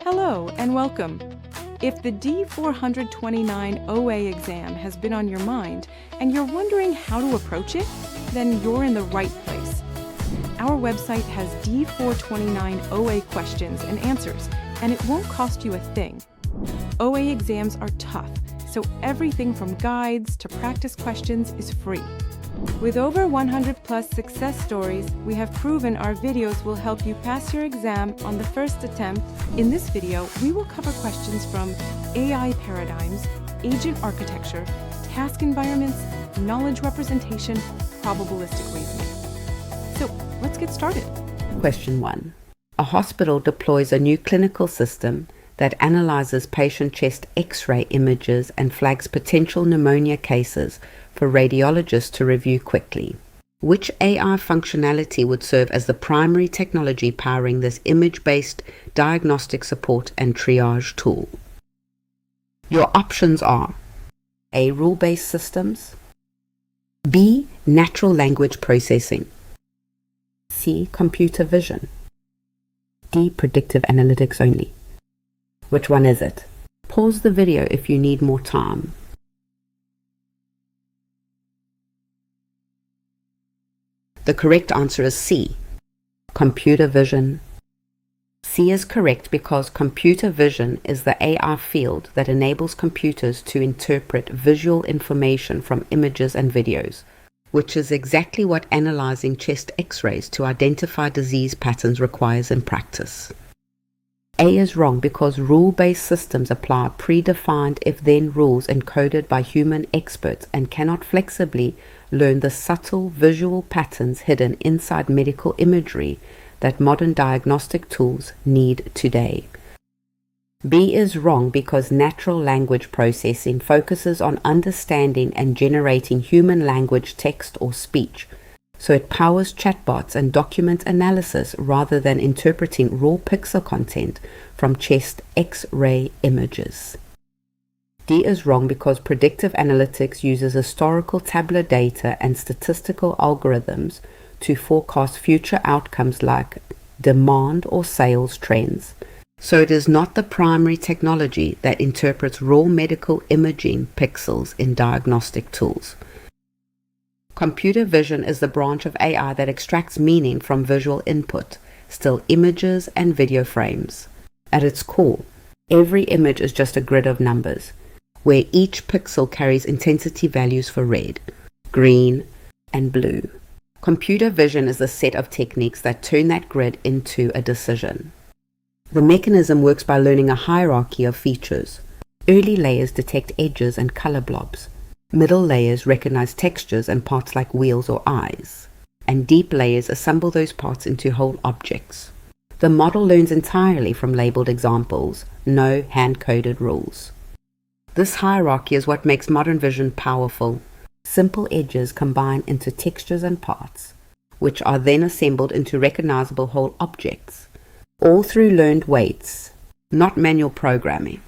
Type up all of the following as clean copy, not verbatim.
Hello and welcome. If the D429 OA exam has been on your mind and you're wondering how to approach it, then you're in the right place. Our website has D429 OA questions and answers, and it won't cost you a thing. OA exams are tough, so everything from guides to practice questions is free. With over 100 plus success stories, we have proven our videos will help you pass your exam on the first attempt. In this video, we will cover questions from AI paradigms, agent architecture, task environments, knowledge representation, probabilistic reasoning. So let's get started. Question 1. A hospital deploys a new clinical system that analyzes patient chest X-ray images and flags potential pneumonia cases for radiologists to review quickly. Which AI functionality would serve as the primary technology powering this image-based diagnostic support and triage tool? Your options are A. Rule-based systems, B. Natural language processing, C. Computer vision, D. Predictive analytics only. Which one is it? Pause the video if you need more time. The correct answer is C. Computer vision. C is correct because computer vision is the AI field that enables computers to interpret visual information from images and videos, which is exactly what analyzing chest X-rays to identify disease patterns requires in practice. A is wrong because rule-based systems apply predefined if-then rules encoded by human experts and cannot flexibly learn the subtle visual patterns hidden inside medical imagery that modern diagnostic tools need today. B is wrong because natural language processing focuses on understanding and generating human language text or speech, so it powers chatbots and document analysis rather than interpreting raw pixel content from chest X-ray images. D is wrong because predictive analytics uses historical tabular data and statistical algorithms to forecast future outcomes like demand or sales trends. So it is not the primary technology that interprets raw medical imaging pixels in diagnostic tools. Computer vision is the branch of AI that extracts meaning from visual input, still images and video frames. At its core, every image is just a grid of numbers, where each pixel carries intensity values for red, green, and blue. Computer vision is the set of techniques that turn that grid into a decision. The mechanism works by learning a hierarchy of features. Early layers detect edges and color blobs. Middle layers recognize textures and parts like wheels or eyes. And deep layers assemble those parts into whole objects. The model learns entirely from labeled examples, no hand-coded rules. This hierarchy is what makes modern vision powerful. Simple edges combine into textures and parts, which are then assembled into recognizable whole objects, all through learned weights, not manual programming.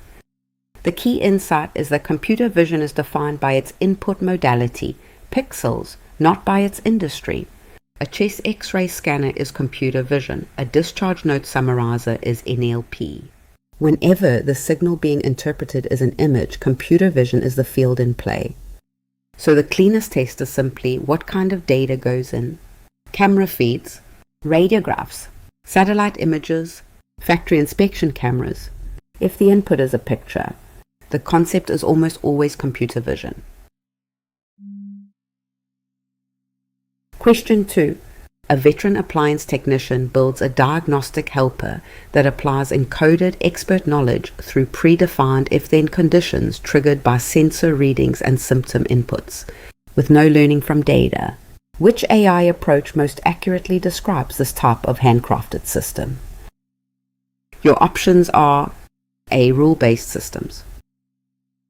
The key insight is that computer vision is defined by its input modality, pixels, not by its industry. A chest X-ray scanner is computer vision. A discharge note summarizer is NLP. Whenever the signal being interpreted is an image, computer vision is the field in play. So the cleanest test is simply what kind of data goes in. Camera feeds, radiographs, satellite images, factory inspection cameras. If the input is a picture, the concept is almost always computer vision. Question 2. A veteran appliance technician builds a diagnostic helper that applies encoded expert knowledge through predefined if-then conditions triggered by sensor readings and symptom inputs, with no learning from data. Which AI approach most accurately describes this type of handcrafted system? Your options are A. Rule-based systems,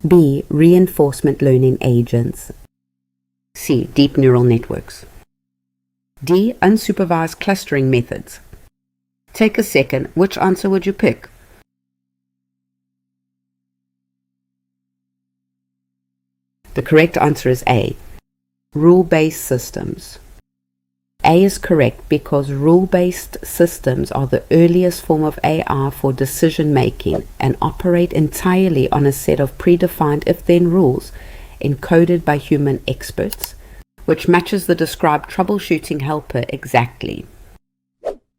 B. Reinforcement learning agents, C. Deep neural networks, D. Unsupervised clustering methods. Take a second. Which answer would you pick? The correct answer is A. Rule-based systems. A is correct because rule-based systems are the earliest form of AI for decision-making and operate entirely on a set of predefined if-then rules encoded by human experts, which matches the described troubleshooting helper exactly.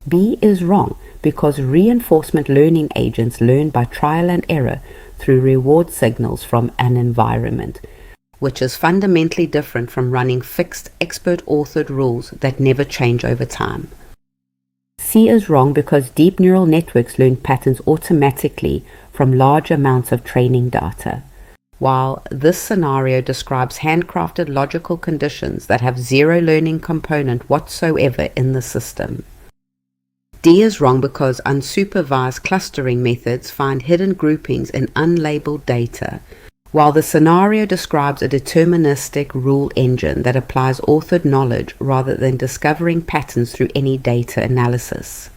B is wrong because reinforcement learning agents learn by trial and error through reward signals from an environment, which is fundamentally different from running fixed expert-authored rules that never change over time. C is wrong because deep neural networks learn patterns automatically from large amounts of training data, while this scenario describes handcrafted logical conditions that have zero learning component whatsoever in the system. D is wrong because unsupervised clustering methods find hidden groupings in unlabeled data, while the scenario describes a deterministic rule engine that applies authored knowledge rather than discovering patterns through any data analysis.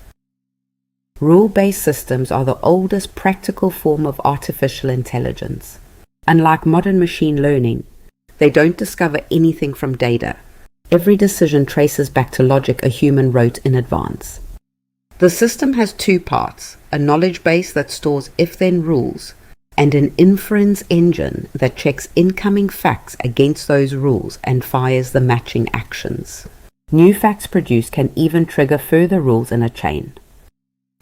Rule-based systems are the oldest practical form of artificial intelligence. Unlike modern machine learning, they don't discover anything from data. Every decision traces back to logic a human wrote in advance. The system has two parts, a knowledge base that stores if-then rules, and an inference engine that checks incoming facts against those rules and fires the matching actions. New facts produced can even trigger further rules in a chain.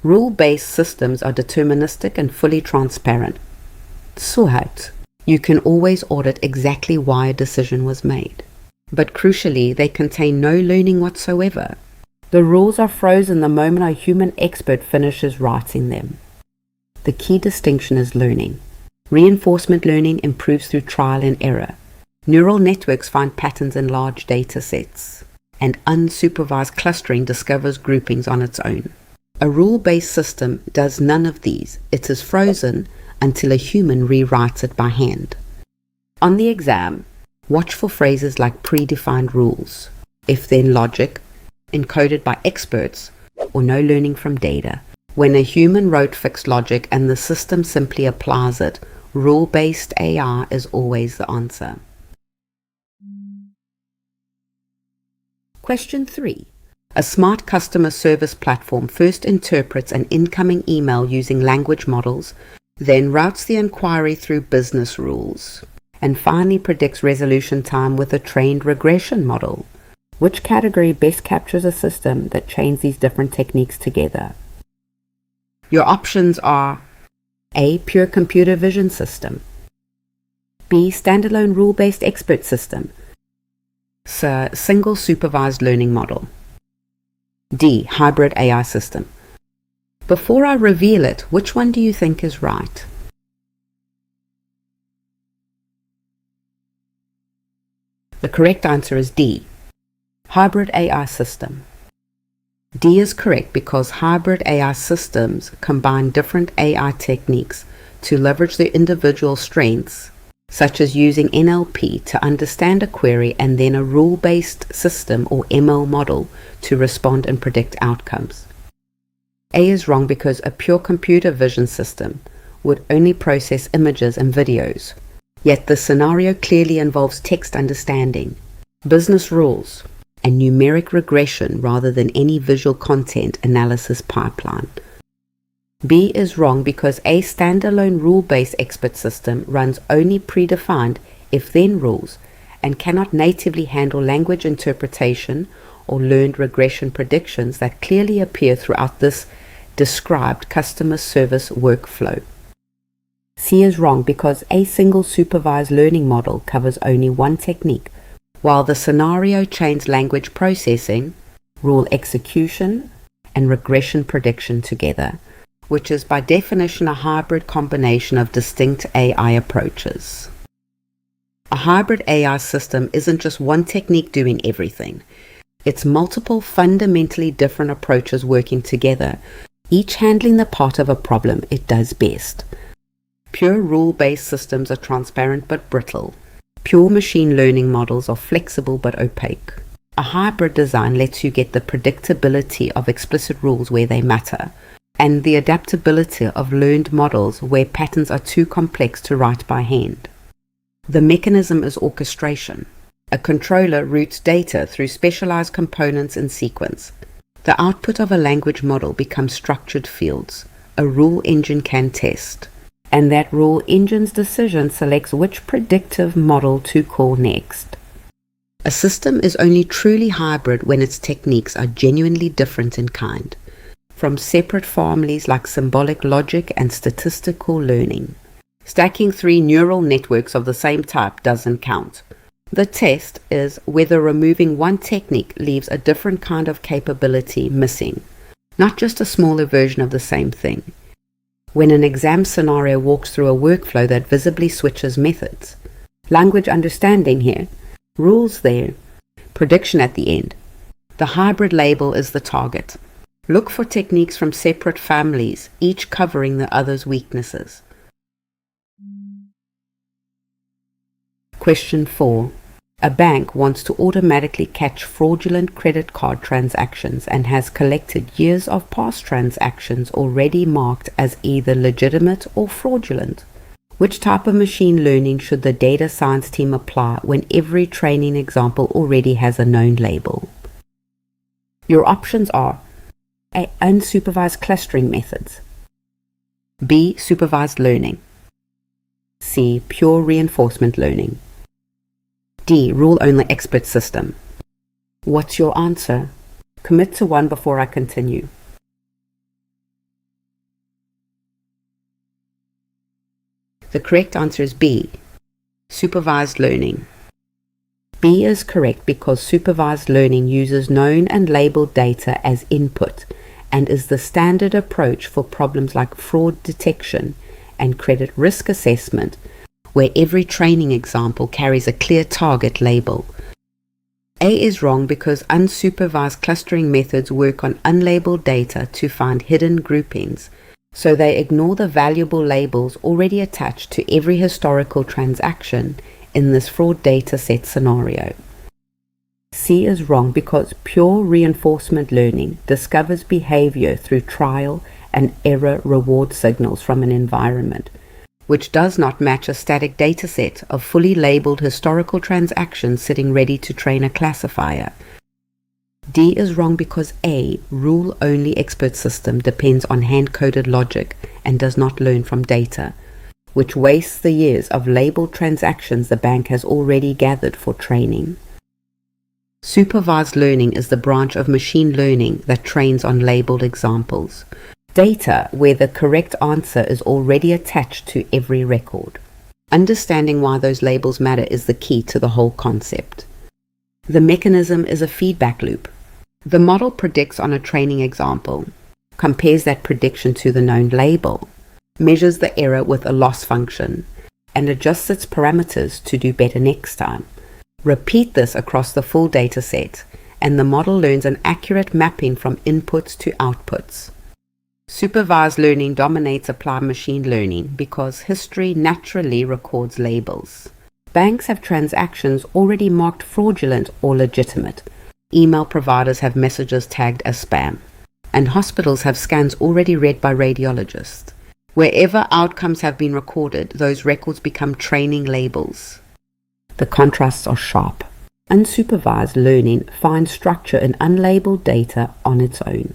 Rule-based systems are deterministic and fully transparent. Sohat, you can always audit exactly why a decision was made. But crucially, they contain no learning whatsoever. The rules are frozen the moment a human expert finishes writing them. The key distinction is learning. Reinforcement learning improves through trial and error. Neural networks find patterns in large data sets, and unsupervised clustering discovers groupings on its own. A rule-based system does none of these. It is frozen until a human rewrites it by hand. On the exam, watch for phrases like predefined rules, if-then logic, encoded by experts, or no learning from data. When a human wrote fixed logic and the system simply applies it, rule-based AI is always the answer. Question 3. A smart customer service platform first interprets an incoming email using language models, then routes the inquiry through business rules, and finally predicts resolution time with a trained regression model. Which category best captures a system that chains these different techniques together? Your options are A. Pure computer vision system, B. Standalone rule-based expert system, C. Single supervised learning model, D. Hybrid AI system. Before I reveal it, which one do you think is right? The correct answer is D. Hybrid AI system. D is correct because hybrid AI systems combine different AI techniques to leverage their individual strengths, such as using NLP to understand a query and then a rule-based system or ML model to respond and predict outcomes. A is wrong because a pure computer vision system would only process images and videos, yet the scenario clearly involves text understanding, business rules, and numeric regression rather than any visual content analysis pipeline. B is wrong because a standalone rule-based expert system runs only predefined if-then rules and cannot natively handle language interpretation or learned regression predictions that clearly appear throughout this described customer service workflow. C is wrong because a single supervised learning model covers only one technique, while the scenario chains language processing, rule execution, and regression prediction together, which is by definition a hybrid combination of distinct AI approaches. A hybrid AI system isn't just one technique doing everything. It's multiple fundamentally different approaches working together, each handling the part of a problem it does best. Pure rule-based systems are transparent but brittle. Pure machine learning models are flexible but opaque. A hybrid design lets you get the predictability of explicit rules where they matter, and the adaptability of learned models where patterns are too complex to write by hand. The mechanism is orchestration. A controller routes data through specialized components in sequence. The output of a language model becomes structured fields. A rule engine can test, and that rule engine's decision selects which predictive model to call next. A system is only truly hybrid when its techniques are genuinely different in kind, from separate families like symbolic logic and statistical learning. Stacking 3 neural networks of the same type doesn't count. The test is whether removing one technique leaves a different kind of capability missing, not just a smaller version of the same thing. When an exam scenario walks through a workflow that visibly switches methods, language understanding here, rules there, prediction at the end. The hybrid label is the target. Look for techniques from separate families, each covering the other's weaknesses. Question 4. A bank wants to automatically catch fraudulent credit card transactions and has collected years of past transactions already marked as either legitimate or fraudulent. Which type of machine learning should the data science team apply when every training example already has a known label? Your options are A. Unsupervised clustering methods, B. Supervised learning, C. Pure reinforcement learning, D. Rule-only expert system. What's your answer? Commit to one before I continue. The correct answer is B. Supervised learning. B is correct because supervised learning uses known and labeled data as input and is the standard approach for problems like fraud detection and credit risk assessment, where every training example carries a clear target label. A is wrong because unsupervised clustering methods work on unlabeled data to find hidden groupings, so they ignore the valuable labels already attached to every historical transaction in this fraud data set scenario. C is wrong because pure reinforcement learning discovers behavior through trial and error reward signals from an environment, which does not match a static dataset of fully labeled historical transactions sitting ready to train a classifier. D is wrong because A, rule-only expert system, depends on hand-coded logic and does not learn from data, which wastes the years of labeled transactions the bank has already gathered for training. Supervised learning is the branch of machine learning that trains on labeled examples. Data where the correct answer is already attached to every record. Understanding why those labels matter is the key to the whole concept. The mechanism is a feedback loop. The model predicts on a training example, compares that prediction to the known label, measures the error with a loss function, and adjusts its parameters to do better next time. Repeat this across the full data set, and the model learns an accurate mapping from inputs to outputs. Supervised learning dominates applied machine learning because history naturally records labels. Banks have transactions already marked fraudulent or legitimate. Email providers have messages tagged as spam. And hospitals have scans already read by radiologists. Wherever outcomes have been recorded, those records become training labels. The contrasts are sharp. Unsupervised learning finds structure in unlabeled data on its own.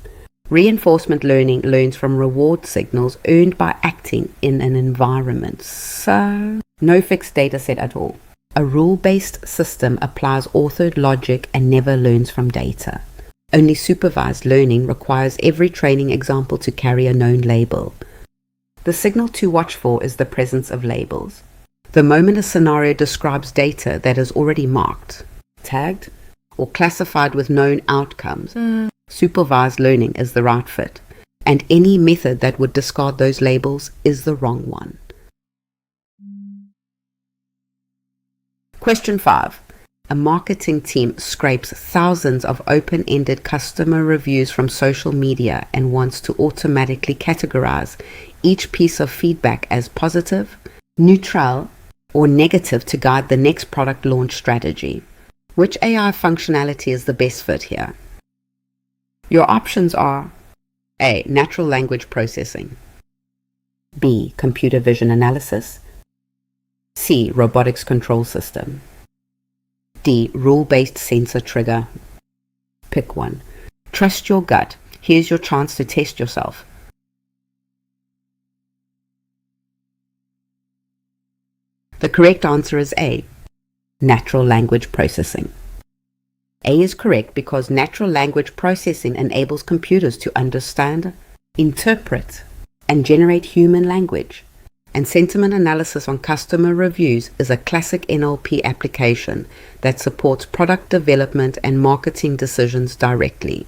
Reinforcement learning learns from reward signals earned by acting in an environment. So, no fixed data set at all. A rule-based system applies authored logic and never learns from data. Only supervised learning requires every training example to carry a known label. The signal to watch for is the presence of labels. The moment a scenario describes data that is already marked, tagged, or classified with known outcomes, supervised learning is the right fit, and any method that would discard those labels is the wrong one. Question 5. A marketing team scrapes thousands of open-ended customer reviews from social media and wants to automatically categorize each piece of feedback as positive, neutral, or negative to guide the next product launch strategy. Which AI functionality is the best fit here? Your options are A. Natural language processing, B. Computer vision analysis, C. Robotics control system, D. Rule-based sensor trigger. Pick one. Trust your gut. Here's your chance to test yourself. The correct answer is A. Natural language processing. A is correct because natural language processing enables computers to understand, interpret, and generate human language. And sentiment analysis on customer reviews is a classic NLP application that supports product development and marketing decisions directly.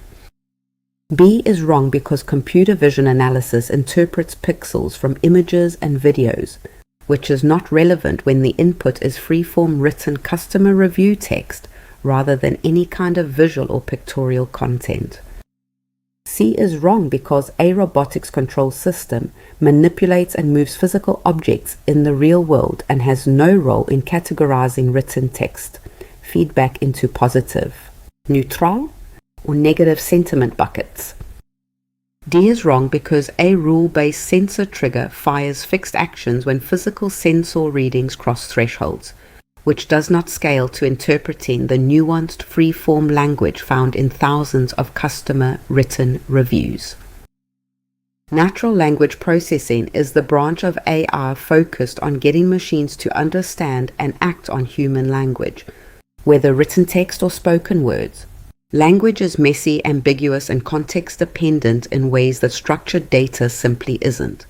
B is wrong because computer vision analysis interprets pixels from images and videos, which is not relevant when the input is free-form written customer review text rather than any kind of visual or pictorial content. C is wrong because a robotics control system manipulates and moves physical objects in the real world and has no role in categorizing written text, feedback into positive, neutral, or negative sentiment buckets. D is wrong because a rule-based sensor trigger fires fixed actions when physical sensor readings cross thresholds, which does not scale to interpreting the nuanced free-form language found in thousands of customer written reviews. Natural language processing is the branch of AI focused on getting machines to understand and act on human language, whether written text or spoken words. Language is messy, ambiguous, and context-dependent in ways that structured data simply isn't.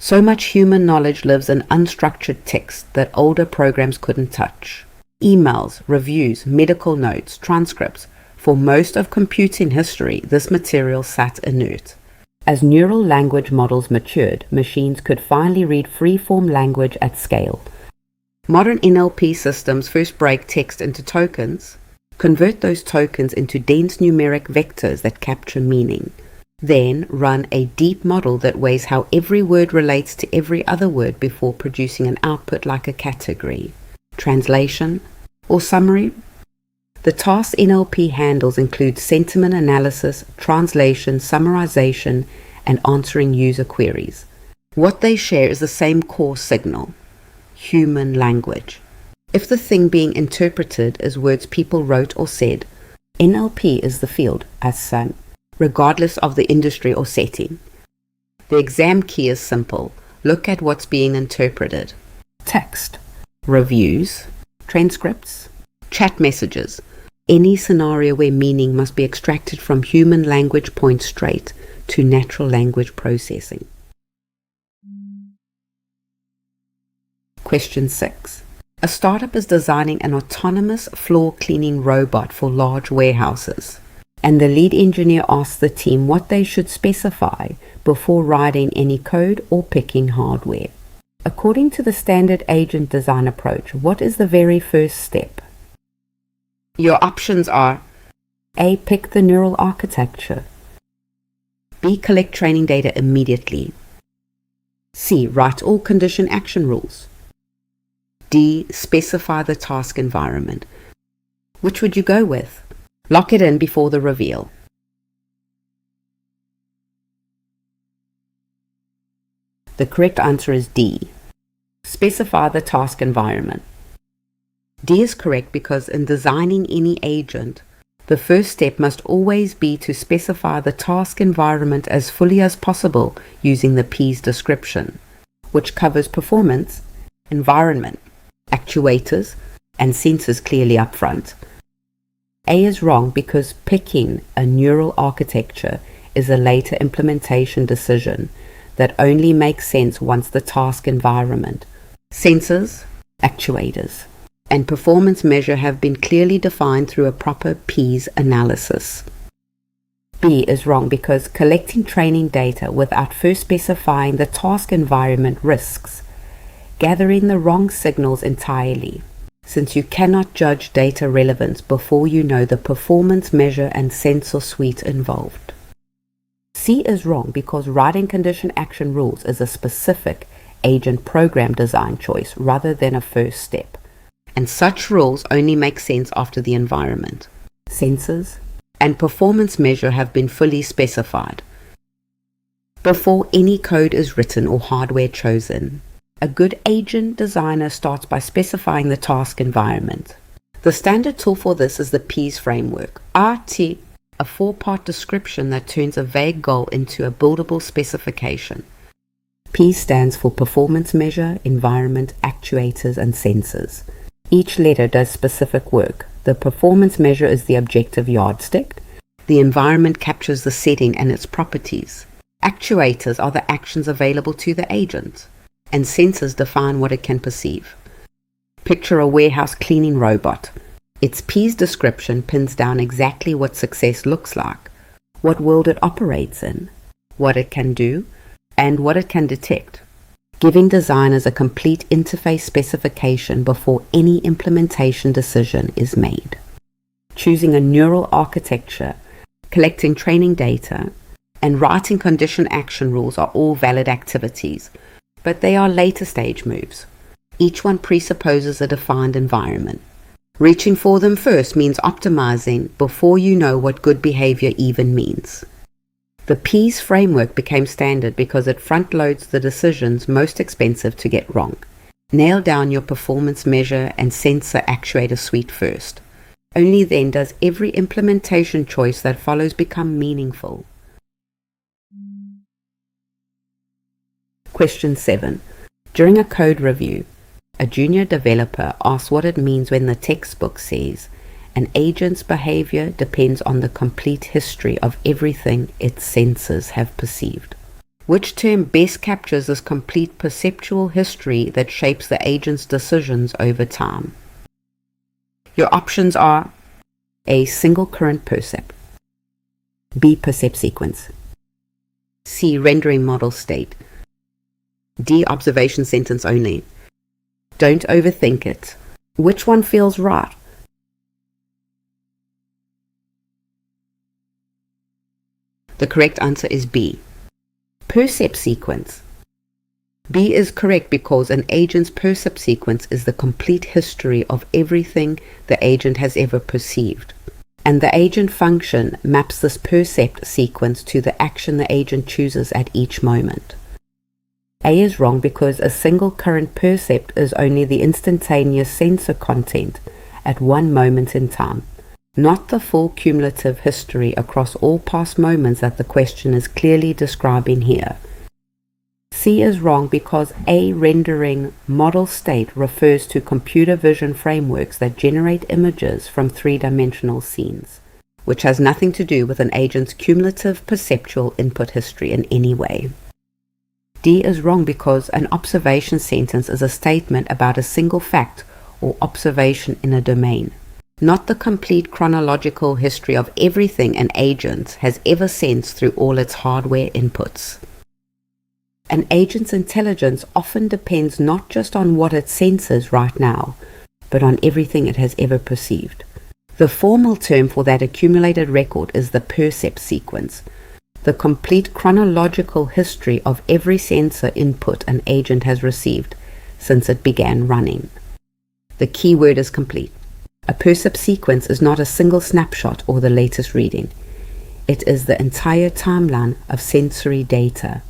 So much human knowledge lives in unstructured text that older programs couldn't touch. Emails, reviews, medical notes, transcripts. For most of computing history, this material sat inert. As neural language models matured, machines could finally read free-form language at scale. Modern NLP systems first break text into tokens, convert those tokens into dense numeric vectors that capture meaning, then run a deep model that weighs how every word relates to every other word before producing an output like a category, translation, or summary. The tasks NLP handles include sentiment analysis, translation, summarization, and answering user queries. What they share is the same core signal: human language. If the thing being interpreted is words people wrote or said, NLP is the field, as such, regardless of the industry or setting. The exam key is simple. Look at what's being interpreted. Text, reviews, transcripts, chat messages. Any scenario where meaning must be extracted from human language points straight to natural language processing. Question 6. A startup is designing an autonomous floor cleaning robot for large warehouses, and the lead engineer asks the team what they should specify before writing any code or picking hardware. According to the standard agent design approach, what is the very first step? Your options are: A. Pick the neural architecture. B. Collect training data immediately. C. Write all condition action rules. D. Specify the task environment. Which would you go with? Lock it in before the reveal. The correct answer is D. Specify the task environment. D is correct because in designing any agent, the first step must always be to specify the task environment as fully as possible using the P's description, which covers performance, environment, actuators, and sensors clearly up front. A is wrong because picking a neural architecture is a later implementation decision that only makes sense once the task environment, sensors, actuators, and performance measure have been clearly defined through a proper P's analysis. B is wrong because collecting training data without first specifying the task environment risks gathering the wrong signals entirely, since you cannot judge data relevance before you know the performance measure and sensor suite involved. C is wrong because writing condition action rules is a specific agent program design choice rather than a first step, and such rules only make sense after the environment, sensors, and performance measure have been fully specified. Before any code is written or hardware chosen, a good agent designer starts by specifying the task environment, The standard tool for this is the PEAS framework. RT, a 4-part description that turns a vague goal into a buildable specification. PEAS stands for Performance Measure, Environment, Actuators, and Sensors. Each letter does specific work. The performance measure is the objective yardstick. The environment captures the setting and its properties. Actuators are the actions available to the agent, and sensors define what it can perceive. Picture a warehouse cleaning robot. Its PEAS description pins down exactly what success looks like, what world it operates in, what it can do, and what it can detect, giving designers a complete interface specification before any implementation decision is made. Choosing a neural architecture, collecting training data, and writing condition action rules are all valid activities, but they are later stage moves. Each one presupposes a defined environment. Reaching for them first means optimizing before you know what good behavior even means. The PEAS framework became standard because it front-loads the decisions most expensive to get wrong. Nail down your performance measure and sensor actuator suite first. Only then does every implementation choice that follows become meaningful. Question 7. During a code review, a junior developer asks what it means when the textbook says an agent's behavior depends on the complete history of everything its sensors have perceived. Which term best captures this complete perceptual history that shapes the agent's decisions over time? Your options are A. Single current percept, B. Percept sequence, C. Rendering model state, D. Observation sentence only. Don't overthink it. Which one feels right? The correct answer is B. Percept sequence. B is correct because an agent's percept sequence is the complete history of everything the agent has ever perceived, and the agent function maps this percept sequence to the action the agent chooses at each moment. A is wrong because a single current percept is only the instantaneous sensor content at one moment in time, not the full cumulative history across all past moments that the question is clearly describing here. C is wrong because A rendering model state refers to computer vision frameworks that generate images from three-dimensional scenes, which has nothing to do with an agent's cumulative perceptual input history in any way. D is wrong because an observation sentence is a statement about a single fact or observation in a domain, not the complete chronological history of everything an agent has ever sensed through all its hardware inputs. An agent's intelligence often depends not just on what it senses right now, but on everything it has ever perceived. The formal term for that accumulated record is the percept sequence, the complete chronological history of every sensor input an agent has received since it began running. The key word is complete. A percept sequence is not a single snapshot or the latest reading. It is the entire timeline of sensory data.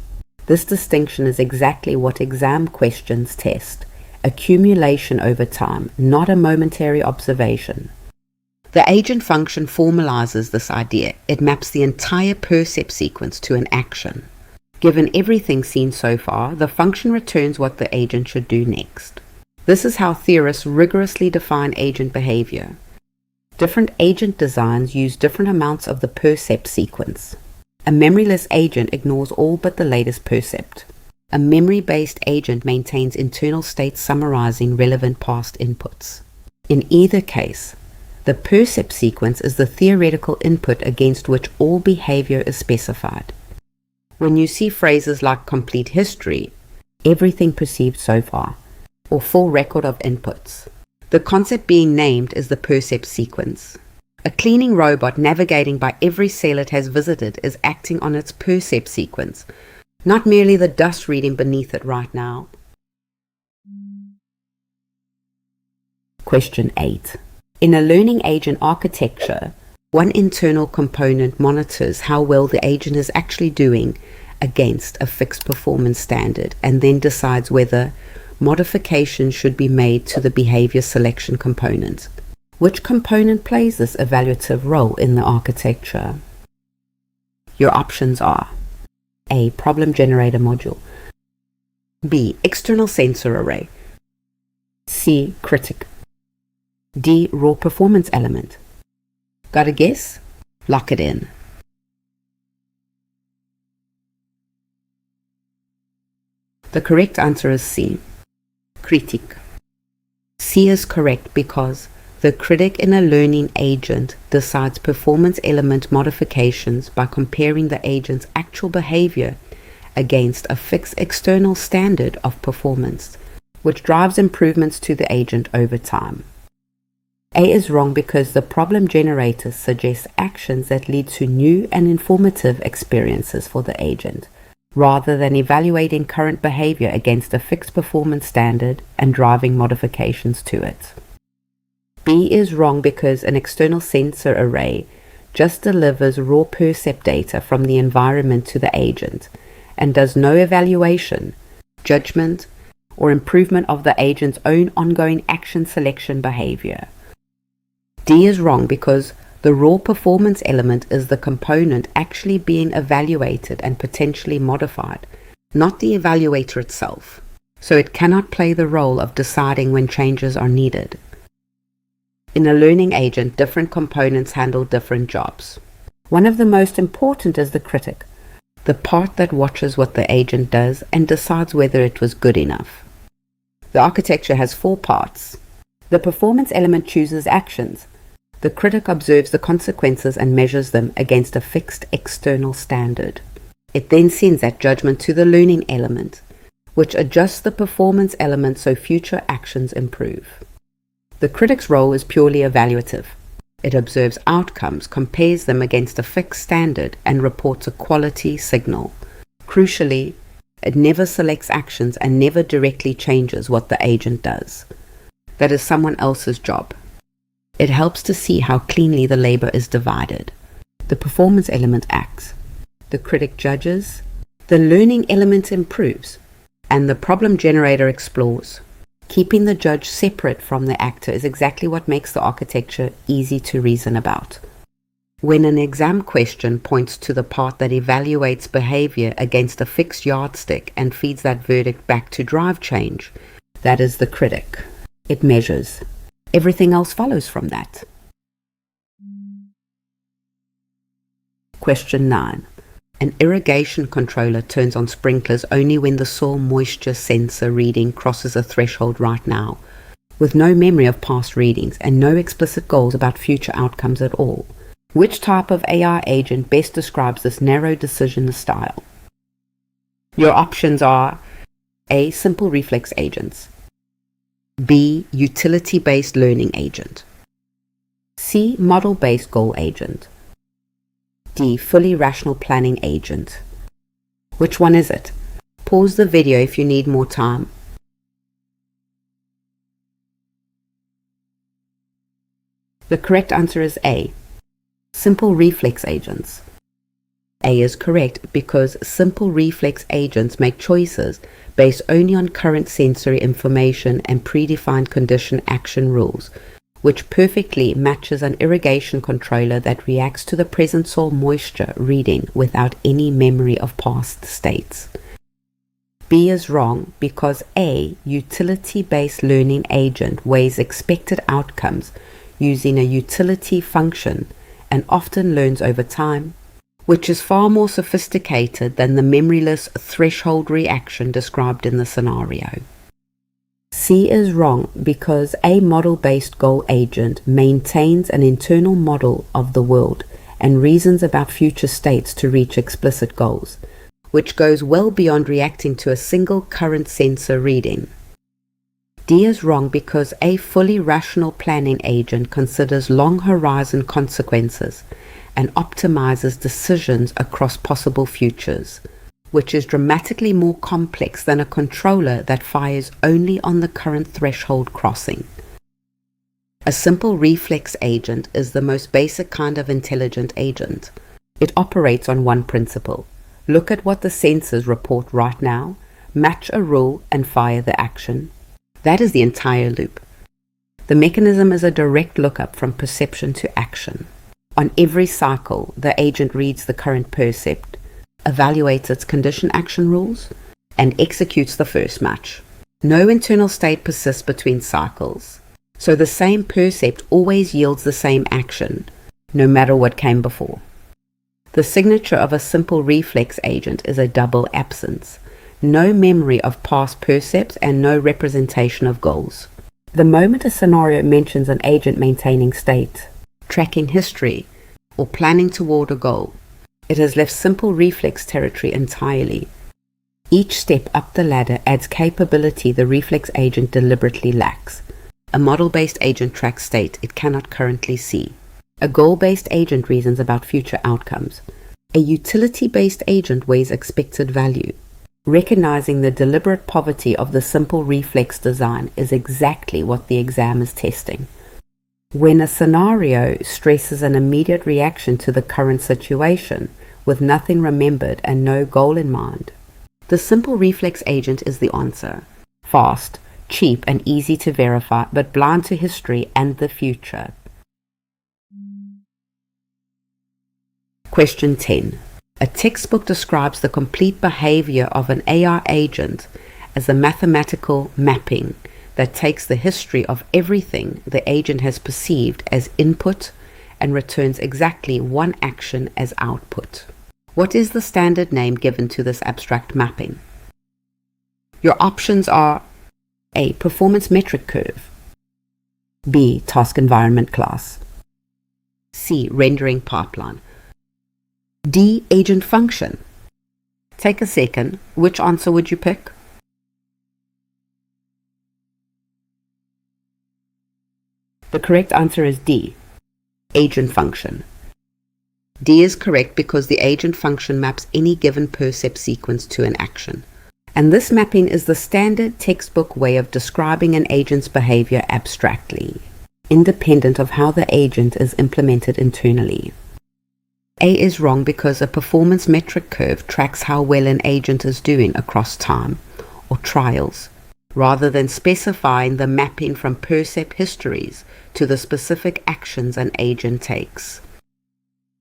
This distinction is exactly what exam questions test: accumulation over time, not a momentary observation. The agent function formalizes this idea. It maps the entire percept sequence to an action. Given everything seen so far, the function returns what the agent should do next. This is how theorists rigorously define agent behavior. Different agent designs use different amounts of the percept sequence. A memoryless agent ignores all but the latest percept. A memory-based agent maintains internal states summarizing relevant past inputs. In either case, the percept sequence is the theoretical input against which all behavior is specified. When you see phrases like complete history, everything perceived so far, or full record of inputs, the concept being named is the percept sequence. A cleaning robot navigating by every cell it has visited is acting on its percept sequence, not merely the dust reading beneath it right now. Question 8. In a learning agent architecture, one internal component monitors how well the agent is actually doing against a fixed performance standard and then decides whether modifications should be made to the behavior selection component. Which component plays this evaluative role in the architecture? Your options are A. Problem generator module, B. External sensor array, C. Critic, D. Raw performance element. Got a guess? Lock it in. The correct answer is C. Critic. C is correct because the critic in a learning agent decides performance element modifications by comparing the agent's actual behavior against a fixed external standard of performance, which drives improvements to the agent over time. A is wrong because the problem generator suggests actions that lead to new and informative experiences for the agent, rather than evaluating current behavior against a fixed performance standard and driving modifications to it. B is wrong because an external sensor array just delivers raw percept data from the environment to the agent and does no evaluation, judgment, or improvement of the agent's own ongoing action selection behavior. D is wrong because the raw performance element is the component actually being evaluated and potentially modified, not the evaluator itself, so it cannot play the role of deciding when changes are needed. In a learning agent, different components handle different jobs. One of the most important is the critic, the part that watches what the agent does and decides whether it was good enough. The architecture has 4 parts. The performance element chooses actions. The critic observes the consequences and measures them against a fixed external standard. It then sends that judgment to the learning element, which adjusts the performance element so future actions improve. The critic's role is purely evaluative. It observes outcomes, compares them against a fixed standard, and reports a quality signal. Crucially, it never selects actions and never directly changes what the agent does. That is someone else's job. It helps to see how cleanly the labor is divided. The performance element acts. The critic judges. The learning element improves. And the problem generator explores. Keeping the judge separate from the actor is exactly what makes the architecture easy to reason about. When an exam question points to the part that evaluates behavior against a fixed yardstick and feeds that verdict back to drive change, that is the critic. It measures. Everything else follows from that. Question 9. An irrigation controller turns on sprinklers only when the soil moisture sensor reading crosses a threshold right now, with no memory of past readings and no explicit goals about future outcomes at all. Which type of AI agent best describes this narrow decision style? Your options are A. Simple reflex agents, B. Utility-based learning agent, C. Model-based goal agent, D. Fully rational planning agent. Which one is it? Pause the video if you need more time. The correct answer is A. Simple reflex agents. A is correct because simple reflex agents make choices based only on current sensory information and predefined condition action rules, which perfectly matches an irrigation controller that reacts to the present soil moisture reading without any memory of past states. B is wrong because A, utility-based learning agent weighs expected outcomes using a utility function and often learns over time, which is far more sophisticated than the memoryless threshold reaction described in the scenario. C is wrong because a model-based goal agent maintains an internal model of the world and reasons about future states to reach explicit goals, which goes well beyond reacting to a single current sensor reading. D is wrong because a fully rational planning agent considers long horizon consequences and optimizes decisions across possible futures, which is dramatically more complex than a controller that fires only on the current threshold crossing. A simple reflex agent is the most basic kind of intelligent agent. It operates on one principle: look at what the sensors report right now, match a rule, and fire the action. That is the entire loop. The mechanism is a direct lookup from perception to action. On every cycle, the agent reads the current percept, evaluates its condition-action rules, and executes the first match. No internal state persists between cycles, so the same percept always yields the same action, no matter what came before. The signature of a simple reflex agent is a double absence, no memory of past percepts and no representation of goals. The moment a scenario mentions an agent maintaining state, tracking history, or planning toward a goal, it has left simple reflex territory entirely. Each step up the ladder adds capability the reflex agent deliberately lacks. A model-based agent tracks state it cannot currently see. A goal-based agent reasons about future outcomes. A utility-based agent weighs expected value. Recognizing the deliberate poverty of the simple reflex design is exactly what the exam is testing. When a scenario stresses an immediate reaction to the current situation, with nothing remembered and no goal in mind, the simple reflex agent is the answer. Fast, cheap, and easy to verify, but blind to history and the future. Question 10. A textbook describes the complete behavior of an AI agent as a mathematical mapping that takes the history of everything the agent has perceived as input and returns exactly one action as output. What is the standard name given to this abstract mapping? Your options are A. Performance metric curve, B. Task environment class, C. Rendering pipeline, D. Agent function. Take a second. Which answer would you pick? The correct answer is D. Agent function. D is correct because the agent function maps any given percept sequence to an action. And this mapping is the standard textbook way of describing an agent's behavior abstractly, independent of how the agent is implemented internally. A is wrong because a performance metric curve tracks how well an agent is doing across time, or trials, rather than specifying the mapping from percept histories to the specific actions an agent takes.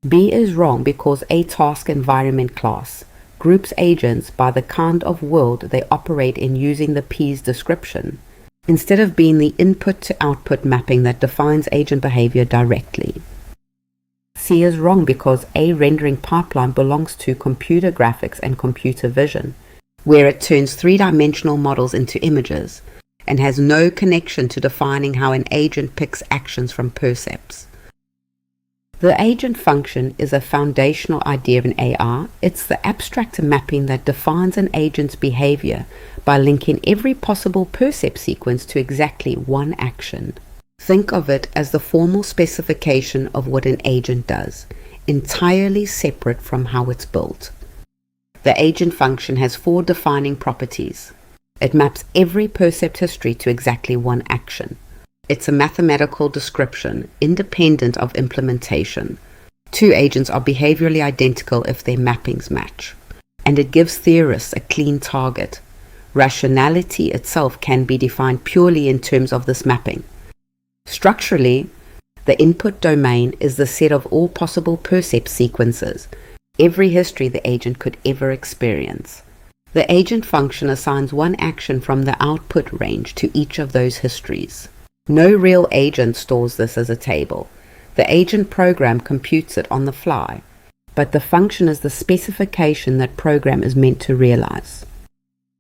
B is wrong because a task environment class groups agents by the kind of world they operate in using the P's description, instead of being the input to output mapping that defines agent behavior directly. C is wrong because a rendering pipeline belongs to computer graphics and computer vision, where it turns three-dimensional models into images, and has no connection to defining how an agent picks actions from percepts. The agent function is a foundational idea in AI. It's the abstract mapping that defines an agent's behavior by linking every possible percept sequence to exactly one action. Think of it as the formal specification of what an agent does, entirely separate from how it's built. The agent function has 4 defining properties. It maps every percept history to exactly one action. It's a mathematical description, independent of implementation. 2 agents are behaviorally identical if their mappings match. And it gives theorists a clean target. Rationality itself can be defined purely in terms of this mapping. Structurally, the input domain is the set of all possible percept sequences, every history the agent could ever experience. The agent function assigns one action from the output range to each of those histories. No real agent stores this as a table. The agent program computes it on the fly, but the function is the specification that program is meant to realize.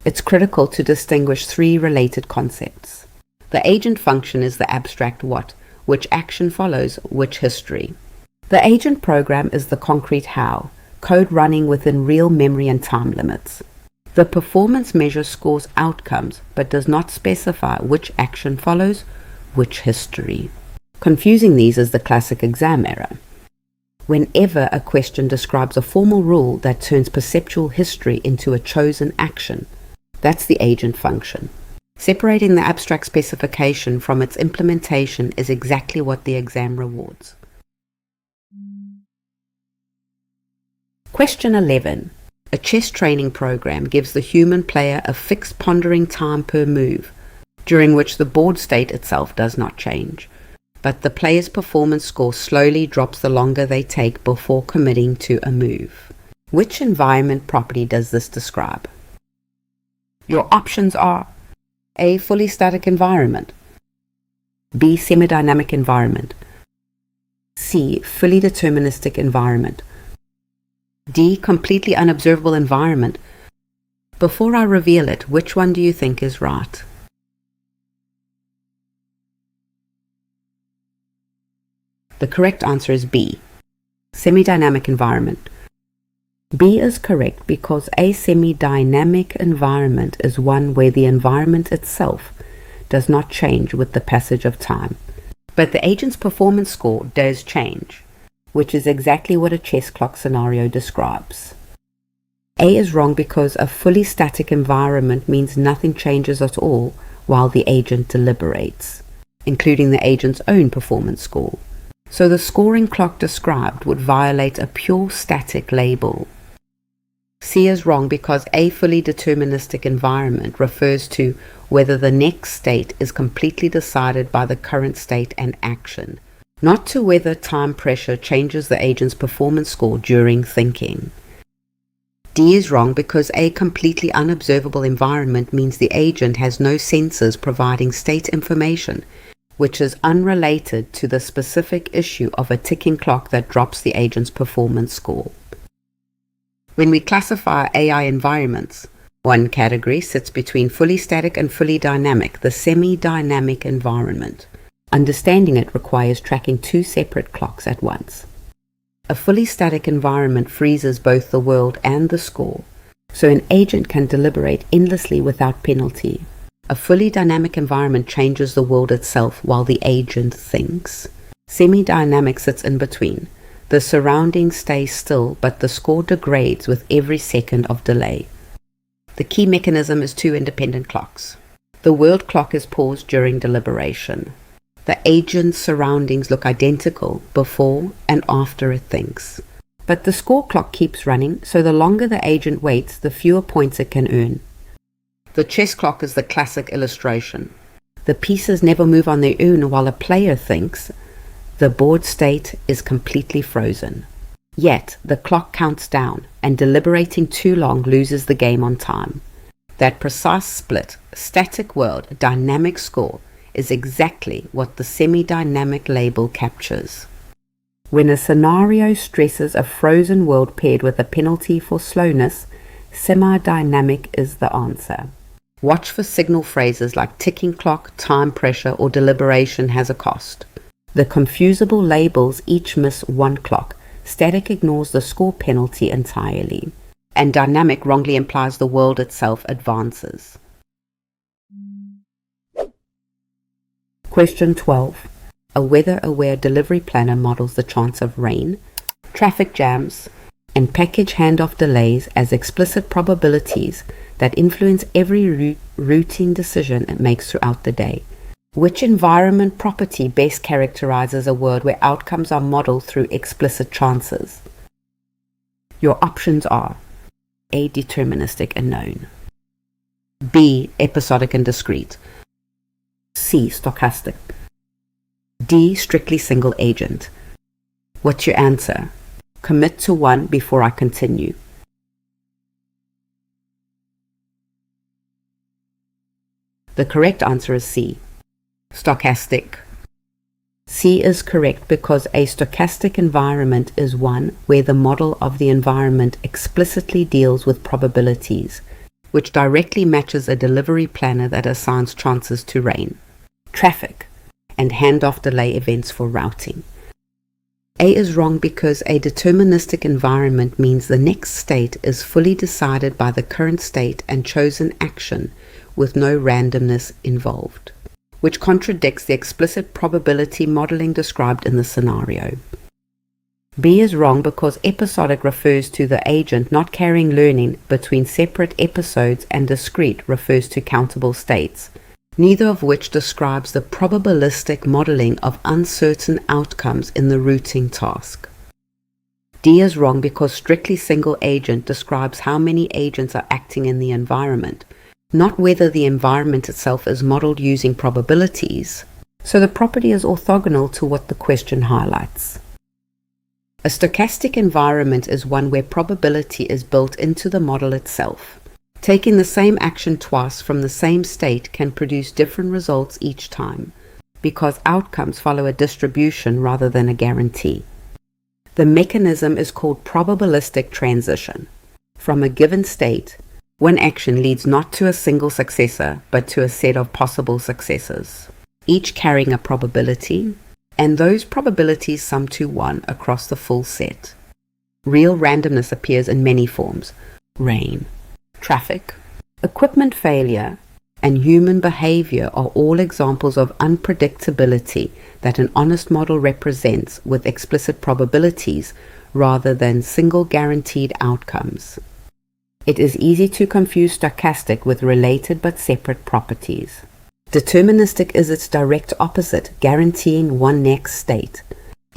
It's critical to distinguish 3 related concepts. The agent function is the abstract what, which action follows which history. The agent program is the concrete how, code running within real memory and time limits. The performance measure scores outcomes but does not specify which action follows which history. Confusing these is the classic exam error. Whenever a question describes a formal rule that turns perceptual history into a chosen action, that's the agent function. Separating the abstract specification from its implementation is exactly what the exam rewards. Question 11. A chess training program gives the human player a fixed pondering time per move, during which the board state itself does not change, but the player's performance score slowly drops the longer they take before committing to a move. Which environment property does this describe? Your options are A. Fully static environment, B. Semi-dynamic environment, C. Fully deterministic environment, D. Completely unobservable environment. Before I reveal it, which one do you think is right? The correct answer is B. Semi-dynamic environment. B is correct because a semi-dynamic environment is one where the environment itself does not change with the passage of time, but the agent's performance score does change, which is exactly what a chess clock scenario describes. A is wrong because a fully static environment means nothing changes at all while the agent deliberates, including the agent's own performance score. So the scoring clock described would violate a pure static label. C is wrong because a fully deterministic environment refers to whether the next state is completely decided by the current state and action, not to whether time pressure changes the agent's performance score during thinking. D is wrong because a completely unobservable environment means the agent has no sensors providing state information, which is unrelated to the specific issue of a ticking clock that drops the agent's performance score. When we classify AI environments, one category sits between fully static and fully dynamic, the semi-dynamic environment. Understanding it requires tracking two separate clocks at once. A fully static environment freezes both the world and the score, so an agent can deliberate endlessly without penalty. A fully dynamic environment changes the world itself while the agent thinks. Semi-dynamic sits in between. The surroundings stay still, but the score degrades with every second of delay. The key mechanism is two independent clocks. The world clock is paused during deliberation. The agent's surroundings look identical before and after it thinks. But the score clock keeps running, so the longer the agent waits, the fewer points it can earn. The chess clock is the classic illustration. The pieces never move on their own while a player thinks. The board state is completely frozen. Yet, the clock counts down, and deliberating too long loses the game on time. That precise split, static world, dynamic score, is exactly what the semi-dynamic label captures. When a scenario stresses a frozen world paired with a penalty for slowness, semi-dynamic is the answer. Watch for signal phrases like ticking clock, time pressure, or deliberation has a cost. The confusable labels each miss one clock. Static ignores the score penalty entirely, and dynamic wrongly implies the world itself advances. Question 12. A weather-aware delivery planner models the chance of rain, traffic jams, and package handoff delays as explicit probabilities that influence every routine decision it makes throughout the day. Which environment property best characterizes a world where outcomes are modeled through explicit chances? Your options are A. Deterministic and known, B. Episodic and discrete, C. Stochastic, D. Strictly single agent. What's your answer? Commit to one before I continue. The correct answer is C. Stochastic. C is correct because a stochastic environment is one where the model of the environment explicitly deals with probabilities, which directly matches a delivery planner that assigns chances to rain, traffic, and handoff delay events for routing. A is wrong because a deterministic environment means the next state is fully decided by the current state and chosen action with no randomness involved, which contradicts the explicit probability modeling described in the scenario. B is wrong because episodic refers to the agent not carrying learning between separate episodes, and discrete refers to countable states, neither of which describes the probabilistic modeling of uncertain outcomes in the routing task. D is wrong because strictly single agent describes how many agents are acting in the environment, not whether the environment itself is modeled using probabilities, so the property is orthogonal to what the question highlights. A stochastic environment is one where probability is built into the model itself. Taking the same action twice from the same state can produce different results each time, because outcomes follow a distribution rather than a guarantee. The mechanism is called probabilistic transition. From a given state, one action leads not to a single successor, but to a set of possible successors, each carrying a probability, and those probabilities sum to 1 across the full set. Real randomness appears in many forms: rain, traffic, equipment failure, and human behavior are all examples of unpredictability that an honest model represents with explicit probabilities rather than single guaranteed outcomes. It is easy to confuse stochastic with related but separate properties. Deterministic is its direct opposite, guaranteeing one next state.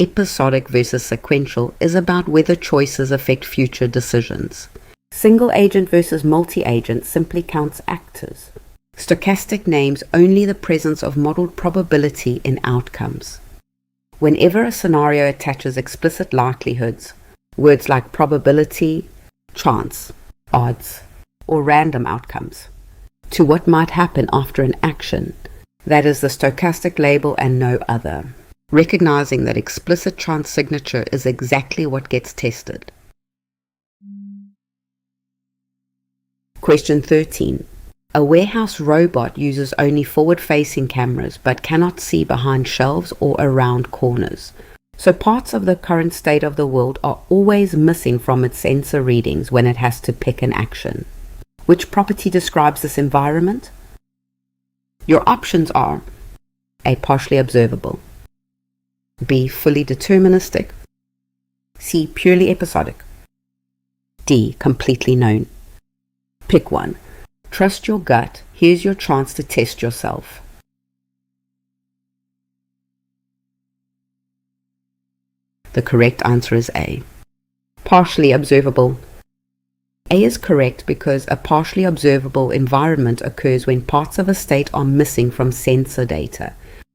Episodic versus sequential is about whether choices affect future decisions. Single agent versus multi-agent simply counts actors. Stochastic names only the presence of modeled probability in outcomes. Whenever a scenario attaches explicit likelihoods, words like probability, chance, odds, or random outcomes, to what might happen after an action, that is the stochastic label and no other, recognizing that explicit chance signature is exactly what gets tested. Question 13. A warehouse robot uses only forward-facing cameras but cannot see behind shelves or around corners. So parts of the current state of the world are always missing from its sensor readings when it has to pick an action. Which property describes this environment? Your options are A. Partially observable, B. Fully deterministic, C. Purely episodic, D. Completely known. Pick one. Trust your gut. Here's your chance to test yourself. The correct answer is A. Partially observable. A is correct because a partially observable environment occurs when parts of a state are missing from sensor data,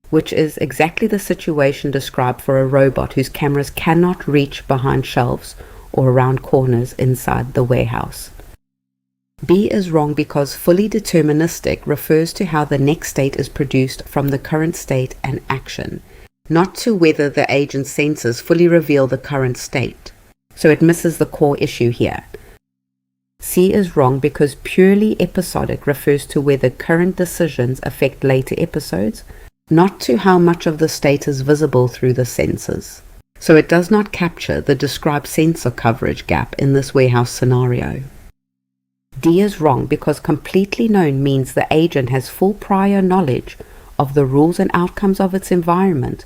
which is exactly the situation described for a robot whose cameras cannot reach behind shelves or around corners inside the warehouse. B is wrong because fully deterministic refers to how the next state is produced from the current state and action, not to whether the agent's sensors fully reveal the current state. So it misses the core issue here. C is wrong because purely episodic refers to whether current decisions affect later episodes, not to how much of the state is visible through the sensors. So it does not capture the described sensor coverage gap in this warehouse scenario. D is wrong because completely known means the agent has full prior knowledge of the rules and outcomes of its environment,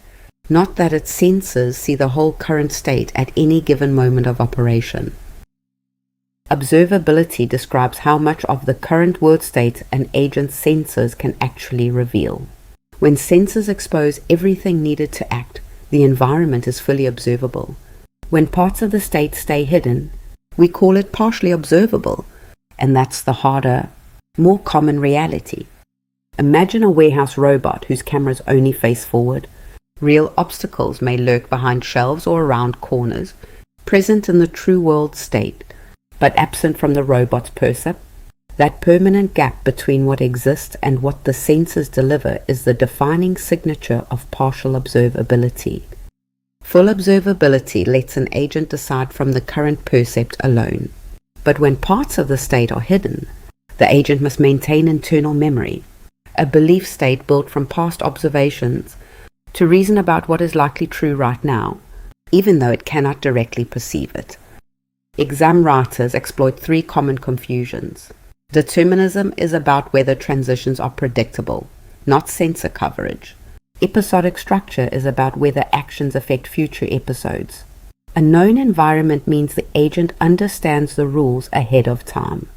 not that its sensors see the whole current state at any given moment of operation. Observability describes how much of the current world state an agent's sensors can actually reveal. When sensors expose everything needed to act, the environment is fully observable. When parts of the state stay hidden, we call it partially observable, and that's the harder, more common reality. Imagine a warehouse robot whose cameras only face forward. Real obstacles may lurk behind shelves or around corners, present in the true world state, but absent from the robot's percept. That permanent gap between what exists and what the sensors deliver is the defining signature of partial observability. Full observability lets an agent decide from the current percept alone. But when parts of the state are hidden, the agent must maintain internal memory, a belief state built from past observations, to reason about what is likely true right now, even though it cannot directly perceive it. Exam writers exploit three common confusions. Determinism is about whether transitions are predictable, not sensor coverage. Episodic structure is about whether actions affect future episodes. A known environment means the agent understands the rules ahead of time.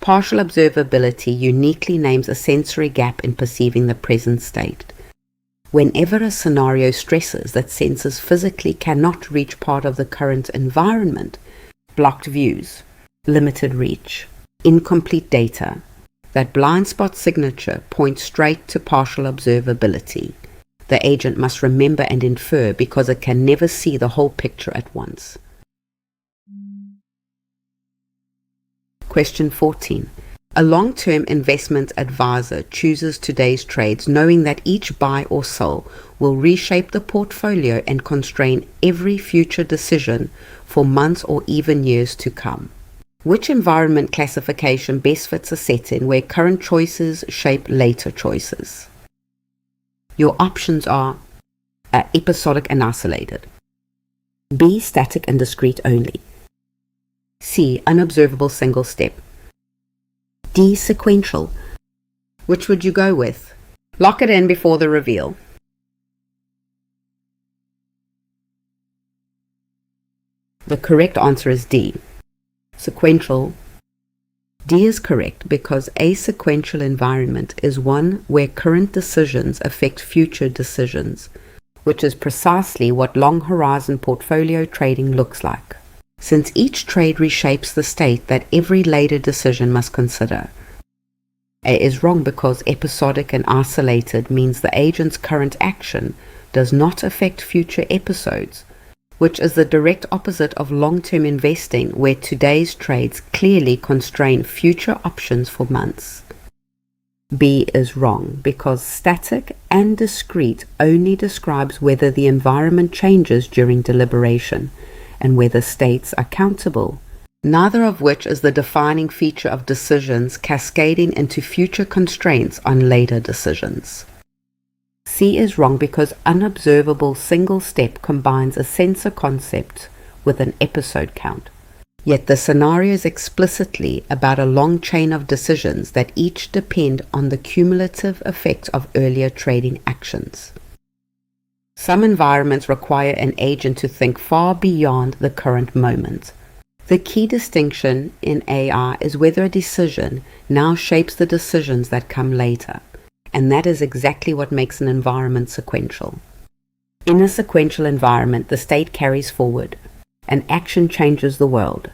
Partial observability uniquely names a sensory gap in perceiving the present state. Whenever a scenario stresses that sensors physically cannot reach part of the current environment, blocked views, limited reach, incomplete data, That blind spot signature points straight to partial observability. The agent must remember and infer because it can never see the whole picture at once. Question 14. A long-term investment advisor chooses today's trades knowing that each buy or sell will reshape the portfolio and constrain every future decision for months or even years to come. Which environment classification best fits a setting where current choices shape later choices? Your options are episodic and isolated, B, static and discrete only, C, unobservable single step, D, sequential. Which would you go with? Lock it in before the reveal. The correct answer is D, sequential. D is correct because a sequential environment is one where current decisions affect future decisions, which is precisely what long horizon portfolio trading looks like, since each trade reshapes the state that every later decision must consider. A is wrong because episodic and isolated means the agent's current action does not affect future episodes, which is the direct opposite of long-term investing, where today's trades clearly constrain future options for months. B is wrong because static and discrete only describes whether the environment changes during deliberation and whether states are countable, neither of which is the defining feature of decisions cascading into future constraints on later decisions. C is wrong because unobservable single step combines a sensor concept with an episode count. Yet the scenario is explicitly about a long chain of decisions that each depend on the cumulative effect of earlier trading actions. Some environments require an agent to think far beyond the current moment. The key distinction in AI is whether a decision now shapes the decisions that come later. And that is exactly what makes an environment sequential. In a sequential environment, the state carries forward. An action changes the world,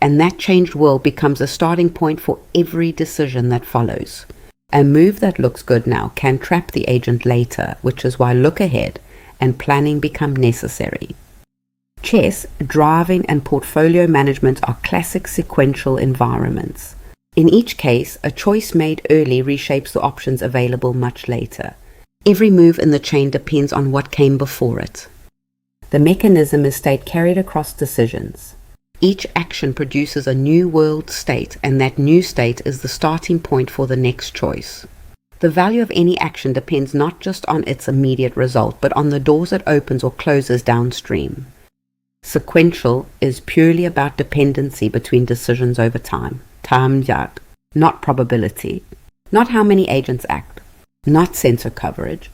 and that changed world becomes a starting point for every decision that follows. A move that looks good now can trap the agent later, which is why look ahead and planning become necessary. Chess, driving, and portfolio management are classic sequential environments. In each case, a choice made early reshapes the options available much later. Every move in the chain depends on what came before it. The mechanism is state carried across decisions. Each action produces a new world state, and that new state is the starting point for the next choice. The value of any action depends not just on its immediate result, but on the doors it opens or closes downstream. Sequential is purely about dependency between decisions over time. Not probability, not how many agents act, not sensor coverage,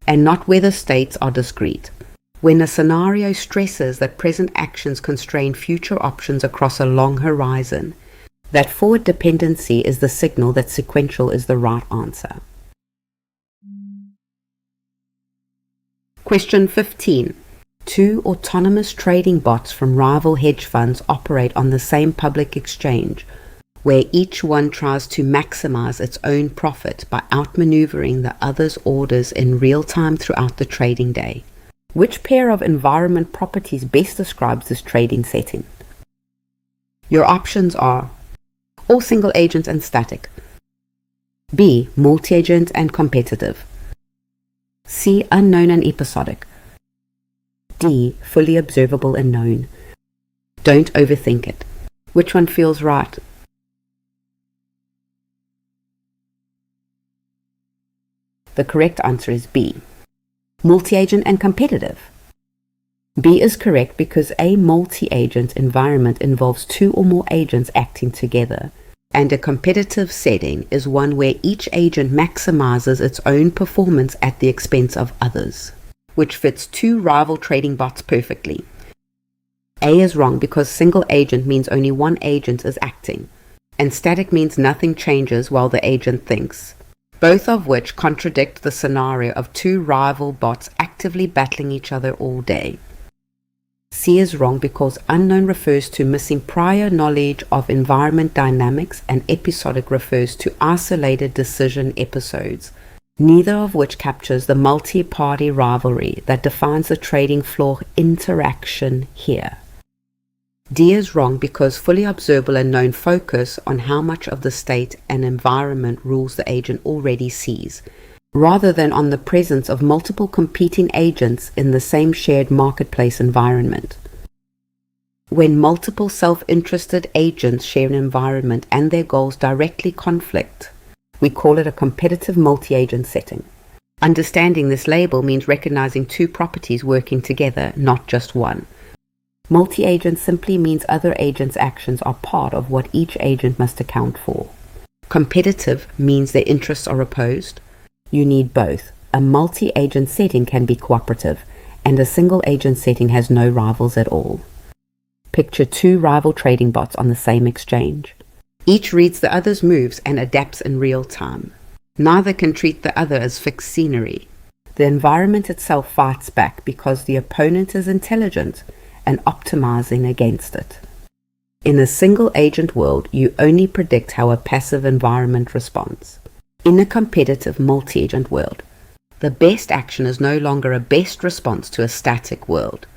and not whether states are discrete. When a scenario stresses that present actions constrain future options across a long horizon, that forward dependency is the signal that sequential is the right answer. Question 15. Two autonomous trading bots from rival hedge funds operate on the same public exchange, where each one tries to maximize its own profit by outmaneuvering the other's orders in real time throughout the trading day. Which pair of environment properties best describes this trading setting? Your options are all single agent and static, B, multi-agent and competitive, C, unknown and episodic, D, fully observable and known. Don't overthink it. Which one feels right? The correct answer is B, multi-agent and competitive. B is correct because a multi-agent environment involves two or more agents acting together, and a competitive setting is one where each agent maximizes its own performance at the expense of others, which fits two rival trading bots perfectly. A is wrong because single agent means only one agent is acting, and static means nothing changes while the agent thinks, both of which contradict the scenario of two rival bots actively battling each other all day. C is wrong because unknown refers to missing prior knowledge of environment dynamics, and episodic refers to isolated decision episodes, neither of which captures the multi-party rivalry that defines the trading floor interaction here. D is wrong because fully observable and known focus on how much of the state and environment rules the agent already sees, rather than on the presence of multiple competing agents in the same shared marketplace environment. When multiple self-interested agents share an environment and their goals directly conflict, we call it a competitive multi-agent setting. Understanding this label means recognizing two properties working together, not just one. Multi-agent simply means other agents' actions are part of what each agent must account for. Competitive means their interests are opposed. You need both. A multi-agent setting can be cooperative, and a single-agent setting has no rivals at all. Picture two rival trading bots on the same exchange. Each reads the other's moves and adapts in real time. Neither can treat the other as fixed scenery. The environment itself fights back because the opponent is intelligent and optimizing against it. In a single-agent world, you only predict how a passive environment responds. In a competitive multi-agent world, the best action is no longer a best response to a static world.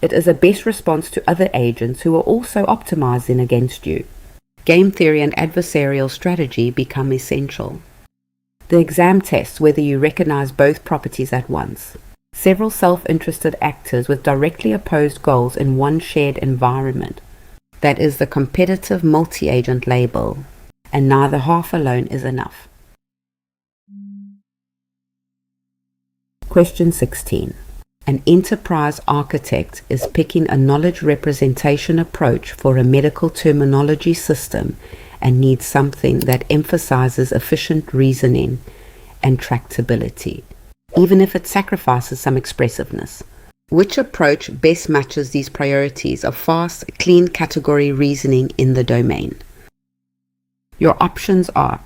It is a best response to other agents who are also optimizing against you. Game theory and adversarial strategy become essential. The exam tests whether you recognize both properties at once. Several self-interested actors with directly opposed goals in one shared environment. That is the competitive multi-agent label, and neither half alone is enough. Question 16. An enterprise architect is picking a knowledge representation approach for a medical terminology system and needs something that emphasizes efficient reasoning and tractability, even if it sacrifices some expressiveness. Which approach best matches these priorities of fast, clean category reasoning in the domain? Your options are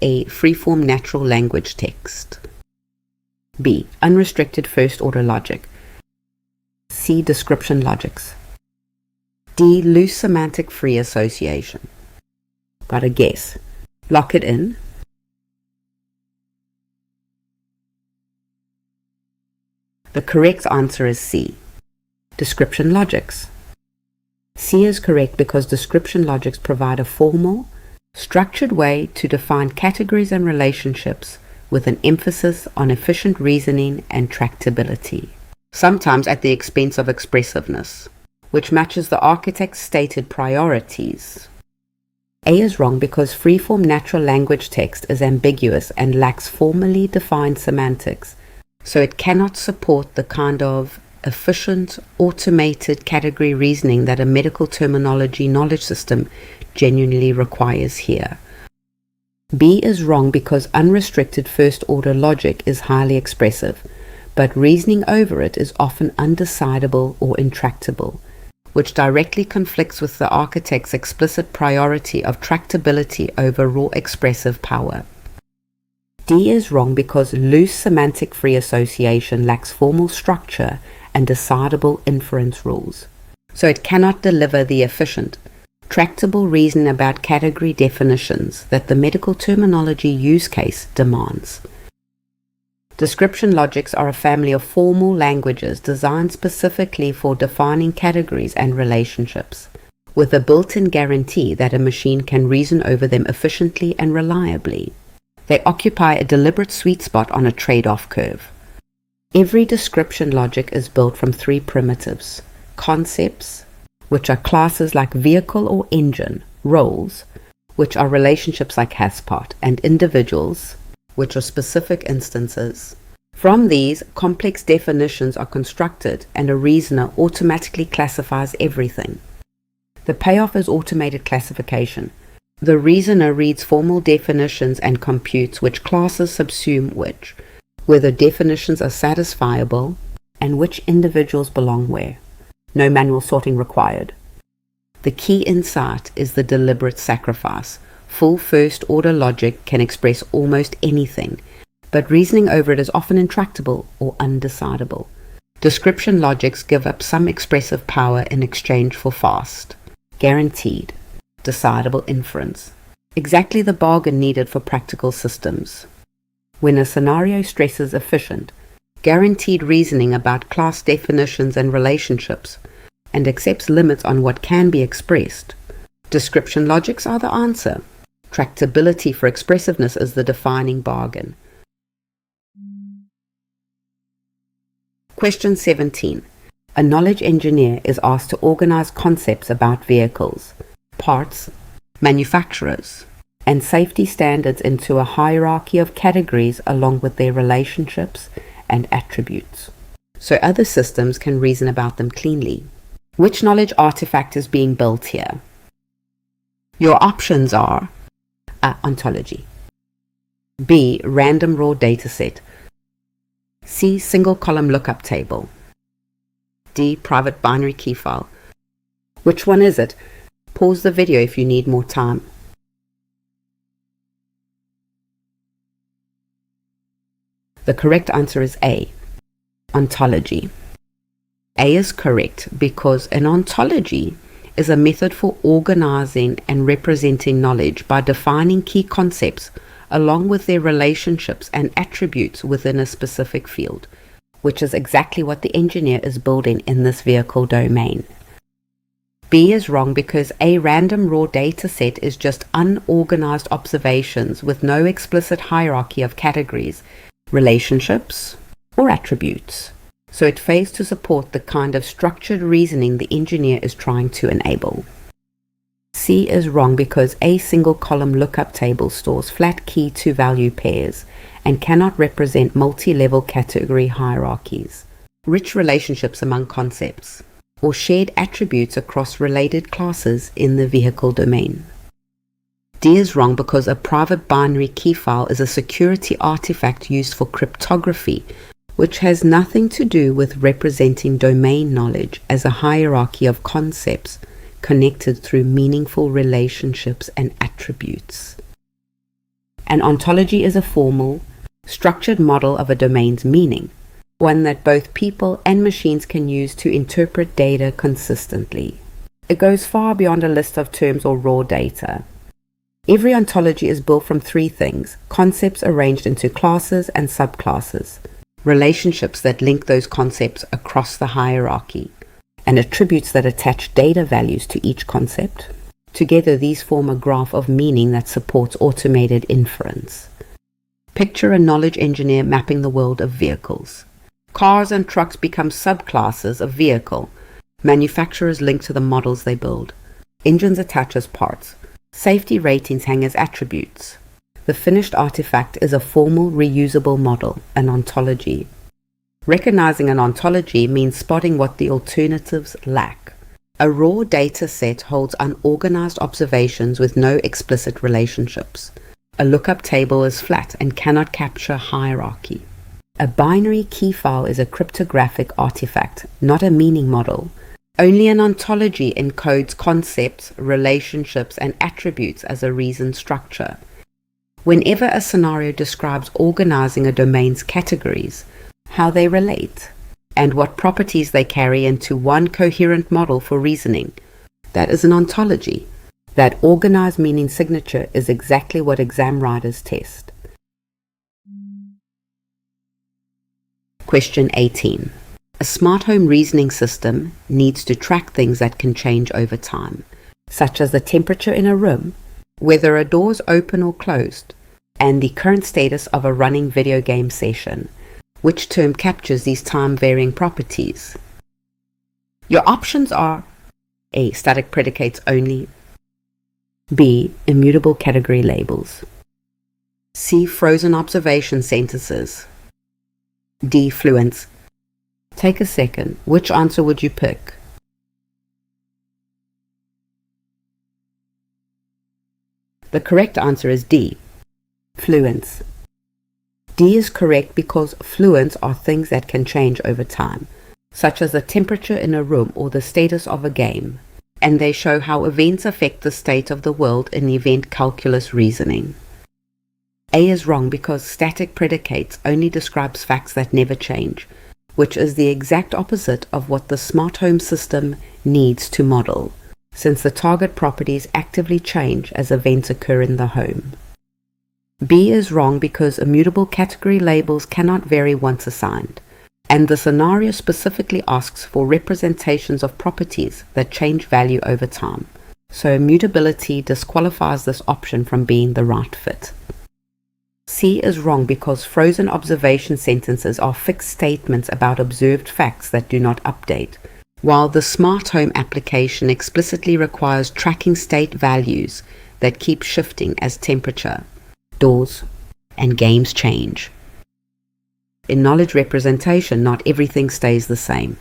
A. Freeform natural language text. B. Unrestricted first-order logic. C. Description logics. D. Loose semantic free association. Got a guess? Lock it in. The correct answer is C. Description logics. C is correct because description logics provide a formal, structured way to define categories and relationships with an emphasis on efficient reasoning and tractability, sometimes at the expense of expressiveness, which matches the architect's stated priorities. A is wrong because freeform natural language text is ambiguous and lacks formally defined semantics, so it cannot support the kind of efficient, automated category reasoning that a medical terminology knowledge system genuinely requires here. B is wrong because unrestricted first-order logic is highly expressive, but reasoning over it is often undecidable or intractable, which directly conflicts with the architect's explicit priority of tractability over raw expressive power. D is wrong because loose semantic free association lacks formal structure and decidable inference rules, so it cannot deliver the efficient, tractable reasoning about category definitions that the medical terminology use case demands. Description logics are a family of formal languages designed specifically for defining categories and relationships, with a built-in guarantee that a machine can reason over them efficiently and reliably. They occupy a deliberate sweet spot on a trade-off curve. Every description logic is built from three primitives: concepts, which are classes like vehicle or engine; roles, which are relationships like haspart; and individuals, which are specific instances. From these, complex definitions are constructed, and a reasoner automatically classifies everything. The payoff is automated classification. The reasoner reads formal definitions and computes which classes subsume which, whether definitions are satisfiable, and which individuals belong where. No manual sorting required. The key insight is the deliberate sacrifice. Full first-order logic can express almost anything, but reasoning over it is often intractable or undecidable. Description logics give up some expressive power in exchange for fast, guaranteed, decidable inference. Exactly the bargain needed for practical systems. When a scenario stresses efficient, guaranteed reasoning about class definitions and relationships, and accepts limits on what can be expressed, description logics are the answer. Tractability for expressiveness is the defining bargain. Question 17. A knowledge engineer is asked to organize concepts about vehicles, parts, manufacturers, and safety standards into a hierarchy of categories along with their relationships and attributes, so other systems can reason about them cleanly. Which knowledge artifact is being built here? Your options are A. Ontology, B. Random raw dataset, C. Single column lookup table, D. Private binary key file. Which one is it? Pause the video if you need more time. The correct answer is A. Ontology. A is correct because an ontology is a method for organizing and representing knowledge by defining key concepts along with their relationships and attributes within a specific field, which is exactly what the engineer is building in this vehicle domain. B is wrong because a random raw data set is just unorganized observations with no explicit hierarchy of categories, relationships, or attributes. So it fails to support the kind of structured reasoning the engineer is trying to enable. C is wrong because a single column lookup table stores flat key to value pairs and cannot represent multi-level category hierarchies, rich relationships among concepts, or shared attributes across related classes in the vehicle domain. D is wrong because a private binary key file is a security artifact used for cryptography, which has nothing to do with representing domain knowledge as a hierarchy of concepts connected through meaningful relationships and attributes. An ontology is a formal, structured model of a domain's meaning, one that both people and machines can use to interpret data consistently. It goes far beyond a list of terms or raw data. Every ontology is built from three things: concepts arranged into classes and subclasses, relationships that link those concepts across the hierarchy, and attributes that attach data values to each concept. Together, these form a graph of meaning that supports automated inference. Picture a knowledge engineer mapping the world of vehicles. Cars and trucks become subclasses of vehicle. Manufacturers link to the models they build. Engines attach as parts. Safety ratings hang as attributes. The finished artifact is a formal, reusable model, an ontology. Recognizing an ontology means spotting what the alternatives lack. A raw data set holds unorganized observations with no explicit relationships. A lookup table is flat and cannot capture hierarchy. A binary key file is a cryptographic artifact, not a meaning model. Only an ontology encodes concepts, relationships, and attributes as a reason structure. Whenever a scenario describes organizing a domain's categories, how they relate, and what properties they carry into one coherent model for reasoning, that is an ontology. That organized meaning signature is exactly what exam writers test. Question 18. A smart home reasoning system needs to track things that can change over time, such as the temperature in a room, whether a door is open or closed, and the current status of a running video game session. Which term captures these time-varying properties? Your options are A. Static predicates only, B. Immutable category labels, C. Frozen observation sentences, D. Fluents. Take a second. Which answer would you pick? The correct answer is D. Fluents. D is correct because fluents are things that can change over time, such as the temperature in a room or the status of a game, and they show how events affect the state of the world in event calculus reasoning. A is wrong because static predicates only describes facts that never change, which is the exact opposite of what the smart home system needs to model, since the target properties actively change as events occur in the home. B is wrong because immutable category labels cannot vary once assigned, and the scenario specifically asks for representations of properties that change value over time, so immutability disqualifies this option from being the right fit. C is wrong because frozen observation sentences are fixed statements about observed facts that do not update, while the smart home application explicitly requires tracking state values that keep shifting as temperature, doors, and games change. In knowledge representation, not everything stays the same.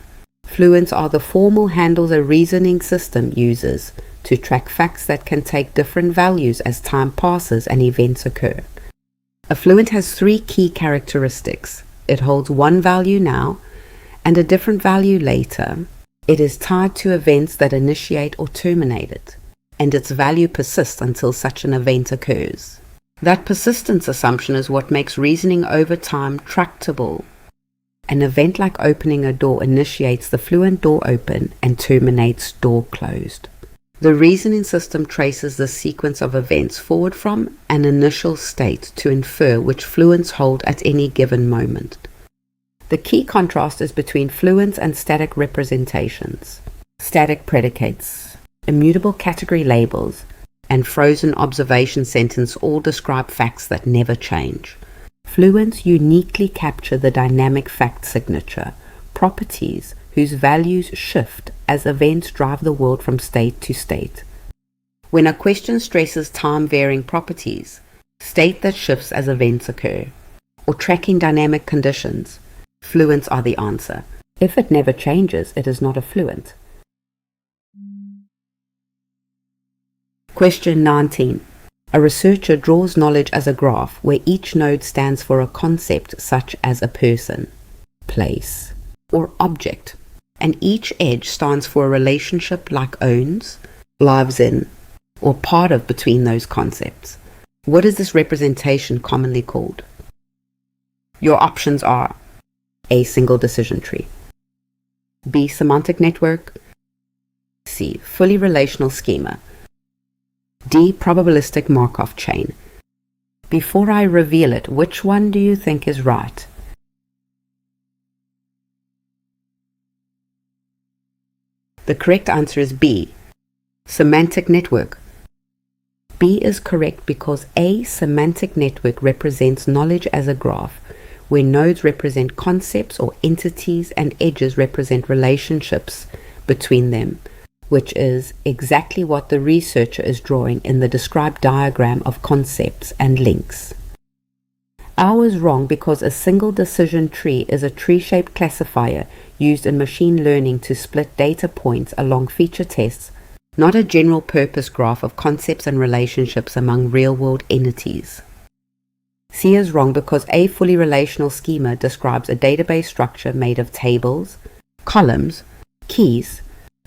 Fluents are the formal handles a reasoning system uses to track facts that can take different values as time passes and events occur. A fluent has three key characteristics. It holds one value now and a different value later. It is tied to events that initiate or terminate it, and its value persists until such an event occurs. That persistence assumption is what makes reasoning over time tractable. An event like opening a door initiates the fluent door open and terminates door closed. The reasoning system traces the sequence of events forward from an initial state to infer which fluents hold at any given moment. The key contrast is between fluents and static representations. Static predicates, immutable category labels, and frozen observation sentence all describe facts that never change. Fluents uniquely capture the dynamic fact signature, properties whose values shift as events drive the world from state to state. When a question stresses time-varying properties, state that shifts as events occur, or tracking dynamic conditions, fluents are the answer. If it never changes, it is not a fluent. Question 19. A researcher draws knowledge as a graph where each node stands for a concept such as a person, place, or object, and each edge stands for a relationship like owns, lives in, or part of between those concepts. What is this representation commonly called? Your options are A. Single decision tree, B. Semantic network, C. Fully relational schema, D. Probabilistic Markov chain. Before I reveal it, which one do you think is right? The correct answer is B. Semantic network. B is correct because a semantic network represents knowledge as a graph, where nodes represent concepts or entities and edges represent relationships between them, which is exactly what the researcher is drawing in the described diagram of concepts and links. I was wrong because a single decision tree is a tree-shaped classifier used in machine learning to split data points along feature tests, not a general-purpose graph of concepts and relationships among real-world entities. C is wrong because a fully relational schema describes a database structure made of tables, columns, keys,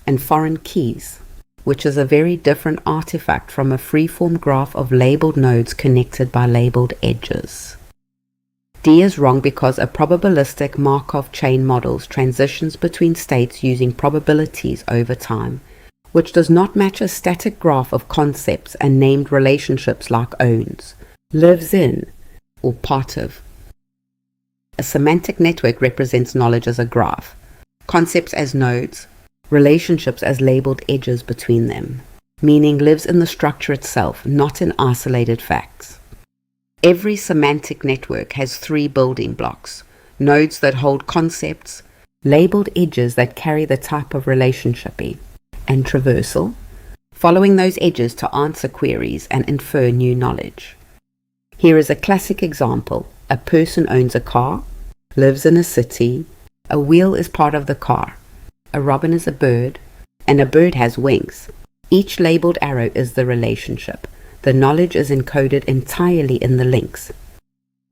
and foreign keys, which is a very different artifact from a free-form graph of labeled nodes connected by labeled edges. D is wrong because a probabilistic Markov chain models transitions between states using probabilities over time, which does not match a static graph of concepts and named relationships like owns, lives in, or part of. A semantic network represents knowledge as a graph, concepts as nodes, relationships as labeled edges between them, meaning lives in the structure itself, not in isolated facts. Every semantic network has three building blocks: nodes that hold concepts, labeled edges that carry the type of relationship, and traversal, following those edges to answer queries and infer new knowledge. Here is a classic example. A person owns a car, lives in a city, a wheel is part of the car, a robin is a bird, and a bird has wings. Each labeled arrow is the relationship. The knowledge is encoded entirely in the links.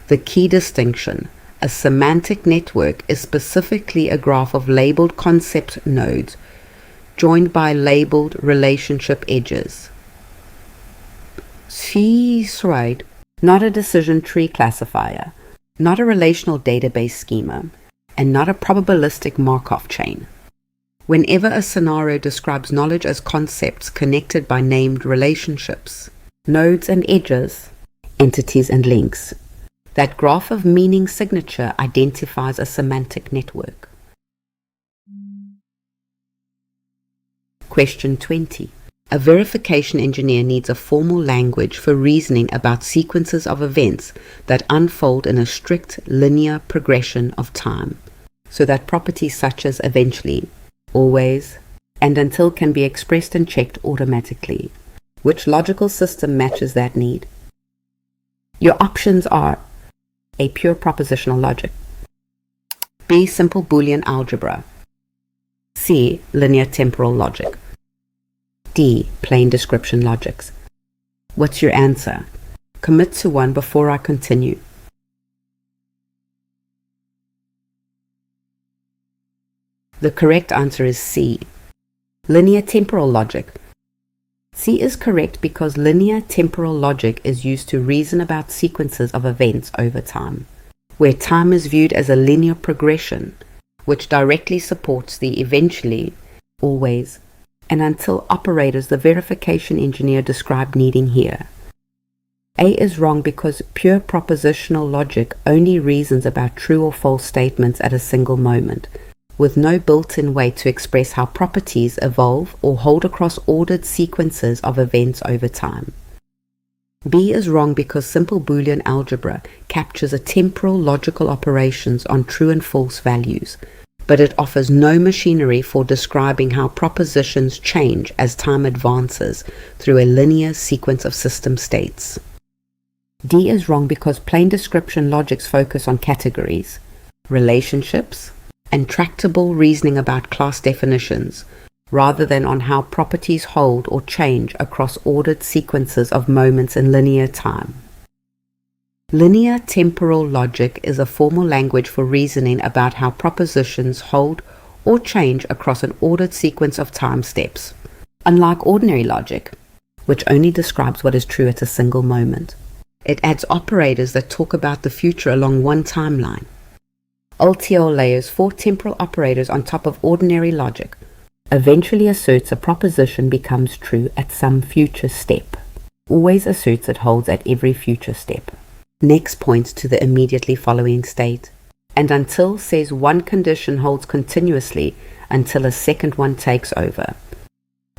The key distinction: a semantic network is specifically a graph of labeled concept nodes joined by labeled relationship edges. She's right. Not a decision tree classifier, not a relational database schema, and not a probabilistic Markov chain. Whenever a scenario describes knowledge as concepts connected by named relationships, nodes and edges, entities and links, that graph of meaning signature identifies a semantic network. Question 20. A verification engineer needs a formal language for reasoning about sequences of events that unfold in a strict linear progression of time, so that properties such as eventually, always, and until can be expressed and checked automatically. Which logical system matches that need? Your options are A. Pure propositional logic, B. Simple Boolean algebra, C. Linear temporal logic, D. Plain description logics. What's your answer? Commit to one before I continue. The correct answer is C. Linear temporal logic. C is correct because linear temporal logic is used to reason about sequences of events over time, where time is viewed as a linear progression, which directly supports the eventually, always, and until operators the verification engineer described needing here. A is wrong because pure propositional logic only reasons about true or false statements at a single moment, with no built-in way to express how properties evolve or hold across ordered sequences of events over time. B is wrong because simple Boolean algebra captures a temporal logical operations on true and false values, but it offers no machinery for describing how propositions change as time advances through a linear sequence of system states. D is wrong because plain description logics focus on categories, relationships, and tractable reasoning about class definitions, rather than on how properties hold or change across ordered sequences of moments in linear time. Linear temporal logic is a formal language for reasoning about how propositions hold or change across an ordered sequence of time steps, unlike ordinary logic, which only describes what is true at a single moment. It adds operators that talk about the future along one timeline. LTL layers 4 temporal operators on top of ordinary logic, eventually asserts a proposition becomes true at some future step, always asserts it holds at every future step. Next points to the immediately following state, and until says one condition holds continuously until a second one takes over.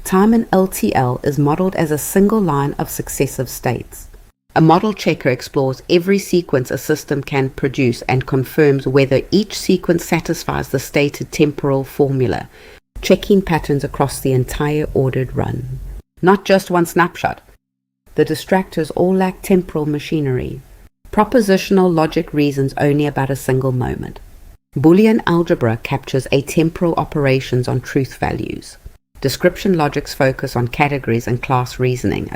Time in LTL is modeled as a single line of successive states. A model checker explores every sequence a system can produce and confirms whether each sequence satisfies the stated temporal formula, checking patterns across the entire ordered run. Not just one snapshot. The distractors all lack temporal machinery. Propositional logic reasons only about a single moment. Boolean algebra captures atemporal operations on truth values. Description logics focus on categories and class reasoning.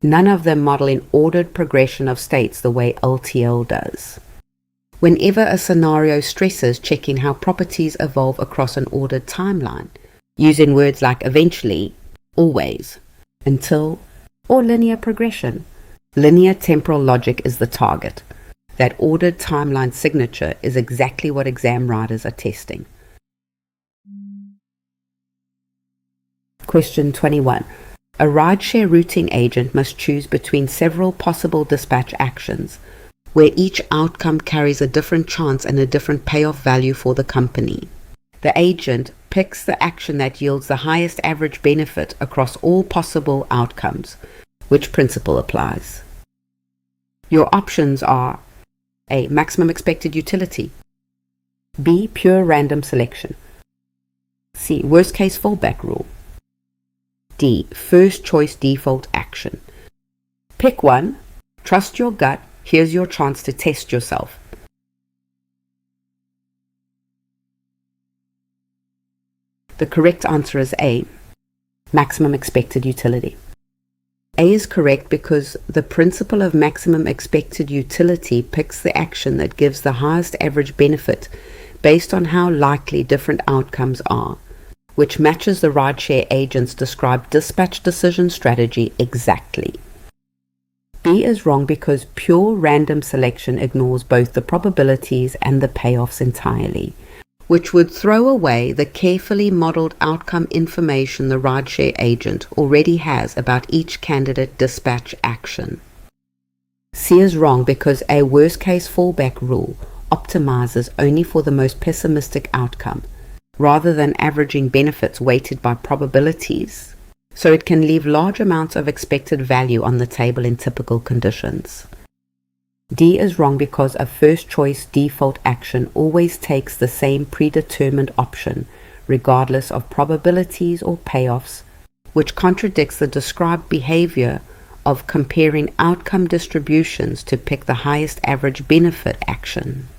None of them model an ordered progression of states the way LTL does. Whenever a scenario stresses checking how properties evolve across an ordered timeline, using words like eventually, always, until, or linear progression, linear temporal logic is the target. That ordered timeline signature is exactly what exam writers are testing. Question 21. A rideshare routing agent must choose between several possible dispatch actions, where each outcome carries a different chance and a different payoff value for the company. The agent picks the action that yields the highest average benefit across all possible outcomes. Which principle applies? Your options are A. Maximum expected utility, B. Pure random selection, C. Worst case fallback rule, D. First choice default action. Pick one, trust your gut, here's your chance to test yourself. The correct answer is A. Maximum expected utility. A is correct because the principle of maximum expected utility picks the action that gives the highest average benefit based on how likely different outcomes are, which matches the rideshare agent's described dispatch decision strategy exactly. B is wrong because pure random selection ignores both the probabilities and the payoffs entirely, which would throw away the carefully modeled outcome information the rideshare agent already has about each candidate dispatch action. C is wrong because a worst-case fallback rule optimizes only for the most pessimistic outcome, rather than averaging benefits weighted by probabilities, so it can leave large amounts of expected value on the table in typical conditions. D is wrong because a first-choice default action always takes the same predetermined option, regardless of probabilities or payoffs, which contradicts the described behavior of comparing outcome distributions to pick the highest average benefit action.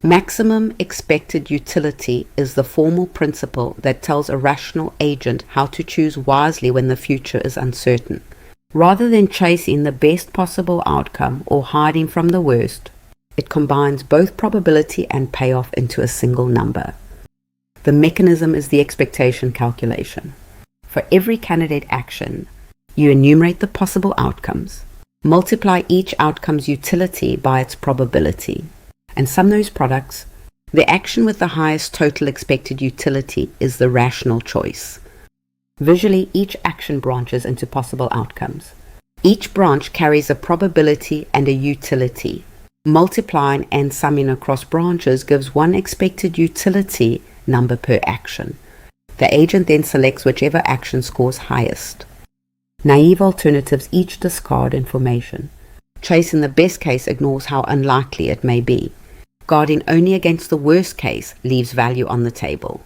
Maximum expected utility is the formal principle that tells a rational agent how to choose wisely when the future is uncertain. Rather than chasing the best possible outcome or hiding from the worst, it combines both probability and payoff into a single number. The mechanism is the expectation calculation. For every candidate action, you enumerate the possible outcomes, multiply each outcome's utility by its probability, and sum those products. The action with the highest total expected utility is the rational choice. Visually, each action branches into possible outcomes. Each branch carries a probability and a utility. Multiplying and summing across branches gives one expected utility number per action. The agent then selects whichever action scores highest. Naive alternatives each discard information. Chasing the best case ignores how unlikely it may be. Guarding only against the worst case leaves value on the table.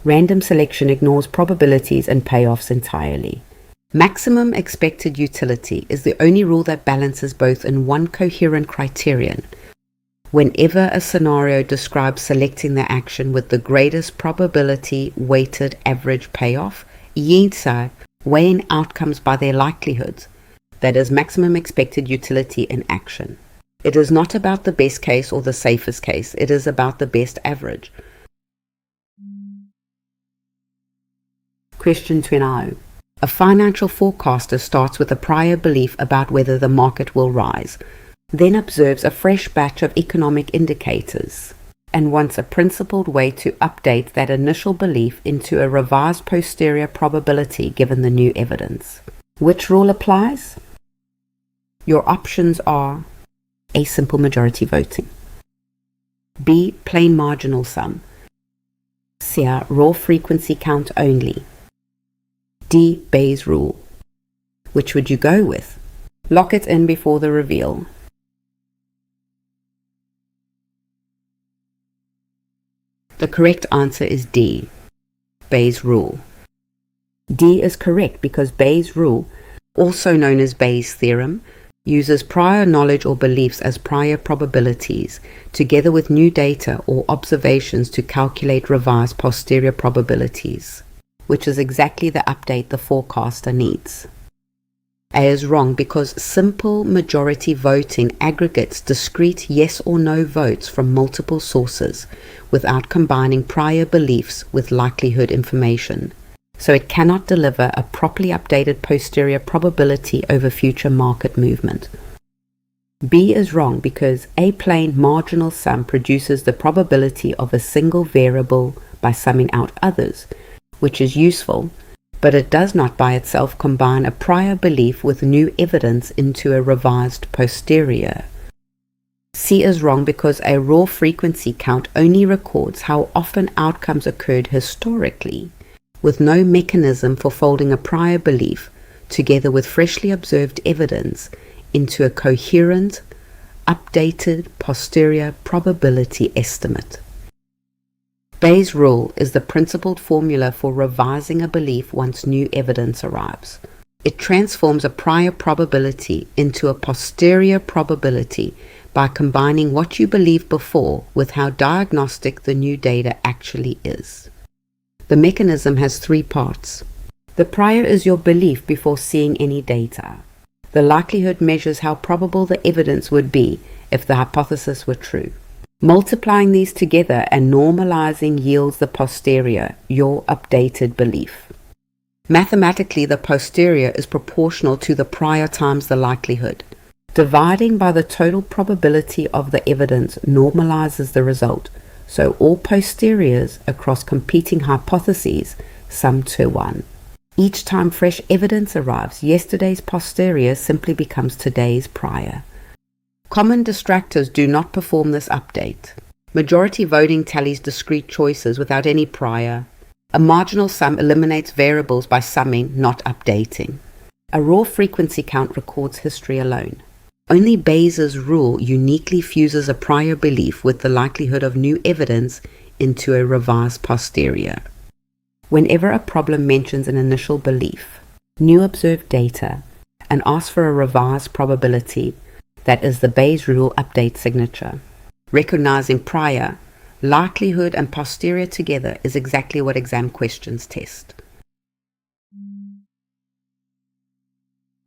Random selection ignores probabilities and payoffs entirely. Maximum expected utility is the only rule that balances both in one coherent criterion. Whenever a scenario describes selecting the action with the greatest probability weighted average payoff, YINSA, weighing outcomes by their likelihoods, that is maximum expected utility in action. It is not about the best case or the safest case, it is about the best average. Question 29. A financial forecaster starts with a prior belief about whether the market will rise, then observes a fresh batch of economic indicators, and wants a principled way to update that initial belief into a revised posterior probability given the new evidence. Which rule applies? Your options are A. Simple majority voting, B. Plain marginal sum, C. Raw frequency count only, D. Bayes rule. Which would you go with? Lock it in before the reveal. The correct answer is D. Bayes rule. D is correct because Bayes rule, also known as Bayes theorem, uses prior knowledge or beliefs as prior probabilities, together with new data or observations to calculate revised posterior probabilities, which is exactly the update the forecaster needs. A is wrong because simple majority voting aggregates discrete yes or no votes from multiple sources without combining prior beliefs with likelihood information, so it cannot deliver a properly updated posterior probability over future market movement. B is wrong because a plain marginal sum produces the probability of a single variable by summing out others, which is useful, but it does not by itself combine a prior belief with new evidence into a revised posterior. C is wrong because a raw frequency count only records how often outcomes occurred historically, with no mechanism for folding a prior belief, together with freshly observed evidence, into a coherent, updated posterior probability estimate. Bayes' rule is the principled formula for revising a belief once new evidence arrives. It transforms a prior probability into a posterior probability by combining what you believed before with how diagnostic the new data actually is. The mechanism has three parts. The prior is your belief before seeing any data. The likelihood measures how probable the evidence would be if the hypothesis were true. Multiplying these together and normalizing yields the posterior, your updated belief. Mathematically, the posterior is proportional to the prior times the likelihood. Dividing by the total probability of the evidence normalizes the result, so all posteriors across competing hypotheses sum to 1. Each time fresh evidence arrives, yesterday's posterior simply becomes today's prior. Common distractors do not perform this update. Majority voting tallies discrete choices without any prior. A marginal sum eliminates variables by summing, not updating. A raw frequency count records history alone. Only Bayes' rule uniquely fuses a prior belief with the likelihood of new evidence into a revised posterior. Whenever a problem mentions an initial belief, new observed data, and asks for a revised probability, that is the Bayes rule update signature. Recognizing prior, likelihood, and posterior together is exactly what exam questions test.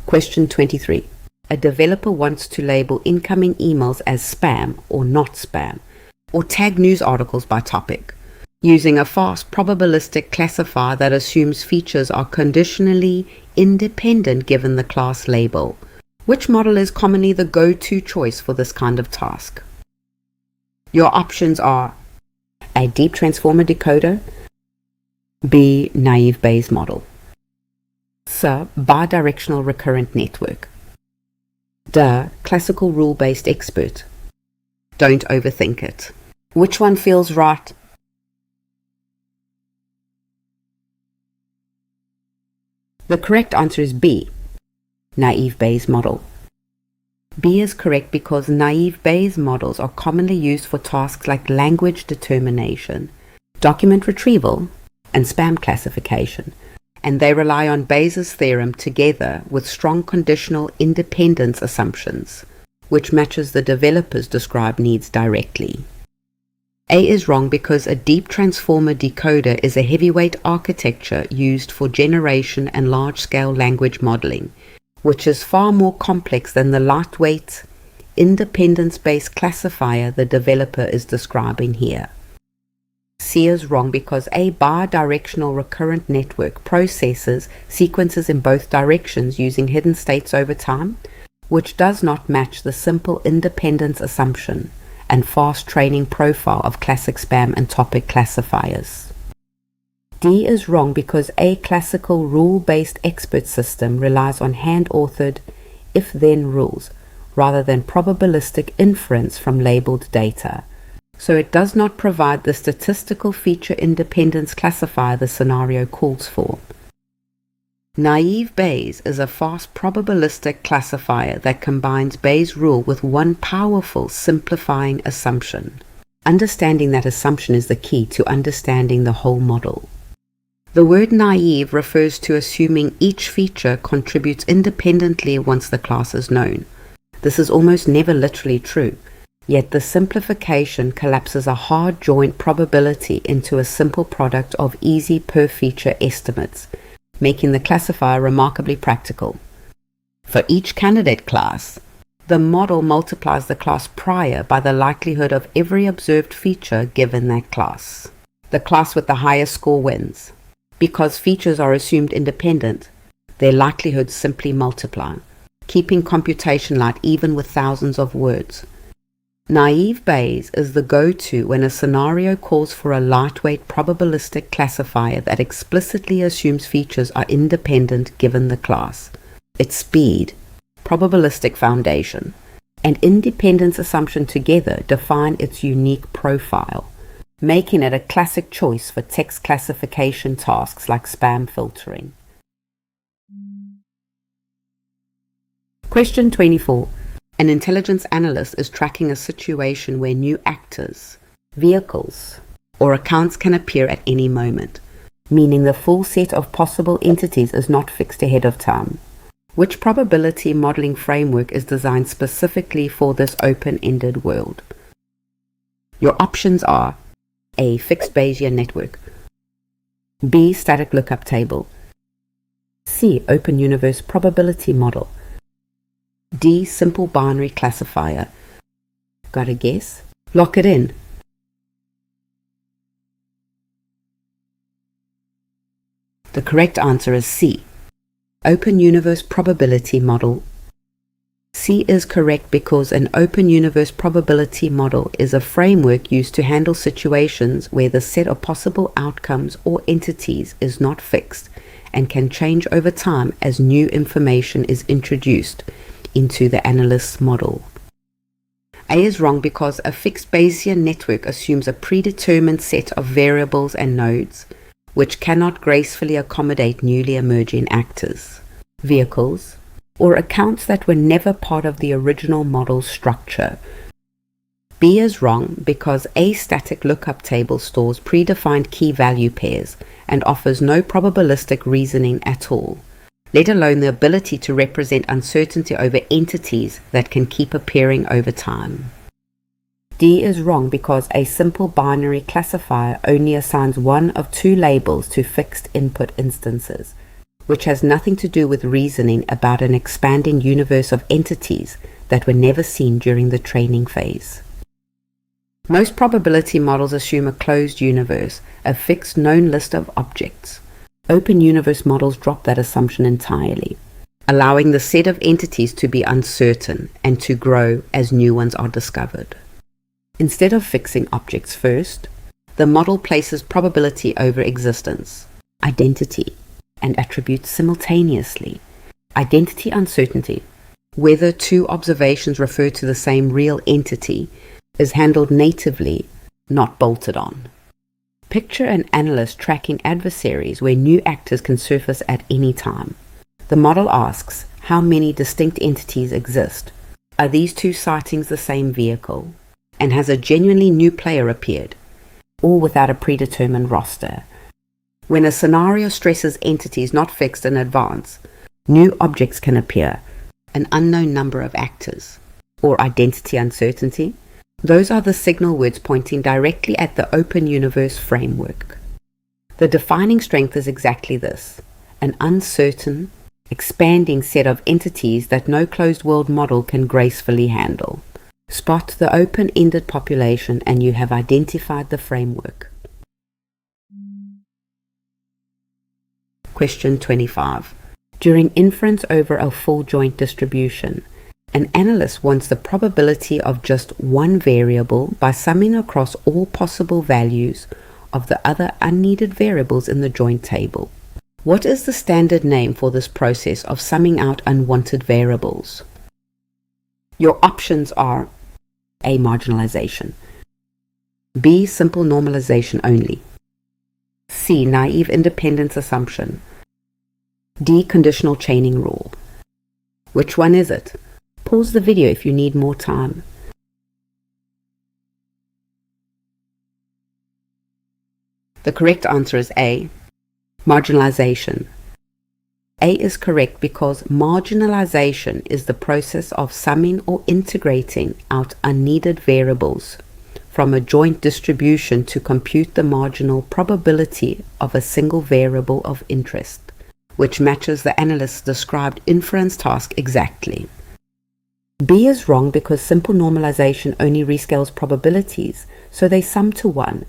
Question 23. A developer wants to label incoming emails as spam or not spam, or tag news articles by topic, using a fast probabilistic classifier that assumes features are conditionally independent given the class label. Which model is commonly the go-to choice for this kind of task? Your options are A. Deep transformer decoder, B. Naive Bayes model, C. Bidirectional recurrent network, D. Classical rule-based expert. Don't overthink it. Which one feels right? The correct answer is B. Naive Bayes model. B is correct because naive Bayes models are commonly used for tasks like language determination, document retrieval, and spam classification, and they rely on Bayes' theorem together with strong conditional independence assumptions, which matches the developer's described needs directly. A is wrong because a deep transformer decoder is a heavyweight architecture used for generation and large-scale language modeling, which is far more complex than the lightweight, independence-based classifier the developer is describing here. C is wrong because a bidirectional recurrent network processes sequences in both directions using hidden states over time, which does not match the simple independence assumption and fast training profile of classic spam and topic classifiers. D is wrong because a classical rule-based expert system relies on hand-authored if-then rules rather than probabilistic inference from labeled data, so it does not provide the statistical feature independence classifier the scenario calls for. Naive Bayes is a fast probabilistic classifier that combines Bayes' rule with one powerful simplifying assumption. Understanding that assumption is the key to understanding the whole model. The word naive refers to assuming each feature contributes independently once the class is known. This is almost never literally true, yet the simplification collapses a hard joint probability into a simple product of easy per-feature estimates, making the classifier remarkably practical. For each candidate class, the model multiplies the class prior by the likelihood of every observed feature given that class. The class with the highest score wins. Because features are assumed independent, their likelihoods simply multiply, keeping computation light even with thousands of words. Naive Bayes is the go-to when a scenario calls for a lightweight probabilistic classifier that explicitly assumes features are independent given the class, its speed, probabilistic foundation, and independence assumption together define its unique profile, making it a classic choice for text classification tasks like spam filtering. Question 24. An intelligence analyst is tracking a situation where new actors, vehicles, or accounts can appear at any moment, meaning the full set of possible entities is not fixed ahead of time. Which probability modeling framework is designed specifically for this open-ended world? Your options are A. Fixed Bayesian network, B. Static lookup table, C. Open universe probability model, D. Simple binary classifier. Got a guess? Lock it in. The correct answer is C. Open universe probability model. C is correct because an open universe probability model is a framework used to handle situations where the set of possible outcomes or entities is not fixed and can change over time as new information is introduced into the analyst's model. A is wrong because a fixed Bayesian network assumes a predetermined set of variables and nodes, which cannot gracefully accommodate newly emerging actors, vehicles, or accounts that were never part of the original model structure. B is wrong because a static lookup table stores predefined key value pairs and offers no probabilistic reasoning at all, let alone the ability to represent uncertainty over entities that can keep appearing over time. D is wrong because a simple binary classifier only assigns one of two labels to fixed input instances, which has nothing to do with reasoning about an expanding universe of entities that were never seen during the training phase. Most probability models assume a closed universe, a fixed known list of objects. Open universe models drop that assumption entirely, allowing the set of entities to be uncertain and to grow as new ones are discovered. Instead of fixing objects first, the model places probability over existence, identity, and attributes simultaneously. Identity uncertainty, whether two observations refer to the same real entity, is handled natively, not bolted on. Picture an analyst tracking adversaries where new actors can surface at any time. The model asks, how many distinct entities exist? Are these two sightings the same vehicle? And has a genuinely new player appeared? All without a predetermined roster. When a scenario stresses entities not fixed in advance, new objects can appear, an unknown number of actors, or identity uncertainty. Those are the signal words pointing directly at the open universe framework. The defining strength is exactly this, an uncertain, expanding set of entities that no closed world model can gracefully handle. Spot the open-ended population and you have identified the framework. Question 25. During inference over a full joint distribution, an analyst wants the probability of just one variable by summing across all possible values of the other unneeded variables in the joint table. What is the standard name for this process of summing out unwanted variables? Your options are A. Marginalization, B. Simple normalization only, C. Naive independence assumption, D. Conditional chaining rule. Which one is it? Pause the video if you need more time. The correct answer is A. Marginalization. A is correct because marginalization is the process of summing or integrating out unneeded variables from a joint distribution to compute the marginal probability of a single variable of interest, which matches the analyst's described inference task exactly. B is wrong because simple normalization only rescales probabilities, so they sum to 1,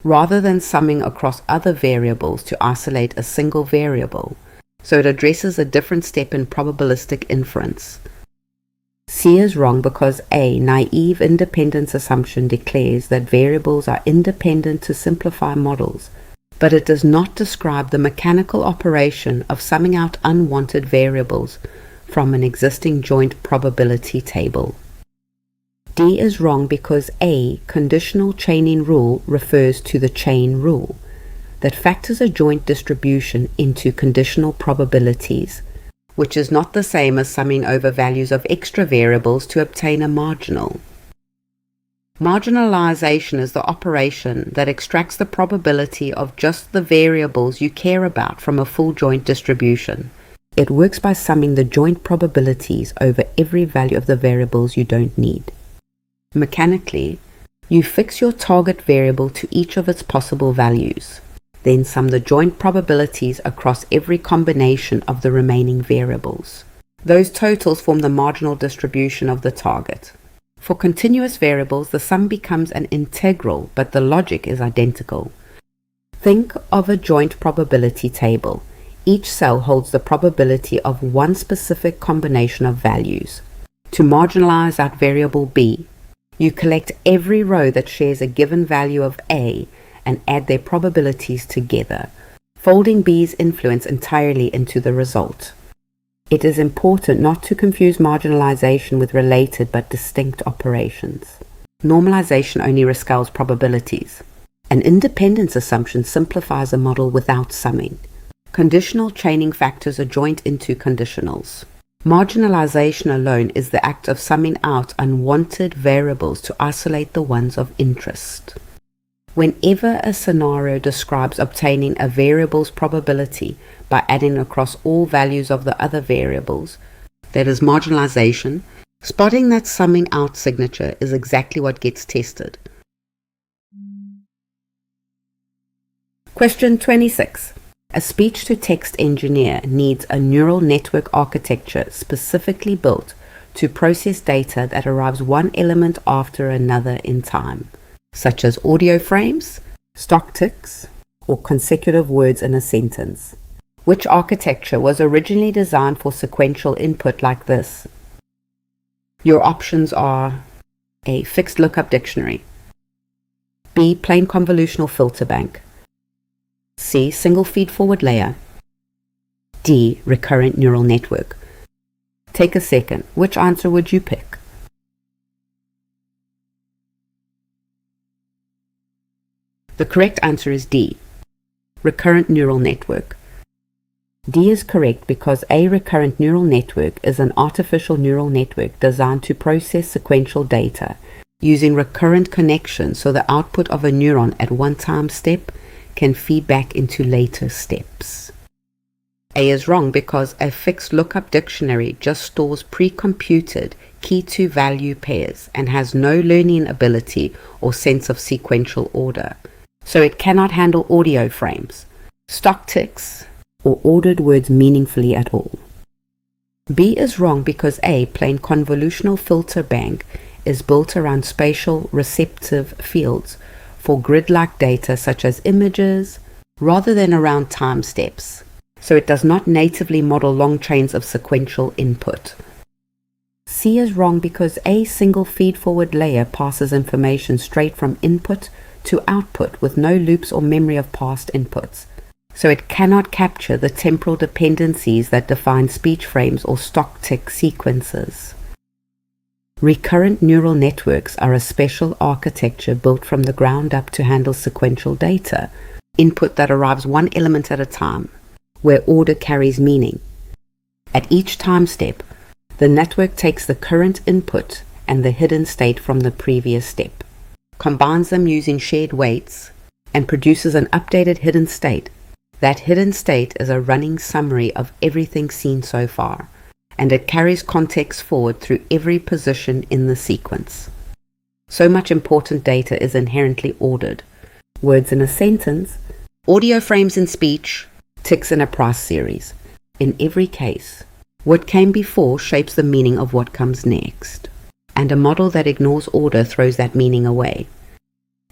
rather than summing across other variables to isolate a single variable, so it addresses a different step in probabilistic inference. C is wrong because A. Naive independence assumption declares that variables are independent to simplify models, but it does not describe the mechanical operation of summing out unwanted variables from an existing joint probability table. D is wrong because A. Conditional chaining rule refers to the chain rule that factors a joint distribution into conditional probabilities, which is not the same as summing over values of extra variables to obtain a marginal. Marginalization is the operation that extracts the probability of just the variables you care about from a full joint distribution. It works by summing the joint probabilities over every value of the variables you don't need. Mechanically, you fix your target variable to each of its possible values, then sum the joint probabilities across every combination of the remaining variables. Those totals form the marginal distribution of the target. For continuous variables, the sum becomes an integral, but the logic is identical. Think of a joint probability table. Each cell holds the probability of one specific combination of values. To marginalize out variable B, you collect every row that shares a given value of A and add their probabilities together, folding B's influence entirely into the result. It is important not to confuse marginalization with related but distinct operations. Normalization only rescales probabilities. An independence assumption simplifies a model without summing. Conditional chaining factors are joined into conditionals. Marginalization alone is the act of summing out unwanted variables to isolate the ones of interest. Whenever a scenario describes obtaining a variable's probability by adding across all values of the other variables, that is marginalization, spotting that summing out signature is exactly what gets tested. Question 26. A speech-to-text engineer needs a neural network architecture specifically built to process data that arrives one element after another in time, such as audio frames, stock ticks, or consecutive words in a sentence. Which architecture was originally designed for sequential input like this? Your options are A. Fixed lookup dictionary, B. Plain convolutional filter bank, C. Single feed-forward layer, D. Recurrent neural network. Take a second. Which answer would you pick? The correct answer is D. Recurrent neural network. D is correct because a recurrent neural network is an artificial neural network designed to process sequential data using recurrent connections, so the output of a neuron at one time step can feed back into later steps. A is wrong because a fixed lookup dictionary just stores pre-computed key-to-value pairs and has no learning ability or sense of sequential order, so it cannot handle audio frames, stock ticks, or ordered words meaningfully at all. B is wrong because a plain convolutional filter bank is built around spatial receptive fields for grid-like data such as images, rather than around time steps, so it does not natively model long chains of sequential input. C is wrong because a single feed-forward layer passes information straight from input to output with no loops or memory of past inputs, so it cannot capture the temporal dependencies that define speech frames or stock tick sequences. Recurrent neural networks are a special architecture built from the ground up to handle sequential data, input that arrives one element at a time, where order carries meaning. At each time step, the network takes the current input and the hidden state from the previous step, combines them using shared weights, and produces an updated hidden state. That hidden state is a running summary of everything seen so far, and it carries context forward through every position in the sequence. So much important data is inherently ordered. Words in a sentence, audio frames in speech, ticks in a price series. In every case, what came before shapes the meaning of what comes next, and a model that ignores order throws that meaning away.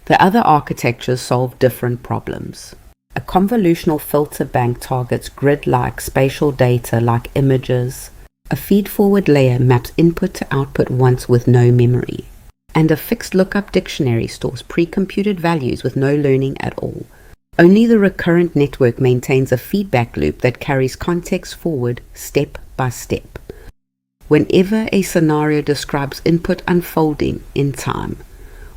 The other architectures solve different problems. A convolutional filter bank targets grid-like spatial data like images. A feed-forward layer maps input to output once with no memory. And a fixed lookup dictionary stores pre-computed values with no learning at all. Only the recurrent network maintains a feedback loop that carries context forward step by step. Whenever a scenario describes input unfolding in time,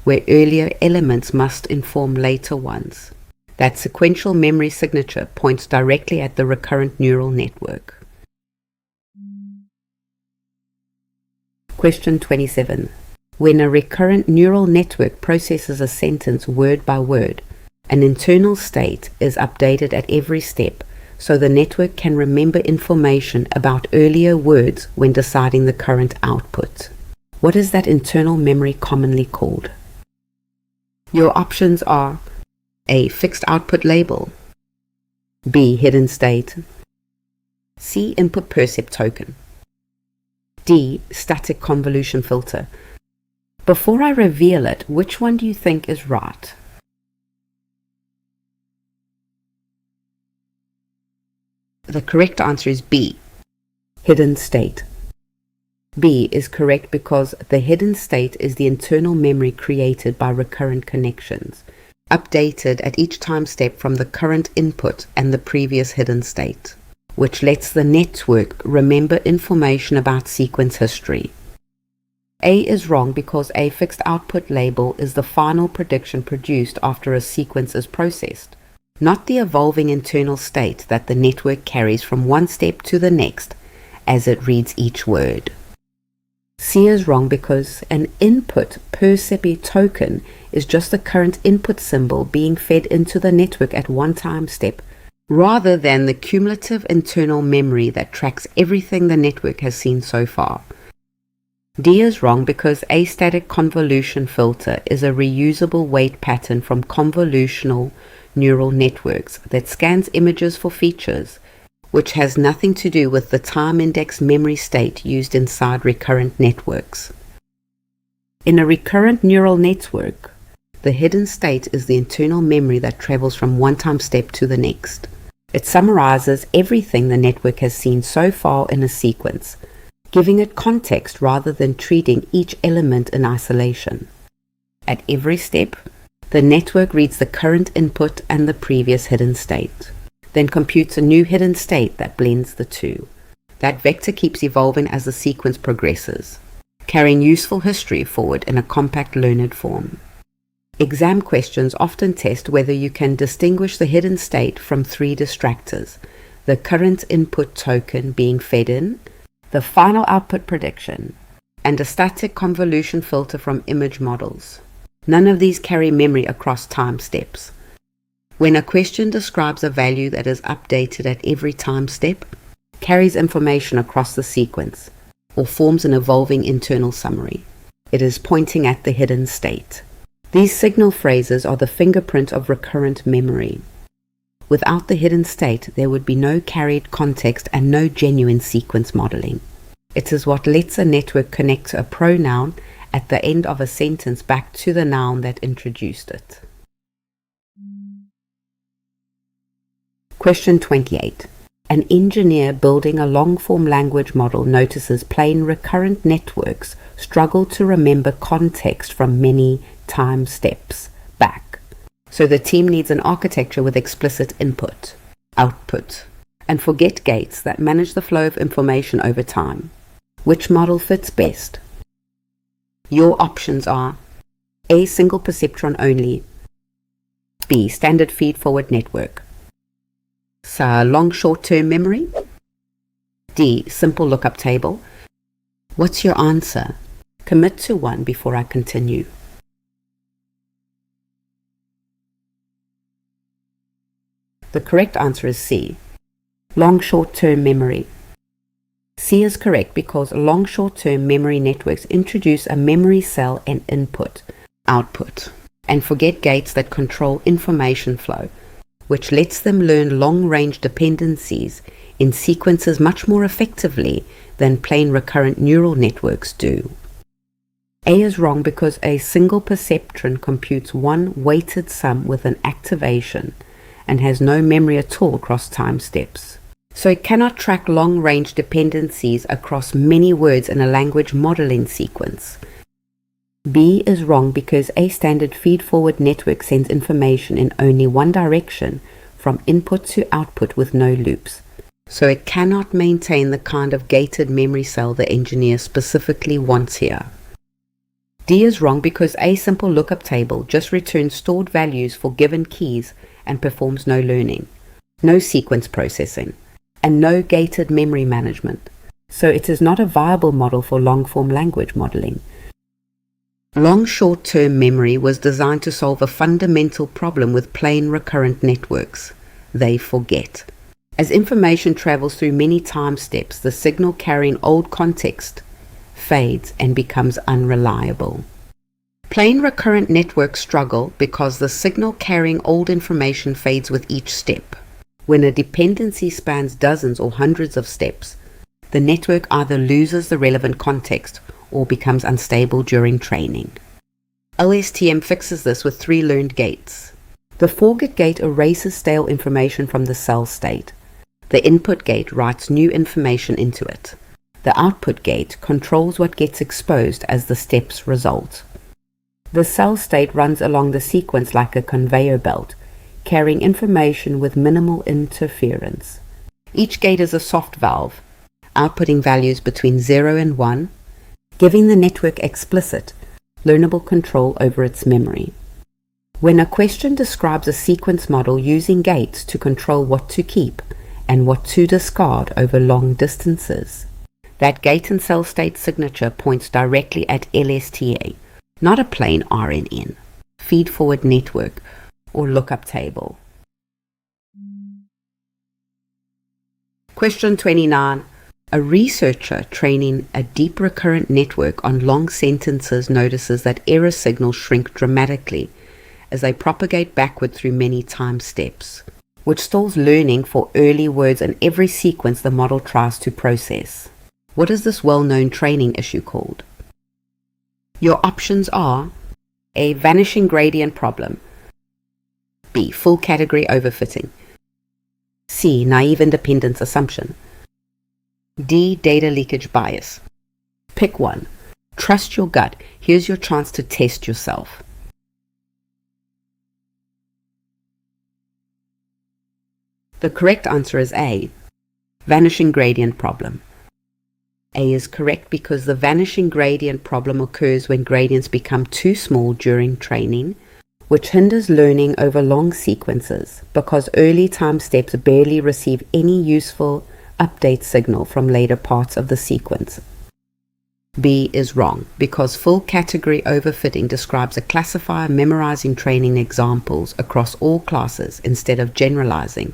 where earlier elements must inform later ones, that sequential memory signature points directly at the recurrent neural network. Question 27. When a recurrent neural network processes a sentence word by word, an internal state is updated at every step, so the network can remember information about earlier words when deciding the current output. What is that internal memory commonly called? Your options are A. Fixed output label, B. Hidden state, C. Input percept token, D. Static convolution filter. Before I reveal it, which one do you think is right? The correct answer is B, hidden state. B is correct because the hidden state is the internal memory created by recurrent connections, updated at each time step from the current input and the previous hidden state, which lets the network remember information about sequence history. A is wrong because a fixed output label is the final prediction produced after a sequence is processed, not the evolving internal state that the network carries from one step to the next as it reads each word. C is wrong because an input percept token is just the current input symbol being fed into the network at one time step, rather than the cumulative internal memory that tracks everything the network has seen so far. D is wrong because a static convolution filter is a reusable weight pattern from convolutional neural networks that scans images for features, which has nothing to do with the time index memory state used inside recurrent networks. In a recurrent neural network, the hidden state is the internal memory that travels from one time step to the next. It summarizes everything the network has seen so far in a sequence, giving it context rather than treating each element in isolation. At every step, the network reads the current input and the previous hidden state, then computes a new hidden state that blends the two. That vector keeps evolving as the sequence progresses, carrying useful history forward in a compact learned form. Exam questions often test whether you can distinguish the hidden state from three distractors, the current input token being fed in, the final output prediction, and a static convolution filter from image models. None of these carry memory across time steps. When a question describes a value that is updated at every time step, carries information across the sequence, or forms an evolving internal summary, it is pointing at the hidden state. These signal phrases are the fingerprint of recurrent memory. Without the hidden state, there would be no carried context and no genuine sequence modeling. It is what lets a network connect a pronoun at the end of a sentence back to the noun that introduced it. Question 28. An engineer building a long-form language model notices plain recurrent networks struggle to remember context from many time steps back. So the team needs an architecture with explicit input, output, and forget gates that manage the flow of information over time. Which model fits best? Your options are A. Single perceptron only, B. Standard feed-forward network, C. Long short-term memory, D. Simple lookup table. What's your answer? Commit to one before I continue. The correct answer is C. Long short-term memory. C is correct because long short-term memory networks introduce a memory cell and input, output, and forget gates that control information flow, which lets them learn long-range dependencies in sequences much more effectively than plain recurrent neural networks do. A is wrong because a single perceptron computes one weighted sum with an activation and has no memory at all across time steps. So it cannot track long-range dependencies across many words in a language modeling sequence. B is wrong because a standard feed-forward network sends information in only one direction from input to output with no loops. So it cannot maintain the kind of gated memory cell the engineer specifically wants here. D is wrong because a simple lookup table just returns stored values for given keys and performs no learning, no sequence processing, and no gated memory management. So it is not a viable model for long-form language modeling. Long short-term memory was designed to solve a fundamental problem with plain recurrent networks. They forget. As information travels through many time steps, the signal carrying old context fades and becomes unreliable. Plain recurrent networks struggle because the signal carrying old information fades with each step. When a dependency spans dozens or hundreds of steps, the network either loses the relevant context or becomes unstable during training. OSTM fixes this with 3 learned gates. The forget gate erases stale information from the cell state. The input gate writes new information into it. The output gate controls what gets exposed as the steps result. The cell state runs along the sequence like a conveyor belt, carrying information with minimal interference. Each gate is a soft valve, outputting values between 0 and 1, giving the network explicit, learnable control over its memory. When a question describes a sequence model using gates to control what to keep and what to discard over long distances, that gate and cell state signature points directly at LSTA, not a plain RNN, feed-forward network, or lookup table. Question 29. A researcher training a deep recurrent network on long sentences notices that error signals shrink dramatically as they propagate backward through many time steps, which stalls learning for early words in every sequence the model tries to process. What is this well-known training issue called? Your options are A. Vanishing gradient problem, B. Full category overfitting, C. Naive independence assumption, D. Data leakage bias. Pick one. Trust your gut. Here's your chance to test yourself. The correct answer is A. Vanishing gradient problem. A is correct because the vanishing gradient problem occurs when gradients become too small during training, which hinders learning over long sequences because early time steps barely receive any useful update signal from later parts of the sequence. B is wrong because full category overfitting describes a classifier memorizing training examples across all classes instead of generalizing,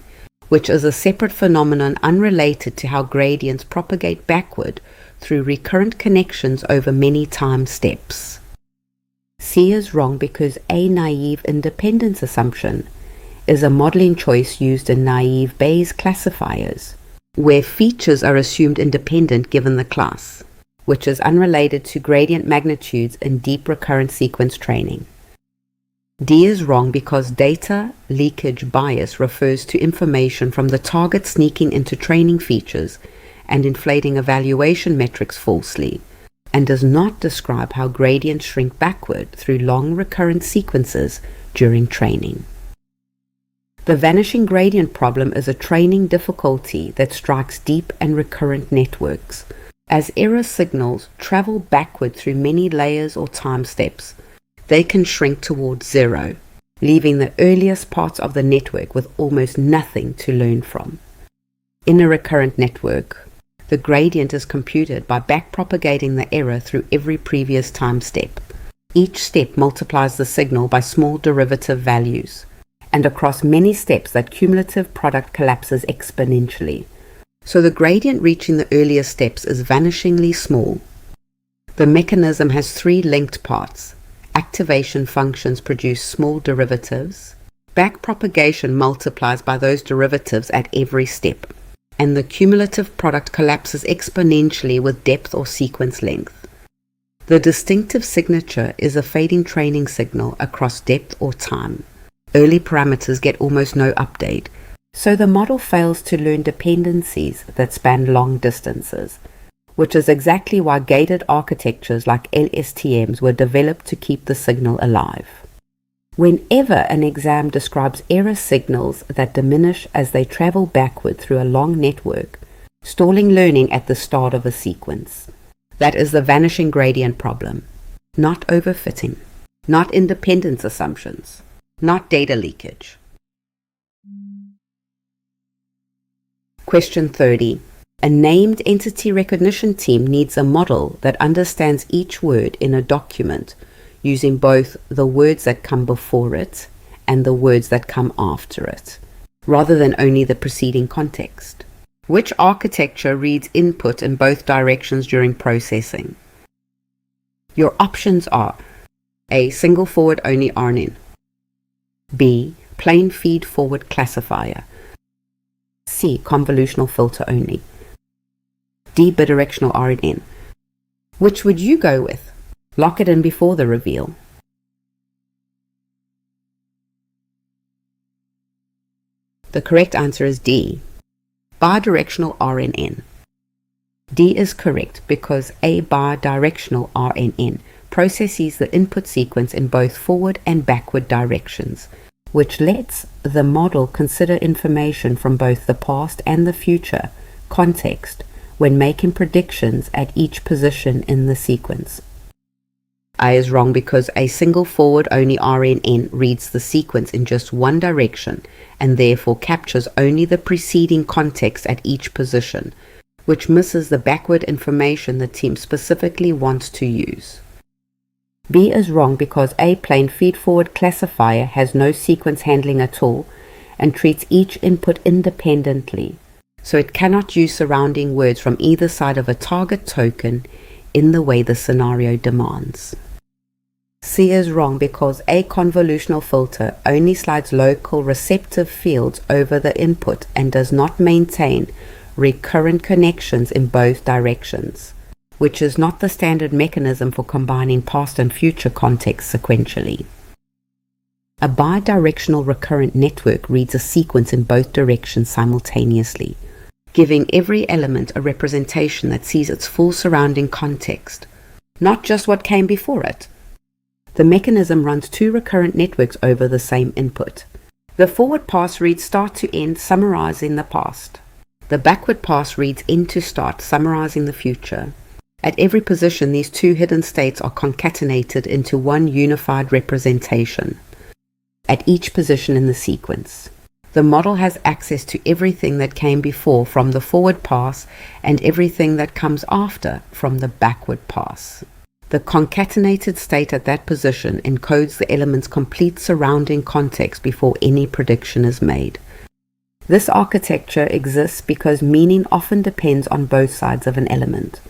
which is a separate phenomenon unrelated to how gradients propagate backward through recurrent connections over many time steps. C is wrong because a naive independence assumption is a modeling choice used in naive Bayes classifiers, where features are assumed independent given the class, which is unrelated to gradient magnitudes in deep recurrent sequence training. D is wrong because data leakage bias refers to information from the target sneaking into training features and inflating evaluation metrics falsely, and does not describe how gradients shrink backward through long recurrent sequences during training. The vanishing gradient problem is a training difficulty that strikes deep and recurrent networks. As error signals travel backward through many layers or time steps, they can shrink towards zero, leaving the earliest parts of the network with almost nothing to learn from. In a recurrent network, the gradient is computed by backpropagating the error through every previous time step. Each step multiplies the signal by small derivative values, and across many steps that cumulative product collapses exponentially. So the gradient reaching the earlier steps is vanishingly small. The mechanism has three linked parts. Activation functions produce small derivatives. Backpropagation multiplies by those derivatives at every step, and the cumulative product collapses exponentially with depth or sequence length. The distinctive signature is a fading training signal across depth or time. Early parameters get almost no update, so the model fails to learn dependencies that span long distances, which is exactly why gated architectures like LSTMs were developed to keep the signal alive. Whenever an exam describes error signals that diminish as they travel backward through a long network, stalling learning at the start of a sequence. That is the vanishing gradient problem, not overfitting, not independence assumptions, not data leakage. Question 30. A named entity recognition team needs a model that understands each word in a document using both the words that come before it and the words that come after it, rather than only the preceding context. Which architecture reads input in both directions during processing? Your options are A. Single forward only RNN, B. Plain feed forward classifier, C. Convolutional filter only, D. Bidirectional RNN. Which would you go with? Lock it in before the reveal. The correct answer is D. bidirectional RNN. D is correct because a bidirectional RNN processes the input sequence in both forward and backward directions, which lets the model consider information from both the past and the future context when making predictions at each position in the sequence. A is wrong because a single forward-only RNN reads the sequence in just one direction and therefore captures only the preceding context at each position, which misses the backward information the team specifically wants to use. B is wrong because a plain feed-forward classifier has no sequence handling at all and treats each input independently, so it cannot use surrounding words from either side of a target token in the way the scenario demands. C is wrong because a convolutional filter only slides local receptive fields over the input and does not maintain recurrent connections in both directions, which is not the standard mechanism for combining past and future contexts sequentially. A bidirectional recurrent network reads a sequence in both directions simultaneously, giving every element a representation that sees its full surrounding context, not just what came before it. The mechanism runs two recurrent networks over the same input. The forward pass reads start to end, summarizing the past. The backward pass reads end to start, summarizing the future. At every position, these two hidden states are concatenated into one unified representation at each position in the sequence. The model has access to everything that came before from the forward pass and everything that comes after from the backward pass. The concatenated state at that position encodes the element's complete surrounding context before any prediction is made. This architecture exists because meaning often depends on both sides of an element.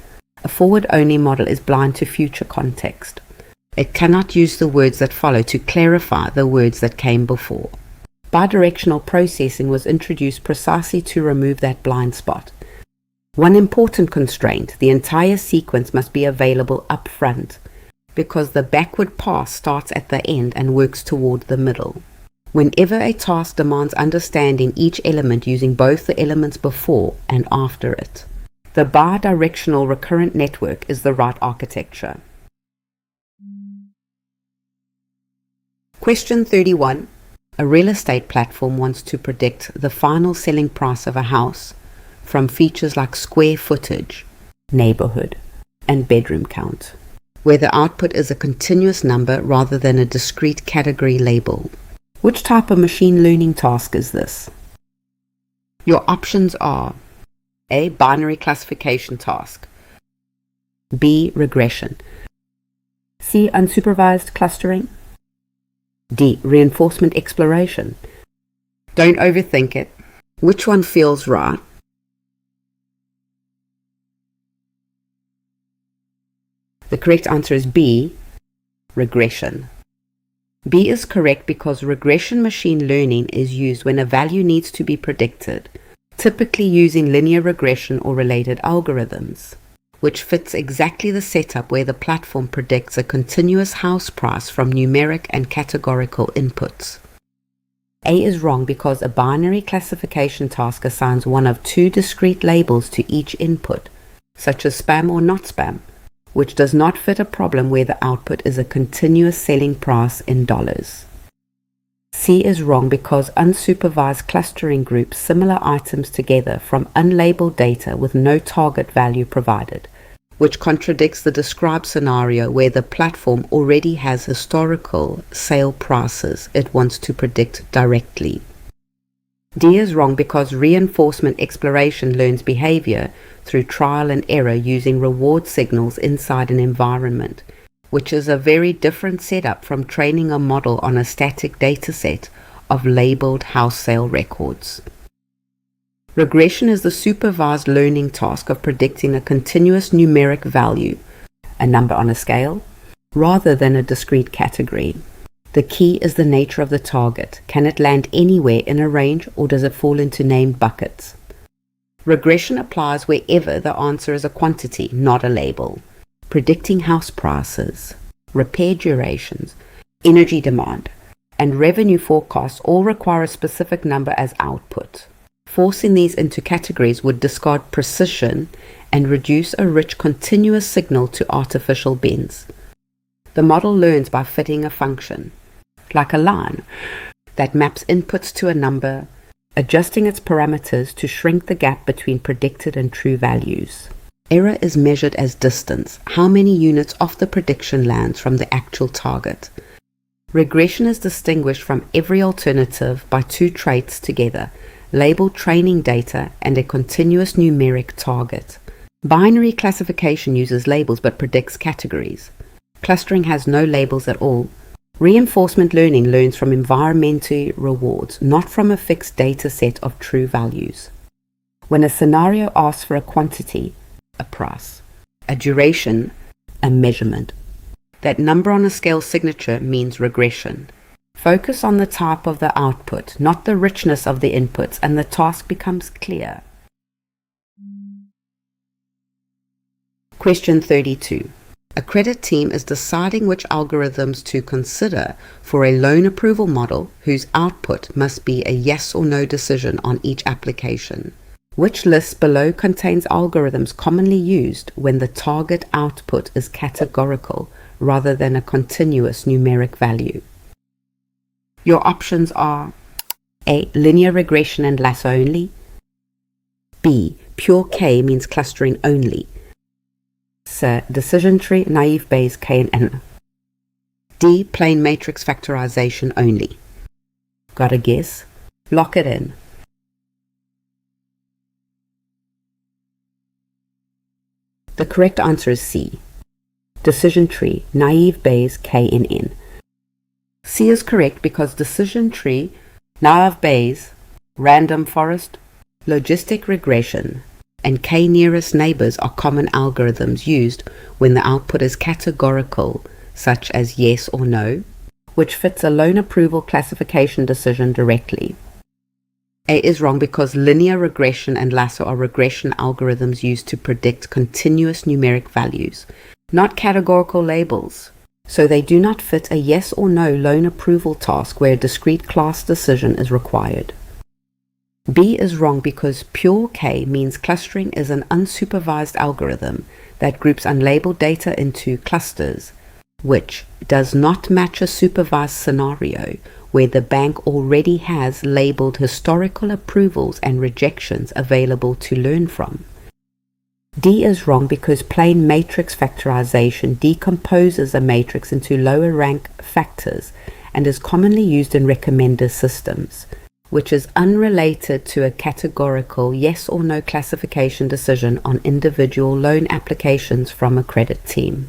A forward-only model is blind to future context. It cannot use the words that follow to clarify the words that came before. Bidirectional processing was introduced precisely to remove that blind spot. One important constraint: the entire sequence must be available up front, because the backward pass starts at the end and works toward the middle. Whenever a task demands understanding each element using both the elements before and after it, the bidirectional recurrent network is the right architecture. Question 31. A real estate platform wants to predict the final selling price of a house from features like square footage, neighborhood, and bedroom count, where the output is a continuous number rather than a discrete category label. Which type of machine learning task is this? Your options are A. Binary classification task, B. Regression, C. Unsupervised clustering, D. Reinforcement exploration. Don't overthink it. Which one feels right? The correct answer is B. Regression. B is correct because regression machine learning is used when a value needs to be predicted, typically using linear regression or related algorithms, which fits exactly the setup where the platform predicts a continuous house price from numeric and categorical inputs. A is wrong because a binary classification task assigns one of two discrete labels to each input, such as spam or not spam, which does not fit a problem where the output is a continuous selling price in dollars. C is wrong because unsupervised clustering groups similar items together from unlabeled data with no target value provided, which contradicts the described scenario where the platform already has historical sale prices it wants to predict directly. D is wrong because reinforcement exploration learns behavior through trial and error using reward signals inside an environment, which is a very different setup from training a model on a static dataset of labeled house sale records. Regression is the supervised learning task of predicting a continuous numeric value, a number on a scale, rather than a discrete category. The key is the nature of the target. Can it land anywhere in a range, or does it fall into named buckets? Regression applies wherever the answer is a quantity, not a label. Predicting house prices, repair durations, energy demand, and revenue forecasts all require a specific number as output. Forcing these into categories would discard precision and reduce a rich continuous signal to artificial bends. The model learns by fitting a function, like a line, that maps inputs to a number, adjusting its parameters to shrink the gap between predicted and true values. Error is measured as distance, how many units off the prediction lands from the actual target. Regression is distinguished from every alternative by two traits together, labeled training data and a continuous numeric target. Binary classification uses labels but predicts categories. Clustering has no labels at all. Reinforcement learning learns from environmental rewards, not from a fixed data set of true values. When a scenario asks for a quantity, a price, a duration, a measurement, that number on a scale signature means regression. Focus on the type of the output, not the richness of the inputs, and the task becomes clear. Question 32. A credit team is deciding which algorithms to consider for a loan approval model whose output must be a yes or no decision on each application. Which list below contains algorithms commonly used when the target output is categorical rather than a continuous numeric value? Your options are A. Linear regression and lasso only. B. Pure K means clustering only. C. Decision tree, naive Bayes, K and N. D. Plain matrix factorization only. Got a guess? Lock it in. The correct answer is C. Decision tree, naive Bayes, K and N. C is correct because decision tree, naive Bayes, random forest, logistic regression, and k-nearest neighbors are common algorithms used when the output is categorical, such as yes or no, which fits a loan approval classification decision directly. A is wrong because linear regression and lasso are regression algorithms used to predict continuous numeric values, not categorical labels, so they do not fit a yes or no loan approval task where a discrete class decision is required. B is wrong because pure K means clustering is an unsupervised algorithm that groups unlabeled data into clusters, which does not match a supervised scenario where the bank already has labeled historical approvals and rejections available to learn from. D is wrong because plain matrix factorization decomposes a matrix into lower rank factors and is commonly used in recommender systems, which is unrelated to a categorical yes or no classification decision on individual loan applications from a credit team.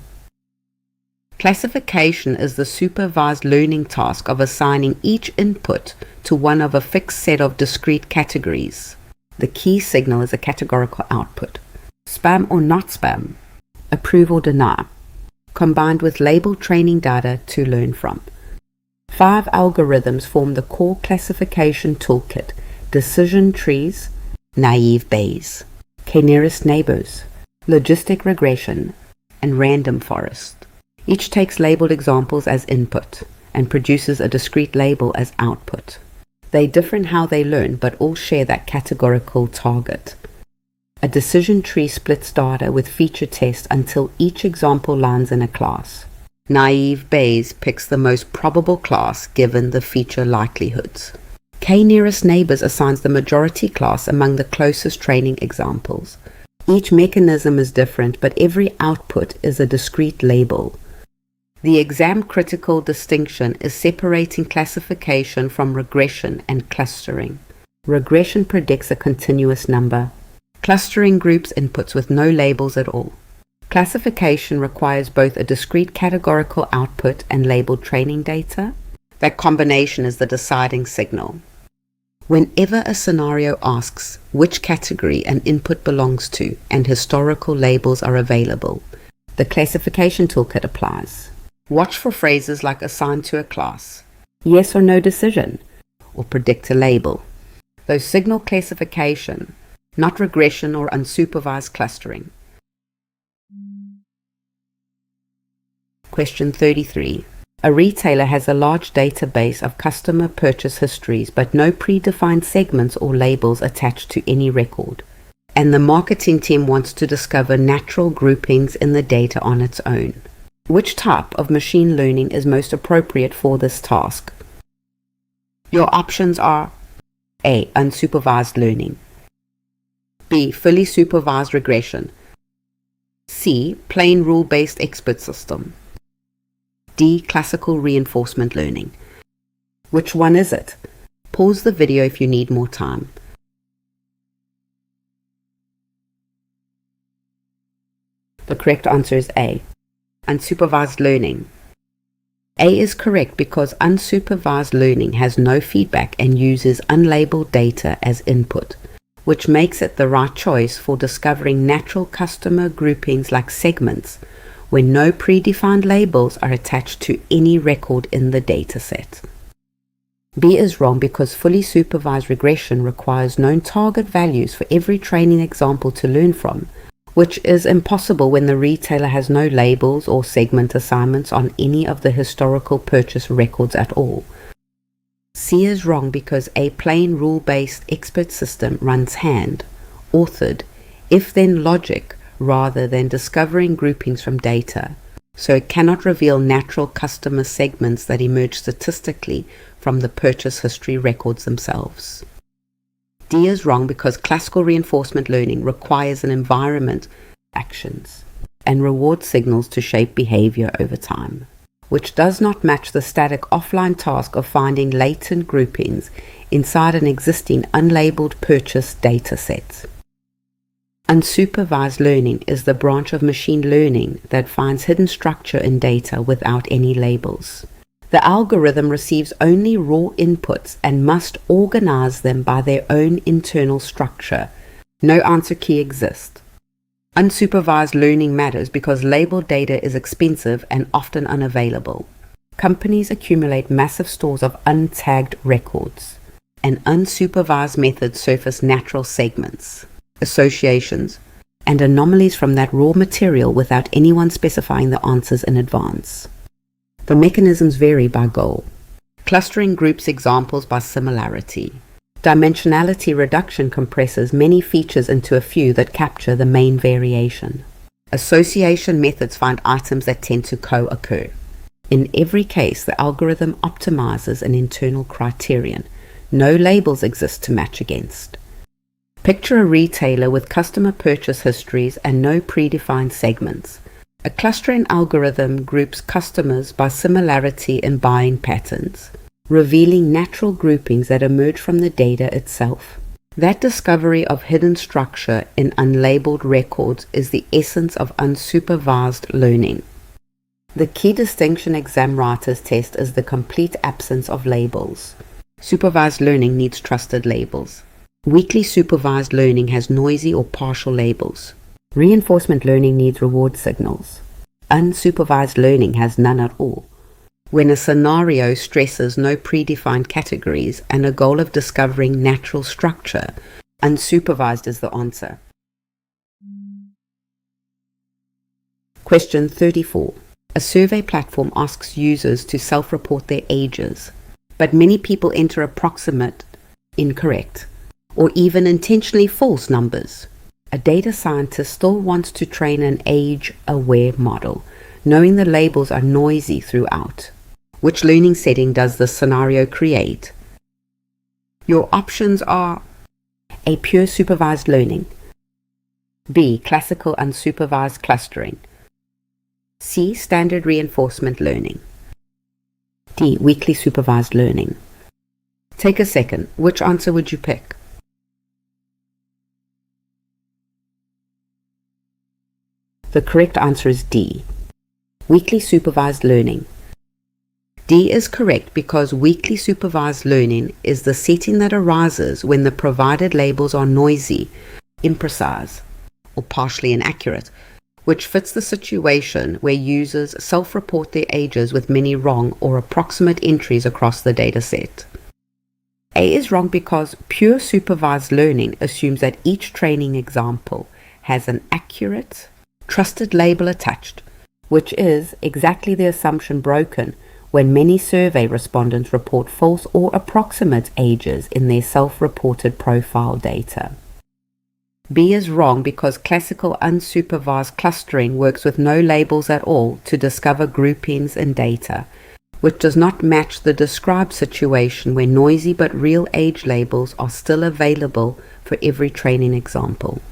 Classification is the supervised learning task of assigning each input to one of a fixed set of discrete categories. The key signal is a categorical output. Spam or not spam, approve or deny, combined with labeled training data to learn from. 5 algorithms form the core classification toolkit: decision trees, naive Bayes, k-nearest neighbors, logistic regression, and random forest. Each takes labeled examples as input and produces a discrete label as output. They differ in how they learn, but all share that categorical target. A decision tree splits data with feature test until each example lands in a class. Naive Bayes picks the most probable class given the feature likelihoods. K-nearest neighbors assigns the majority class among the closest training examples. Each mechanism is different, but every output is a discrete label. The exam-critical distinction is separating classification from regression and clustering. Regression predicts a continuous number. Clustering groups inputs with no labels at all. Classification requires both a discrete categorical output and labeled training data. That combination is the deciding signal. Whenever a scenario asks which category an input belongs to and historical labels are available, the classification toolkit applies. Watch for phrases like assigned to a class, yes or no decision, or predict a label. Those signal classification, not regression or unsupervised clustering. Question 33. A retailer has a large database of customer purchase histories, but no predefined segments or labels attached to any record. And the marketing team wants to discover natural groupings in the data on its own. Which type of machine learning is most appropriate for this task? Your options are A. Unsupervised learning, B. Fully supervised regression, C. Plain rule-based expert system, D. Classical reinforcement learning. Which one is it? Pause the video if you need more time. The correct answer is A. Unsupervised learning. A is correct because unsupervised learning has no feedback and uses unlabeled data as input, which makes it the right choice for discovering natural customer groupings like segments, when no predefined labels are attached to any record in the dataset. B is wrong because fully supervised regression requires known target values for every training example to learn from, which is impossible when the retailer has no labels or segment assignments on any of the historical purchase records at all. C is wrong because a plain rule-based expert system runs hand-authored, if-then logic, rather than discovering groupings from data, so it cannot reveal natural customer segments that emerge statistically from the purchase history records themselves. D is wrong because classical reinforcement learning requires an environment, actions, and reward signals to shape behavior over time, which does not match the static offline task of finding latent groupings inside an existing unlabeled purchase dataset. Unsupervised learning is the branch of machine learning that finds hidden structure in data without any labels. The algorithm receives only raw inputs and must organize them by their own internal structure. No answer key exists. Unsupervised learning matters because labeled data is expensive and often unavailable. Companies accumulate massive stores of untagged records, and unsupervised methods surface natural segments, associations, and anomalies from that raw material without anyone specifying the answers in advance. The mechanisms vary by goal. Clustering groups examples by similarity. Dimensionality reduction compresses many features into a few that capture the main variation. Association methods find items that tend to co-occur. In every case, the algorithm optimizes an internal criterion. No labels exist to match against. Picture a retailer with customer purchase histories and no predefined segments. A clustering algorithm groups customers by similarity in buying patterns, revealing natural groupings that emerge from the data itself. That discovery of hidden structure in unlabeled records is the essence of unsupervised learning. The key distinction exam writers test is the complete absence of labels. Supervised learning needs trusted labels. Weakly supervised learning has noisy or partial labels. Reinforcement learning needs reward signals. Unsupervised learning has none at all. When a scenario stresses no predefined categories and a goal of discovering natural structure, unsupervised is the answer. Question 34. A survey platform asks users to self-report their ages, but many people enter approximate, incorrect, or even intentionally false numbers. A data scientist still wants to train an age-aware model, knowing the labels are noisy throughout. Which learning setting does this scenario create? Your options are A. Pure supervised learning, B. Classical unsupervised clustering, C. Standard reinforcement learning, D. Weakly supervised learning. Take a second. Which answer would you pick? The correct answer is D. Weakly supervised learning. D is correct because weakly supervised learning is the setting that arises when the provided labels are noisy, imprecise, or partially inaccurate, which fits the situation where users self-report their ages with many wrong or approximate entries across the dataset. A is wrong because pure supervised learning assumes that each training example has an accurate, trusted label attached, which is exactly the assumption broken when many survey respondents report false or approximate ages in their self-reported profile data. B is wrong because classical unsupervised clustering works with no labels at all to discover groupings in data, which does not match the described situation where noisy but real age labels are still available for every training example.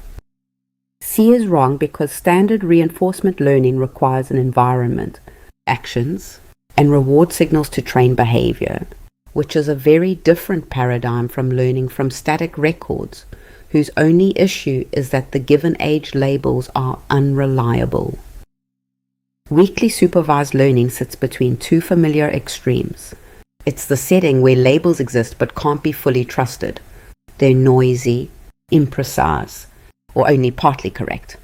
C is wrong because standard reinforcement learning requires an environment, actions, and reward signals to train behavior, which is a very different paradigm from learning from static records, whose only issue is that the given age labels are unreliable. Weakly supervised learning sits between two familiar extremes. It's the setting where labels exist but can't be fully trusted. They're noisy, imprecise, or only partly correct.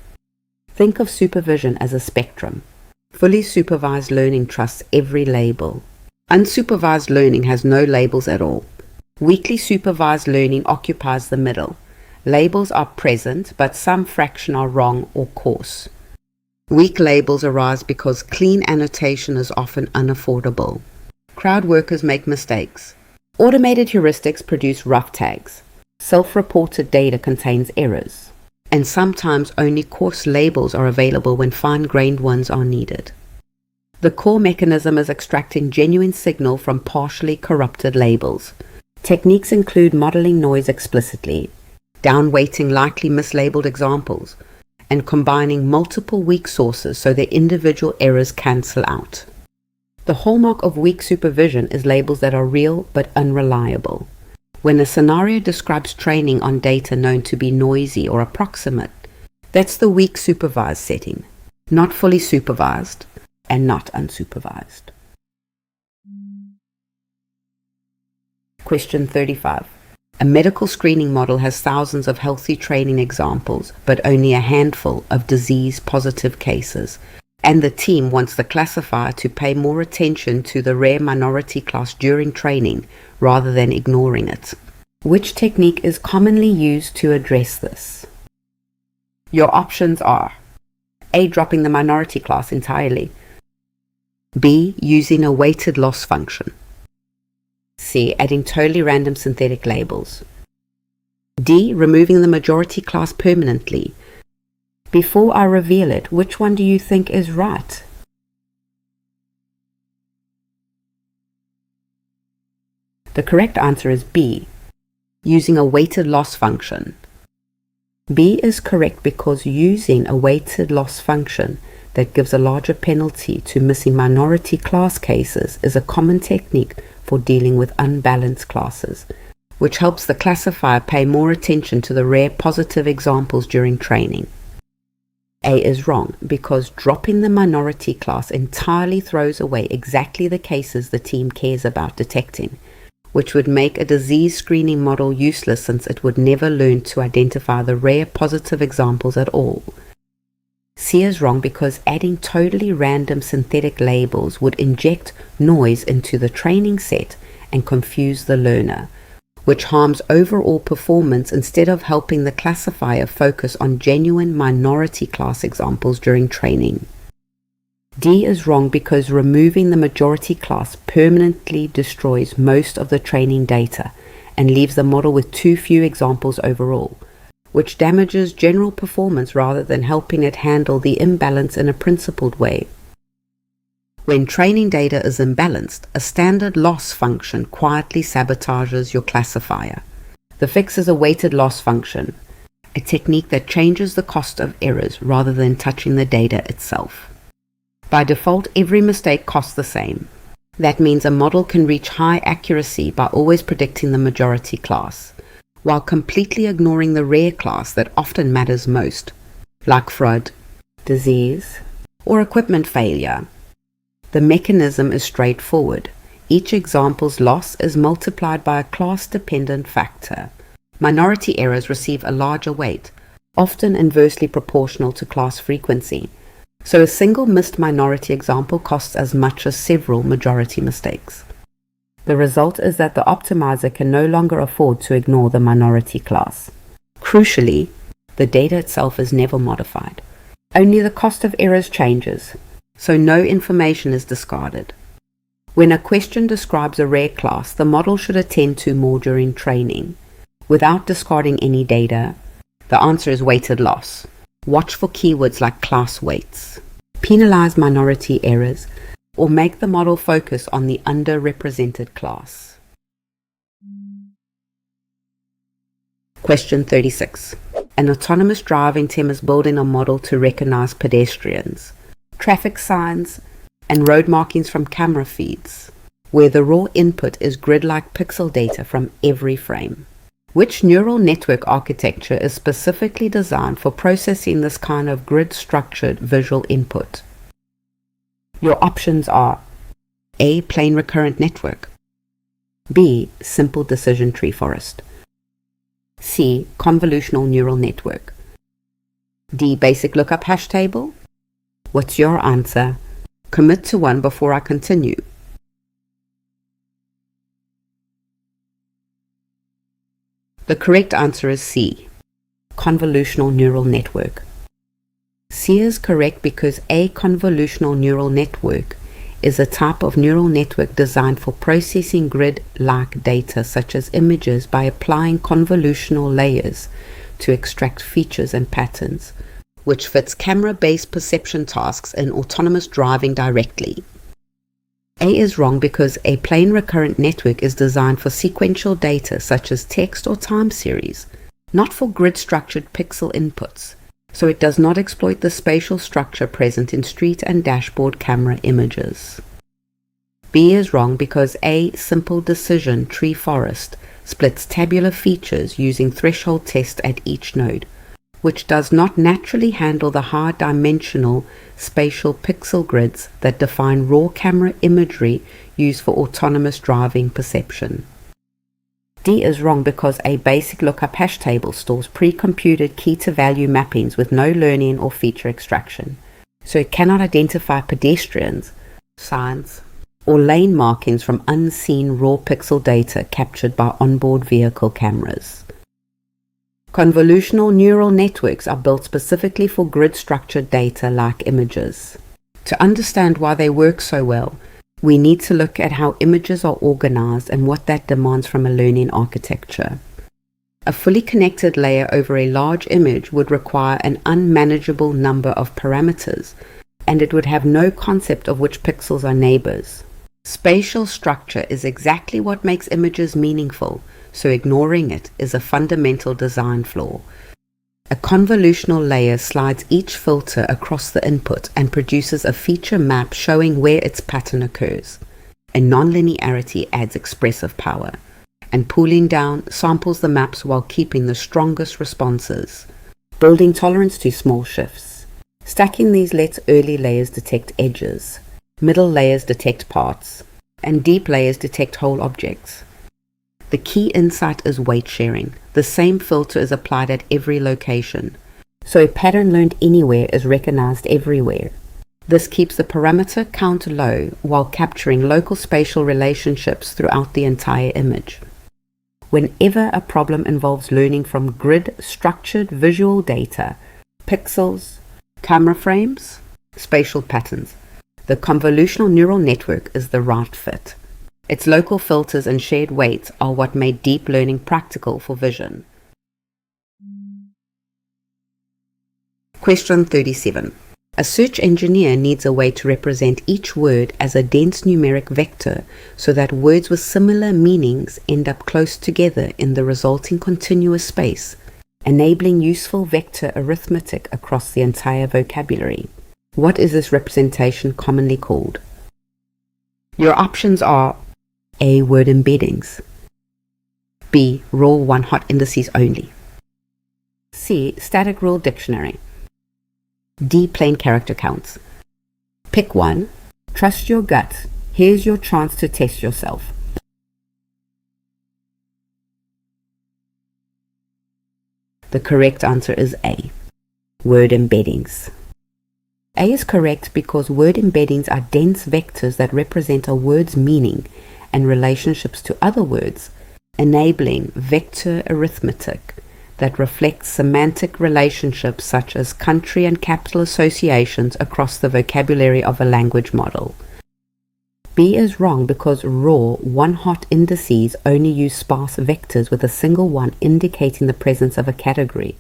Think of supervision as a spectrum. Fully supervised learning trusts every label. Unsupervised learning has no labels at all. Weakly supervised learning occupies the middle. Labels are present, but some fraction are wrong or coarse. Weak labels arise because clean annotation is often unaffordable. Crowd workers make mistakes. Automated heuristics produce rough tags. Self-reported data contains errors. And sometimes only coarse labels are available when fine-grained ones are needed. The core mechanism is extracting genuine signal from partially corrupted labels. Techniques include modeling noise explicitly, downweighting likely mislabeled examples, and combining multiple weak sources so their individual errors cancel out. The hallmark of weak supervision is labels that are real but unreliable. When a scenario describes training on data known to be noisy or approximate, that's the weak supervised setting, not fully supervised and not unsupervised. Question 35. A medical screening model has thousands of healthy training examples, but only a handful of disease-positive cases, and the team wants the classifier to pay more attention to the rare minority class during training rather than ignoring it. Which technique is commonly used to address this? Your options are A. Dropping the minority class entirely, B. Using a weighted loss function, C. Adding totally random synthetic labels, D. Removing the majority class permanently. Before I reveal it, which one do you think is right? The correct answer is B. Using a weighted loss function. B is correct because using a weighted loss function that gives a larger penalty to missing minority class cases is a common technique for dealing with unbalanced classes, which helps the classifier pay more attention to the rare positive examples during training. A is wrong because dropping the minority class entirely throws away exactly the cases the team cares about detecting, which would make a disease screening model useless since it would never learn to identify the rare positive examples at all. C is wrong because adding totally random synthetic labels would inject noise into the training set and confuse the learner, which harms overall performance instead of helping the classifier focus on genuine minority class examples during training. D is wrong because removing the majority class permanently destroys most of the training data and leaves the model with too few examples overall, which damages general performance rather than helping it handle the imbalance in a principled way. When training data is imbalanced, a standard loss function quietly sabotages your classifier. The fix is a weighted loss function, a technique that changes the cost of errors rather than touching the data itself. By default, every mistake costs the same. That means a model can reach high accuracy by always predicting the majority class, while completely ignoring the rare class that often matters most, like fraud, disease, or equipment failure. The mechanism is straightforward. Each example's loss is multiplied by a class-dependent factor. Minority errors receive a larger weight, often inversely proportional to class frequency. So a single missed minority example costs as much as several majority mistakes. The result is that the optimizer can no longer afford to ignore the minority class. Crucially, the data itself is never modified. Only the cost of errors changes, so no information is discarded. When a question describes a rare class, the model should attend to more during training. Without discarding any data, the answer is weighted loss. Watch for keywords like class weights. Penalize minority errors, or make the model focus on the underrepresented class. Question 36. An autonomous driving team is building a model to recognize pedestrians, traffic signs, and road markings from camera feeds, where the raw input is grid-like pixel data from every frame. Which neural network architecture is specifically designed for processing this kind of grid-structured visual input? Your options are A. Plain recurrent network, B. Simple decision tree forest, C. Convolutional neural network, D. Basic lookup hash table. What's your answer? Commit to one before I continue. The correct answer is C. Convolutional neural network. C is correct because a convolutional neural network is a type of neural network designed for processing grid-like data such as images by applying convolutional layers to extract features and patterns, which fits camera-based perception tasks in autonomous driving directly. A is wrong because a plain recurrent network is designed for sequential data such as text or time series, not for grid-structured pixel inputs, so it does not exploit the spatial structure present in street and dashboard camera images. B is wrong because a simple decision tree forest splits tabular features using threshold test at each node, which does not naturally handle the high-dimensional spatial pixel grids that define raw camera imagery used for autonomous driving perception. D is wrong because a basic lookup hash table stores pre-computed key-to-value mappings with no learning or feature extraction, so it cannot identify pedestrians, signs, or lane markings from unseen raw pixel data captured by onboard vehicle cameras. Convolutional neural networks are built specifically for grid-structured data like images. To understand why they work so well, we need to look at how images are organized and what that demands from a learning architecture. A fully connected layer over a large image would require an unmanageable number of parameters, and it would have no concept of which pixels are neighbors. Spatial structure is exactly what makes images meaningful, so ignoring it is a fundamental design flaw. A convolutional layer slides each filter across the input and produces a feature map showing where its pattern occurs. And nonlinearity adds expressive power, and pooling down samples the maps while keeping the strongest responses, building tolerance to small shifts. Stacking these lets early layers detect edges, middle layers detect parts, and deep layers detect whole objects. The key insight is weight sharing. The same filter is applied at every location, so a pattern learned anywhere is recognized everywhere. This keeps the parameter count low while capturing local spatial relationships throughout the entire image. Whenever a problem involves learning from grid-structured visual data, pixels, camera frames, spatial patterns, the convolutional neural network is the right fit. Its local filters and shared weights are what made deep learning practical for vision. Question 37. A search engineer needs a way to represent each word as a dense numeric vector so that words with similar meanings end up close together in the resulting continuous space, enabling useful vector arithmetic across the entire vocabulary. What is this representation commonly called? Your options are A. Word embeddings, B. Raw one-hot indices only, C. Static rule dictionary, D. Plain character counts. Pick one. Trust your gut. Here's your chance to test yourself. The correct answer is A. Word embeddings. A is correct because word embeddings are dense vectors that represent a word's meaning and relationships to other words, enabling vector arithmetic that reflects semantic relationships such as country and capital associations across the vocabulary of a language model. B is wrong because raw, one-hot indices only use sparse vectors with a single one indicating the presence of a category,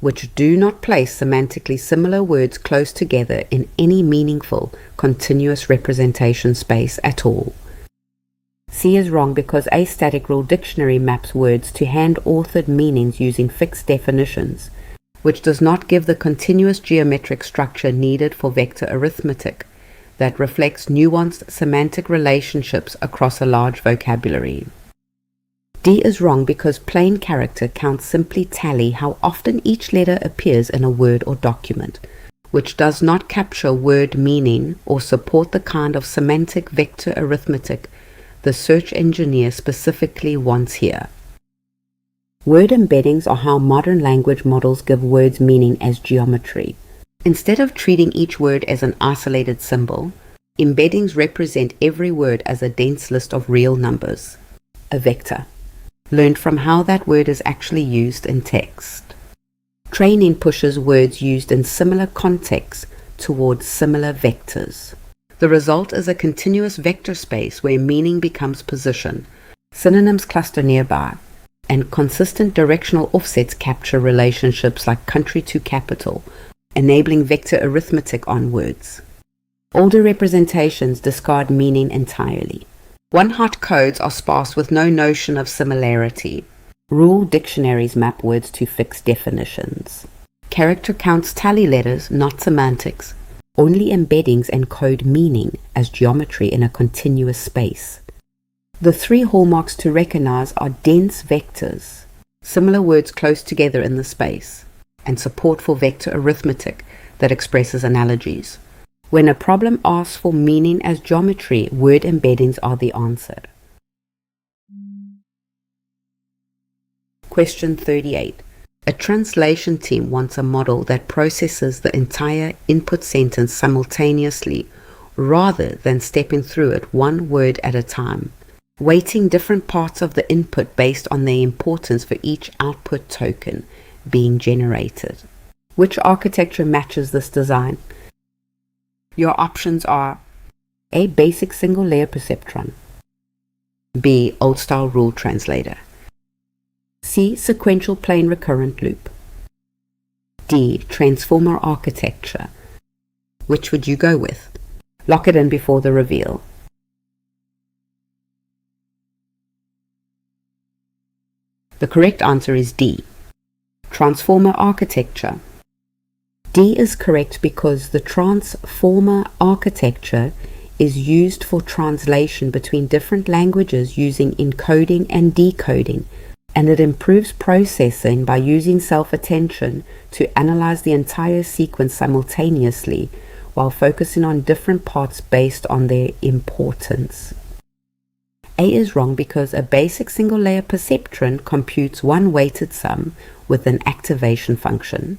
which do not place semantically similar words close together in any meaningful, continuous representation space at all. C is wrong because a static rule dictionary maps words to hand-authored meanings using fixed definitions, which does not give the continuous geometric structure needed for vector arithmetic that reflects nuanced semantic relationships across a large vocabulary. D is wrong because plain character counts simply tally how often each letter appears in a word or document, which does not capture word meaning or support the kind of semantic vector arithmetic the search engineer specifically wants here. Word embeddings are how modern language models give words meaning as geometry. Instead of treating each word as an isolated symbol, embeddings represent every word as a dense list of real numbers, a vector, learned from how that word is actually used in text. Training pushes words used in similar contexts towards similar vectors. The result is a continuous vector space where meaning becomes position, synonyms cluster nearby, and consistent directional offsets capture relationships like country to capital, enabling vector arithmetic on words. Older representations discard meaning entirely. One-hot codes are sparse with no notion of similarity. Rule dictionaries map words to fixed definitions. Character counts tally letters, not semantics. Only embeddings encode meaning as geometry in a continuous space. The three hallmarks to recognize are dense vectors, similar words close together in the space, and support for vector arithmetic that expresses analogies. When a problem asks for meaning as geometry, word embeddings are the answer. Question 38. A translation team wants a model that processes the entire input sentence simultaneously rather than stepping through it one word at a time, weighting different parts of the input based on their importance for each output token being generated. Which architecture matches this design? Your options are A. Basic single layer perceptron, B. Old style rule translator, C. Sequential plane recurrent loop, D. Transformer architecture. Which would you go with? Lock it in before the reveal. The correct answer is D. Transformer architecture. D is correct because the transformer architecture is used for translation between different languages using encoding and decoding, and it improves processing by using self-attention to analyze the entire sequence simultaneously while focusing on different parts based on their importance. A is wrong because a basic single layer perceptron computes one weighted sum with an activation function,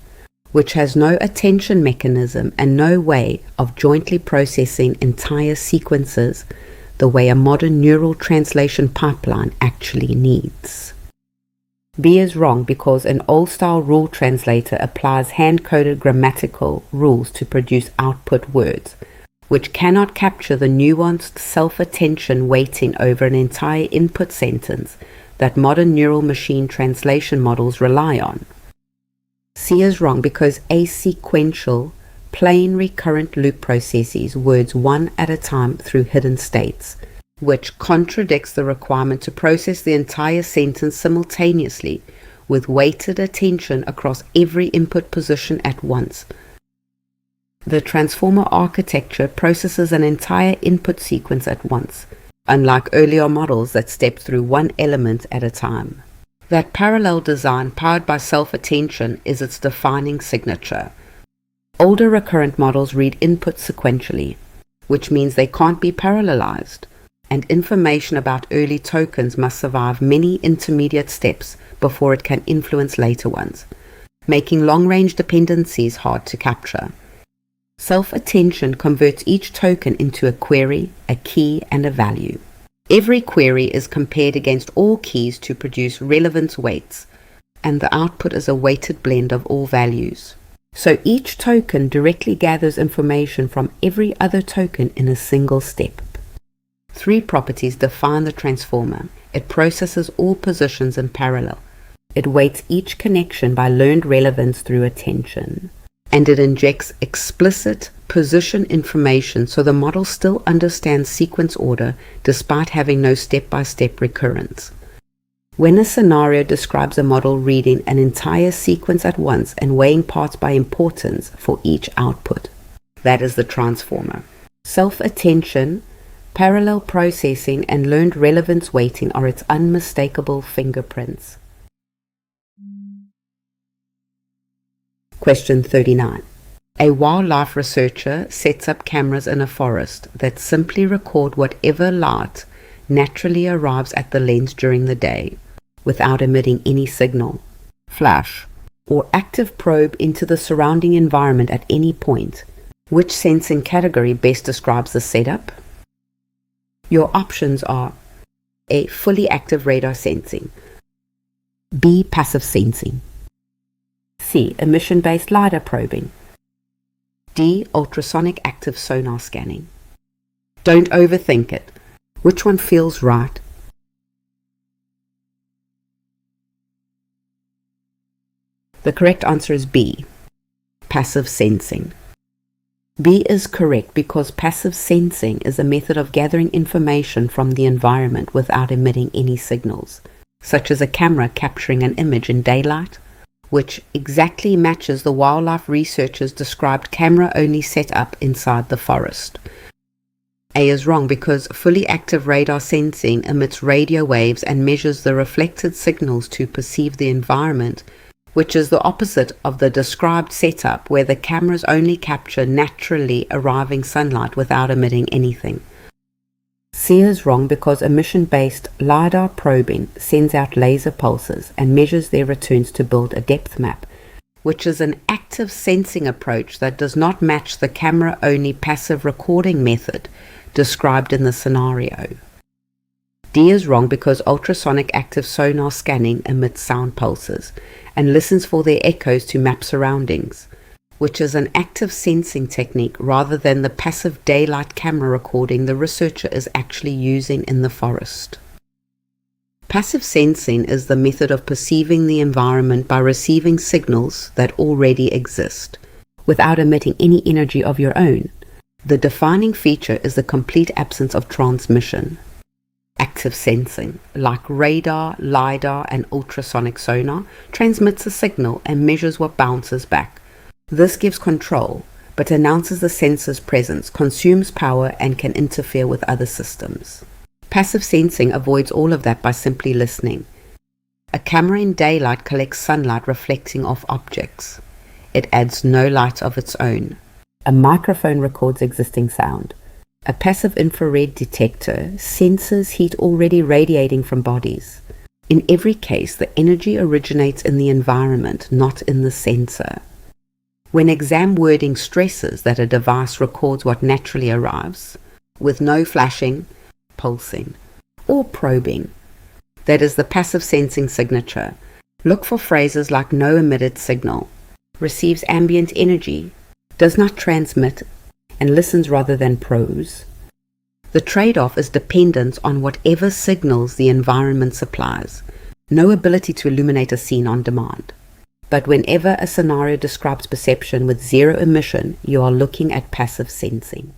which has no attention mechanism and no way of jointly processing entire sequences the way a modern neural translation pipeline actually needs. B is wrong because an old-style rule translator applies hand-coded grammatical rules to produce output words, which cannot capture the nuanced self-attention weighting over an entire input sentence that modern neural machine translation models rely on. C is wrong because asequential, plane recurrent loop processes words one at a time through hidden states, which contradicts the requirement to process the entire sentence simultaneously with weighted attention across every input position at once. The transformer architecture processes an entire input sequence at once, unlike earlier models that step through one element at a time. That parallel design powered by self-attention is its defining signature. Older recurrent models read input sequentially, which means they can't be parallelized, and information about early tokens must survive many intermediate steps before it can influence later ones, making long-range dependencies hard to capture. Self-attention converts each token into a query, a key, and a value. Every query is compared against all keys to produce relevance weights, and the output is a weighted blend of all values. So each token directly gathers information from every other token in a single step. Three properties define the transformer. It processes all positions in parallel. It weights each connection by learned relevance through attention. And it injects explicit position information so the model still understands sequence order despite having no step-by-step recurrence. When a scenario describes a model reading an entire sequence at once and weighing parts by importance for each output, that is the transformer. Self-attention, parallel processing, and learned relevance weighting are its unmistakable fingerprints. Question 39. A wildlife researcher sets up cameras in a forest that simply record whatever light naturally arrives at the lens during the day without emitting any signal, flash, or active probe into the surrounding environment at any point. Which sensing category best describes the setup? Your options are A. Fully active radar sensing, B. Passive sensing, C. Emission-based LiDAR probing, D. Ultrasonic active sonar scanning. Don't overthink it. Which one feels right? The correct answer is B. Passive sensing. B is correct because passive sensing is a method of gathering information from the environment without emitting any signals, such as a camera capturing an image in daylight, which exactly matches the wildlife researchers described camera-only setup inside the forest. A is wrong because fully active radar sensing emits radio waves and measures the reflected signals to perceive the environment, which is the opposite of the described setup where the cameras only capture naturally arriving sunlight without emitting anything. C is wrong because emission-based LiDAR probing sends out laser pulses and measures their returns to build a depth map, which is an active sensing approach that does not match the camera-only passive recording method described in the scenario. D is wrong because ultrasonic active sonar scanning emits sound pulses and listens for their echoes to map surroundings, which is an active sensing technique rather than the passive daylight camera recording the researcher is actually using in the forest. Passive sensing is the method of perceiving the environment by receiving signals that already exist, without emitting any energy of your own. The defining feature is the complete absence of transmission. Active sensing, like radar, LiDAR, and ultrasonic sonar, transmits a signal and measures what bounces back. This gives control, but announces the sensor's presence, consumes power, and can interfere with other systems. Passive sensing avoids all of that by simply listening. A camera in daylight collects sunlight reflecting off objects. It adds no light of its own. A microphone records existing sound. A passive infrared detector senses heat already radiating from bodies. In every case, the energy originates in the environment, not in the sensor. When exam wording stresses that a device records what naturally arrives, with no flashing, pulsing, or probing, that is the passive sensing signature, look for phrases like no emitted signal, receives ambient energy, does not transmit, and listens rather than probes. The trade-off is dependence on whatever signals the environment supplies, no ability to illuminate a scene on demand. But whenever a scenario describes perception with zero emission, you are looking at passive sensing.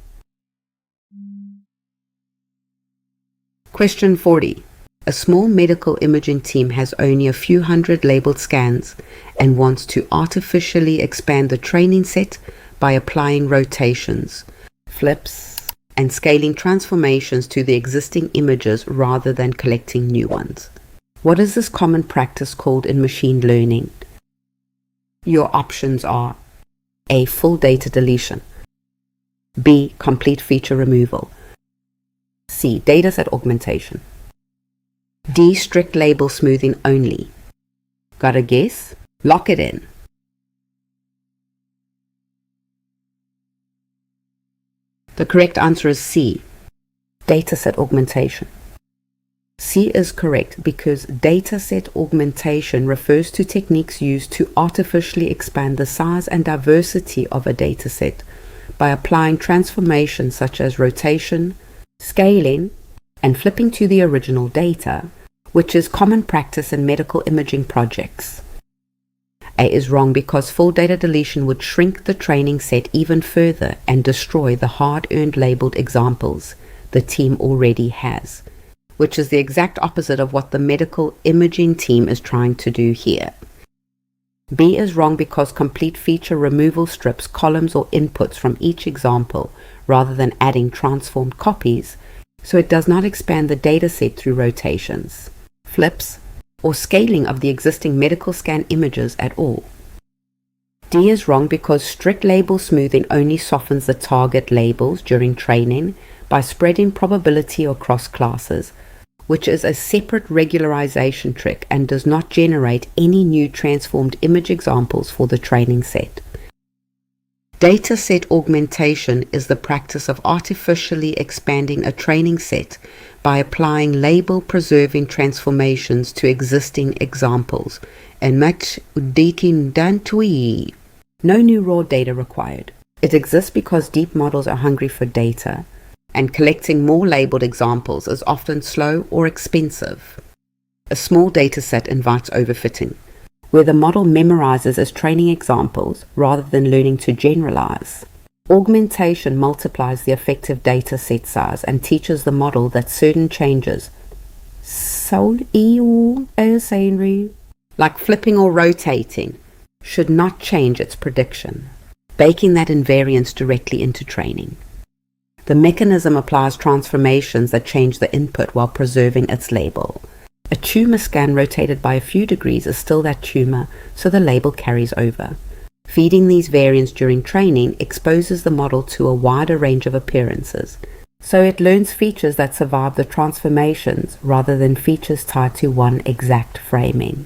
Question 40. A small medical imaging team has only a few hundred labeled scans and wants to artificially expand the training set by applying rotations, flips, and scaling transformations to the existing images rather than collecting new ones. What is this common practice called in machine learning? Your options are A. Full data deletion, B. Complete feature removal, C. Dataset augmentation, D. Strict label smoothing only. Got a guess? Lock it in. The correct answer is C. Dataset augmentation. C is correct because dataset augmentation refers to techniques used to artificially expand the size and diversity of a dataset by applying transformations such as rotation, scaling, and flipping to the original data, which is common practice in medical imaging projects. A is wrong because full data deletion would shrink the training set even further and destroy the hard-earned labeled examples the team already has, which is the exact opposite of what the medical imaging team is trying to do here. B is wrong because complete feature removal strips columns or inputs from each example rather than adding transformed copies, so it does not expand the dataset through rotations, flips, or scaling of the existing medical scan images at all. D is wrong because strict label smoothing only softens the target labels during training by spreading probability across classes, which is a separate regularization trick and does not generate any new transformed image examples for the training set. Dataset augmentation is the practice of artificially expanding a training set by applying label-preserving transformations to existing examples, and much dantui. No new raw data required. It exists because deep models are hungry for data, and collecting more labeled examples is often slow or expensive. A small dataset invites overfitting, where the model memorizes as training examples rather than learning to generalize. Augmentation multiplies the effective data set size and teaches the model that certain changes, like flipping or rotating, should not change its prediction, baking that invariance directly into training. The mechanism applies transformations that change the input while preserving its label. A tumor scan rotated by a few degrees is still that tumor, so the label carries over. Feeding these variants during training exposes the model to a wider range of appearances, so it learns features that survive the transformations rather than features tied to one exact framing.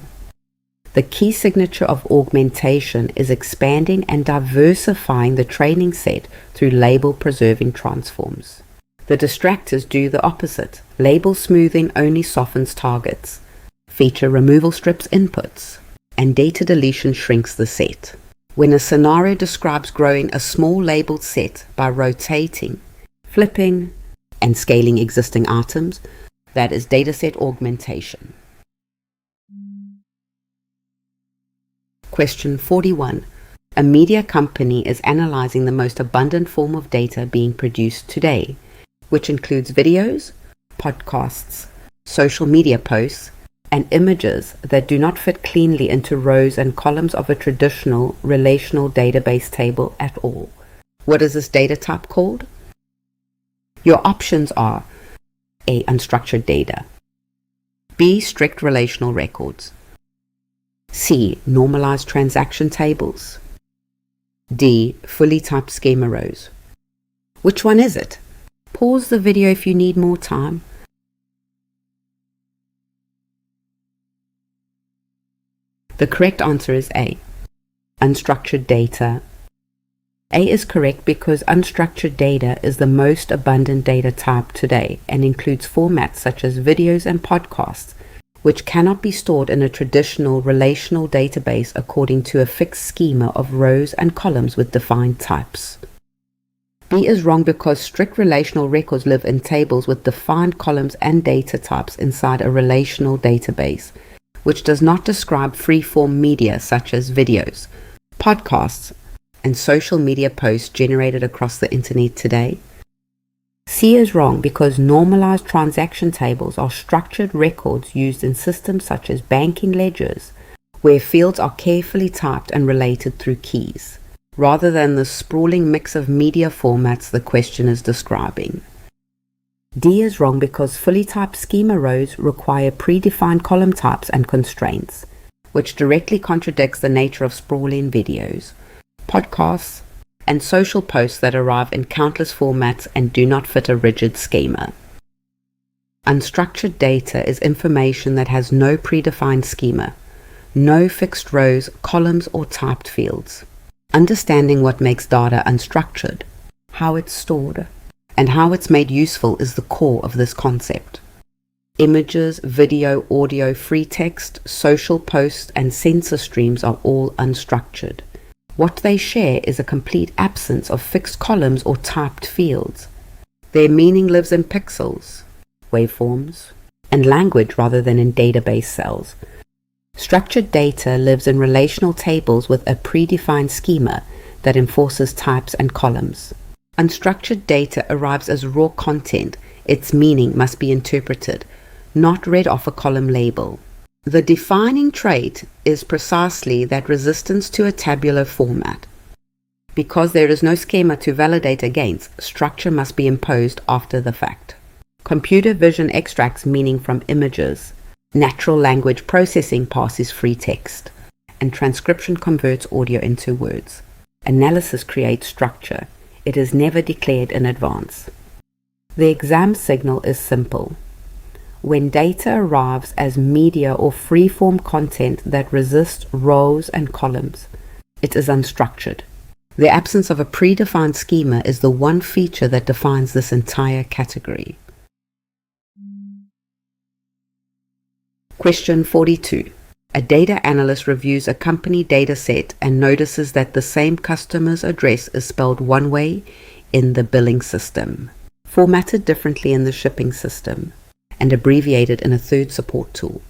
The key signature of augmentation is expanding and diversifying the training set through label-preserving transforms. The distractors do the opposite. Label smoothing only softens targets, feature removal strips inputs, and data deletion shrinks the set. When a scenario describes growing a small labeled set by rotating, flipping, and scaling existing items, that is dataset augmentation. Question 41. A media company is analyzing the most abundant form of data being produced today, which includes videos, podcasts, social media posts, and images that do not fit cleanly into rows and columns of a traditional relational database table at all. What is this data type called? Your options are A. Unstructured data, B. Strict relational records, C. Normalized transaction tables, D. Fully typed schema rows. Which one is it? Pause the video if you need more time. The correct answer is A. Unstructured data. A is correct because unstructured data is the most abundant data type today and includes formats such as videos and podcasts, which cannot be stored in a traditional relational database according to a fixed schema of rows and columns with defined types. B is wrong because strict relational records live in tables with defined columns and data types inside a relational database, which does not describe free-form media such as videos, podcasts, and social media posts generated across the internet today. C is wrong because normalized transaction tables are structured records used in systems such as banking ledgers, where fields are carefully typed and related through keys, rather than the sprawling mix of media formats the question is describing. D is wrong because fully typed schema rows require predefined column types and constraints, which directly contradicts the nature of sprawling videos, podcasts, and social posts that arrive in countless formats and do not fit a rigid schema. Unstructured data is information that has no predefined schema, no fixed rows, columns, or typed fields. Understanding what makes data unstructured, how it's stored, and how it's made useful is the core of this concept. Images, video, audio, free text, social posts, and sensor streams are all unstructured. What they share is a complete absence of fixed columns or typed fields. Their meaning lives in pixels, waveforms, and language rather than in database cells. Structured data lives in relational tables with a predefined schema that enforces types and columns. Unstructured data arrives as raw content. Its meaning must be interpreted, not read off a column label. The defining trait is precisely that resistance to a tabular format. Because there is no schema to validate against, structure must be imposed after the fact. Computer vision extracts meaning from images. Natural language processing passes free text, and transcription converts audio into words. Analysis creates structure. It is never declared in advance. The exam signal is simple. When data arrives as media or free-form content that resists rows and columns, it is unstructured. The absence of a predefined schema is the one feature that defines this entire category. Question 42. A data analyst reviews a company data set and notices that the same customer's address is spelled one way in the billing system, formatted differently in the shipping system, and abbreviated in a third support tool.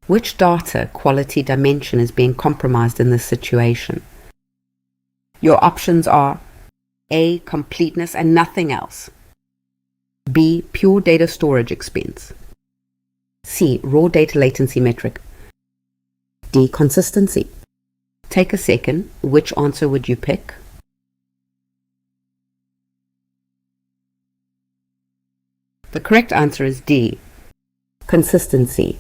Which data quality dimension is being compromised in this situation? Your options are A. Completeness and nothing else. B. Pure data storage expense. C. Raw data latency metric. D. Consistency. Take a second. Which answer would you pick? The correct answer is D. Consistency.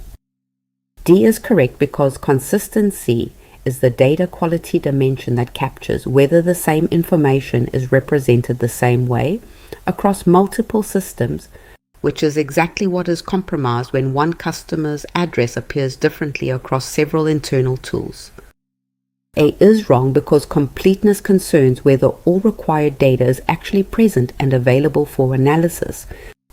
D is correct because consistency is the data quality dimension that captures whether the same information is represented the same way across multiple systems, which is exactly what is compromised when one customer's address appears differently across several internal tools. A is wrong because completeness concerns whether all required data is actually present and available for analysis,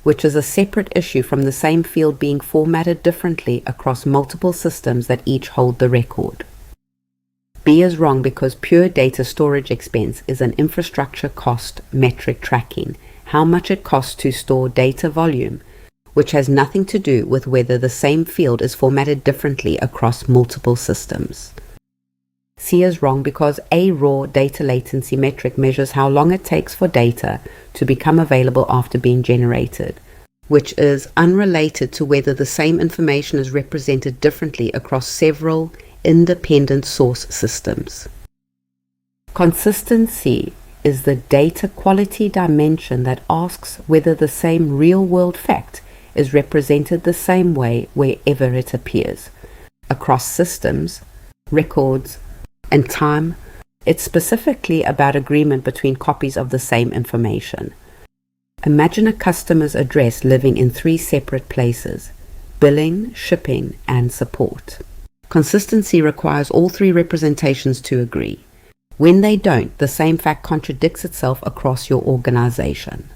which is a separate issue from the same field being formatted differently across multiple systems that each hold the record. B is wrong because pure data storage expense is an infrastructure cost metric tracking how much it costs to store data volume, which has nothing to do with whether the same field is formatted differently across multiple systems. C is wrong because a raw data latency metric measures how long it takes for data to become available after being generated, which is unrelated to whether the same information is represented differently across several independent source systems. Consistency is the data quality dimension that asks whether the same real-world fact is represented the same way wherever it appears, across systems, records, and time. It's specifically about agreement between copies of the same information. Imagine a customer's address living in 3 separate places: billing, shipping, and support. Consistency requires all 3 representations to agree. When they don't, the same fact contradicts itself across your organization.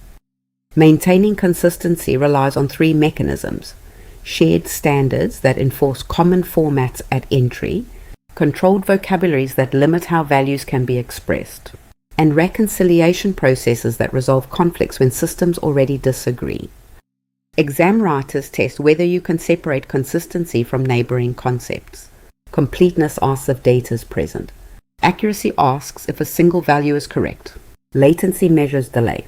Maintaining consistency relies on 3 mechanisms: shared standards that enforce common formats at entry, controlled vocabularies that limit how values can be expressed, and reconciliation processes that resolve conflicts when systems already disagree. Exam writers test whether you can separate consistency from neighboring concepts. Completeness asks if data is present. Accuracy asks if a single value is correct. Latency measures delay.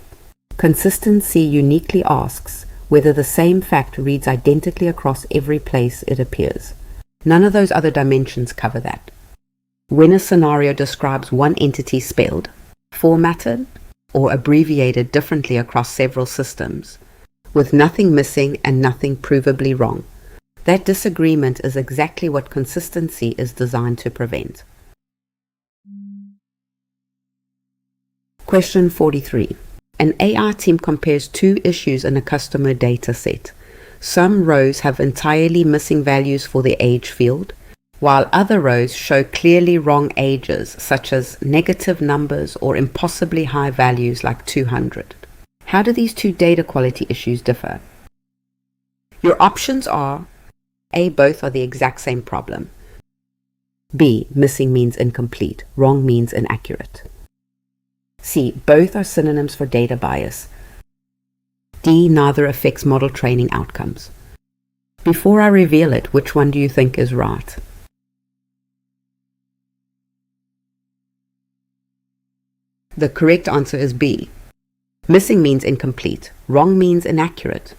Consistency uniquely asks whether the same fact reads identically across every place it appears. None of those other dimensions cover that. When a scenario describes one entity spelled, formatted, or abbreviated differently across several systems, with nothing missing and nothing provably wrong, that disagreement is exactly what consistency is designed to prevent. Question 43. An AI team compares 2 issues in a customer data set. Some rows have entirely missing values for the age field, while other rows show clearly wrong ages, such as negative numbers or impossibly high values like 200. How do these 2 data quality issues differ? Your options are A. Both are the exact same problem. B. Missing means incomplete. Wrong means inaccurate. C. Both are synonyms for data bias. D, neither affects model training outcomes. Before I reveal it, which one do you think is right? The correct answer is B. Missing means incomplete. Wrong means inaccurate.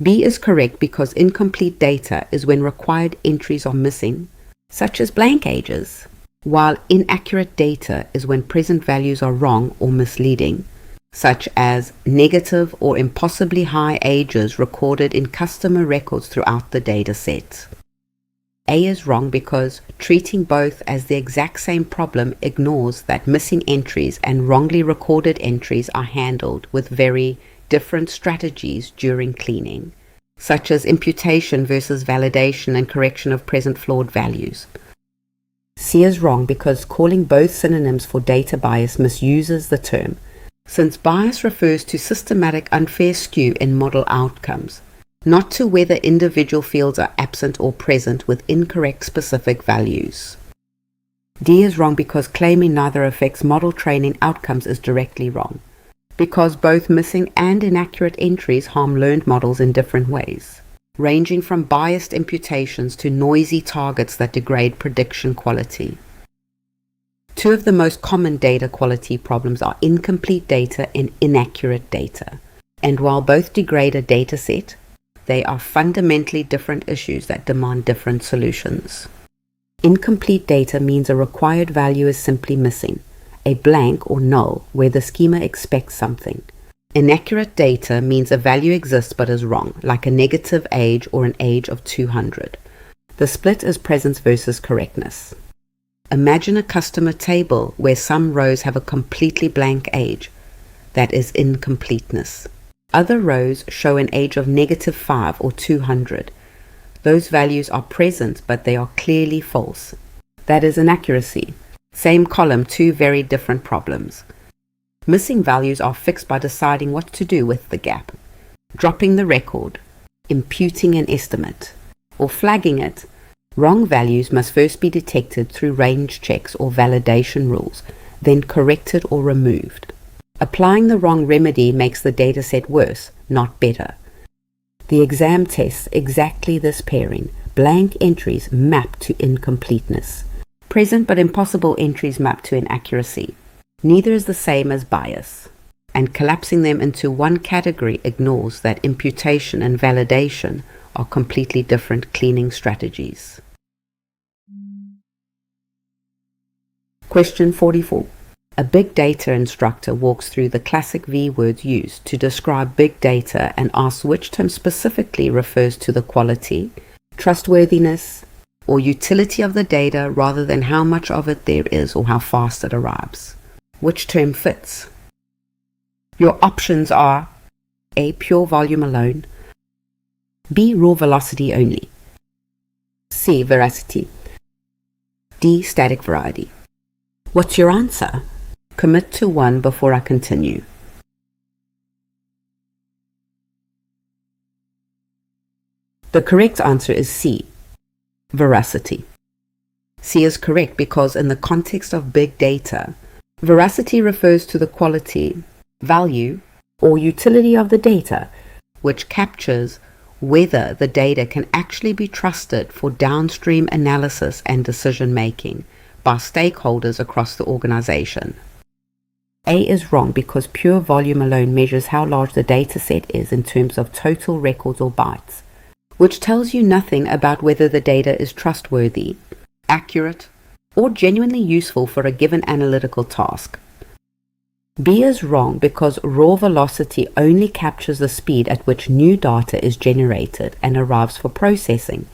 B is correct because incomplete data is when required entries are missing, such as blank ages, while inaccurate data is when present values are wrong or misleading, such as negative or impossibly high ages recorded in customer records throughout the data set. A is wrong because treating both as the exact same problem ignores that missing entries and wrongly recorded entries are handled with very different strategies during cleaning, such as imputation versus validation and correction of present flawed values. C is wrong because calling both synonyms for data bias misuses the term, since bias refers to systematic unfair skew in model outcomes, not to whether individual fields are absent or present with incorrect specific values. D is wrong because claiming neither affects model training outcomes is directly wrong, because both missing and inaccurate entries harm learned models in different ways, ranging from biased imputations to noisy targets that degrade prediction quality. Two of the most common data quality problems are incomplete data and inaccurate data, and while both degrade a data set, they are fundamentally different issues that demand different solutions. Incomplete data means a required value is simply missing, a blank or null where the schema expects something. Inaccurate data means a value exists but is wrong, like a negative age or an age of 200. The split is presence versus correctness. Imagine a customer table where some rows have a completely blank age. That is incompleteness. Other rows show an age of -5 or 200. Those values are present, but they are clearly false. That is inaccuracy. Same column, two very different problems. Missing values are fixed by deciding what to do with the gap, dropping the record, imputing an estimate, or flagging it. Wrong values must first be detected through range checks or validation rules, then corrected or removed. Applying the wrong remedy makes the dataset worse, not better. The exam tests exactly this pairing. Blank entries map to incompleteness. Present but impossible entries map to inaccuracy. Neither is the same as bias, and collapsing them into one category ignores that imputation and validation are completely different cleaning strategies. Question 44. A big data instructor walks through the classic V words used to describe big data and asks which term specifically refers to the quality, trustworthiness, or utility of the data rather than how much of it there is or how fast it arrives. Which term fits? Your options are A. Pure volume alone, B. Raw velocity only, C. Veracity, D. Static variety. What's your answer? Commit to one before I continue. The correct answer is C. Veracity. C is correct because in the context of big data, veracity refers to the quality, value, or utility of the data, which captures whether the data can actually be trusted for downstream analysis and decision making by stakeholders across the organization. A is wrong because pure volume alone measures how large the data set is in terms of total records or bytes, which tells you nothing about whether the data is trustworthy, accurate, or genuinely useful for a given analytical task. B is wrong because raw velocity only captures the speed at which new data is generated and arrives for processing,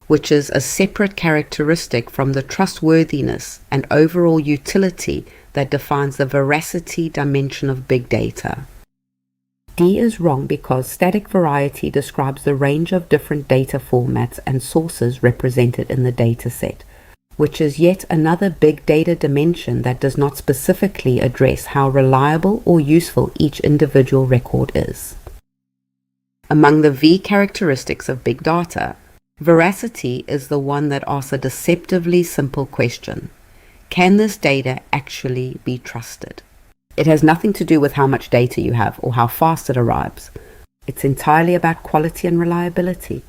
which is a separate characteristic from the trustworthiness and overall utility that defines the veracity dimension of big data. D is wrong because static variety describes the range of different data formats and sources represented in the dataset, which is yet another big data dimension that does not specifically address how reliable or useful each individual record is. Among the V characteristics of big data, veracity is the one that asks a deceptively simple question. Can this data actually be trusted? It has nothing to do with how much data you have or how fast it arrives. It's entirely about quality and reliability.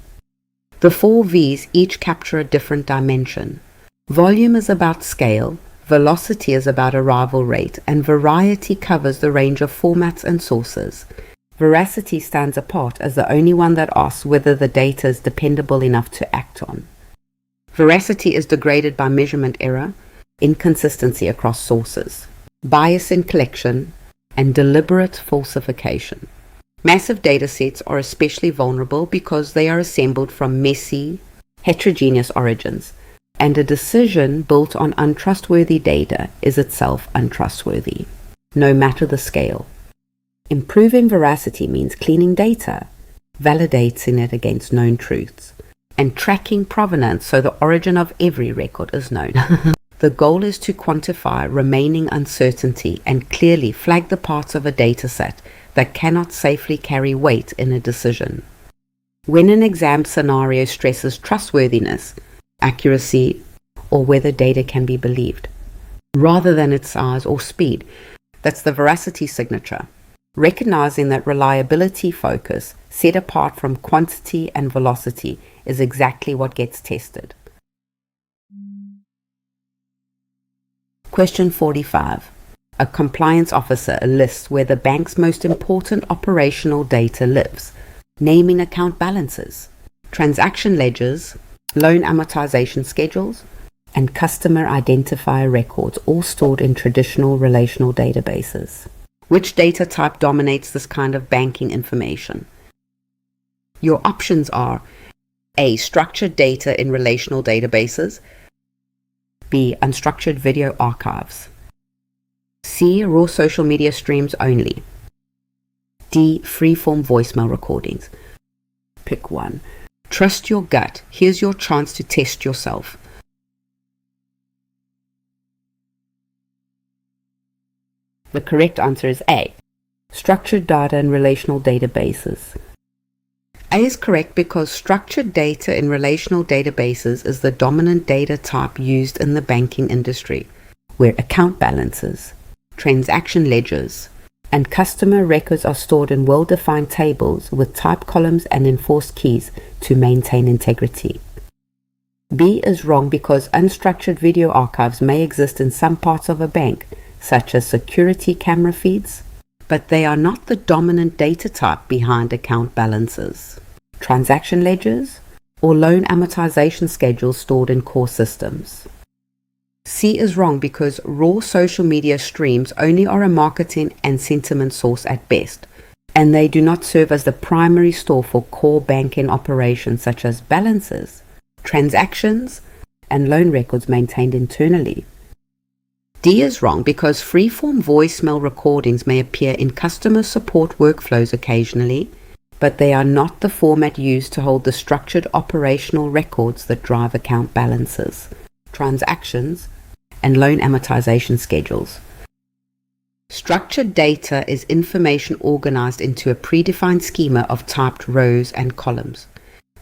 The 4 V's each capture a different dimension. Volume is about scale, velocity is about arrival rate, and variety covers the range of formats and sources. Veracity stands apart as the only one that asks whether the data is dependable enough to act on. Veracity is degraded by measurement error, inconsistency across sources, bias in collection, and deliberate falsification. Massive datasets are especially vulnerable because they are assembled from messy, heterogeneous origins, and a decision built on untrustworthy data is itself untrustworthy, no matter the scale. Improving veracity means cleaning data, validating it against known truths, and tracking provenance so the origin of every record is known. The goal is to quantify remaining uncertainty and clearly flag the parts of a dataset that cannot safely carry weight in a decision. When an exam scenario stresses trustworthiness, accuracy, or whether data can be believed, rather than its size or speed, that's the veracity signature. Recognizing that reliability focus, set apart from quantity and velocity, is exactly what gets tested. Question 45. A compliance officer lists where the bank's most important operational data lives, naming account balances, transaction ledgers, loan amortization schedules, and customer identifier records, all stored in traditional relational databases. Which data type dominates this kind of banking information? Your options are A. Structured data in relational databases, B. Unstructured video archives, C. Raw social media streams only, D. Freeform voicemail recordings. Pick one. Trust your gut. Here's your chance to test yourself. The correct answer is A. Structured data in relational databases. A is correct because structured data in relational databases is the dominant data type used in the banking industry, where account balances, transaction ledgers, and customer records are stored in well-defined tables with type columns and enforced keys to maintain integrity. B is wrong because unstructured video archives may exist in some parts of a bank, such as security camera feeds, but they are not the dominant data type behind account balances, transaction ledgers, or loan amortization schedules stored in core systems. C is wrong because raw social media streams only are a marketing and sentiment source at best, and they do not serve as the primary store for core banking operations such as balances, transactions, and loan records maintained internally. D is wrong because freeform voicemail recordings may appear in customer support workflows occasionally, but they are not the format used to hold the structured operational records that drive account balances, transactions, and loan amortization schedules. Structured data is information organized into a predefined schema of typed rows and columns,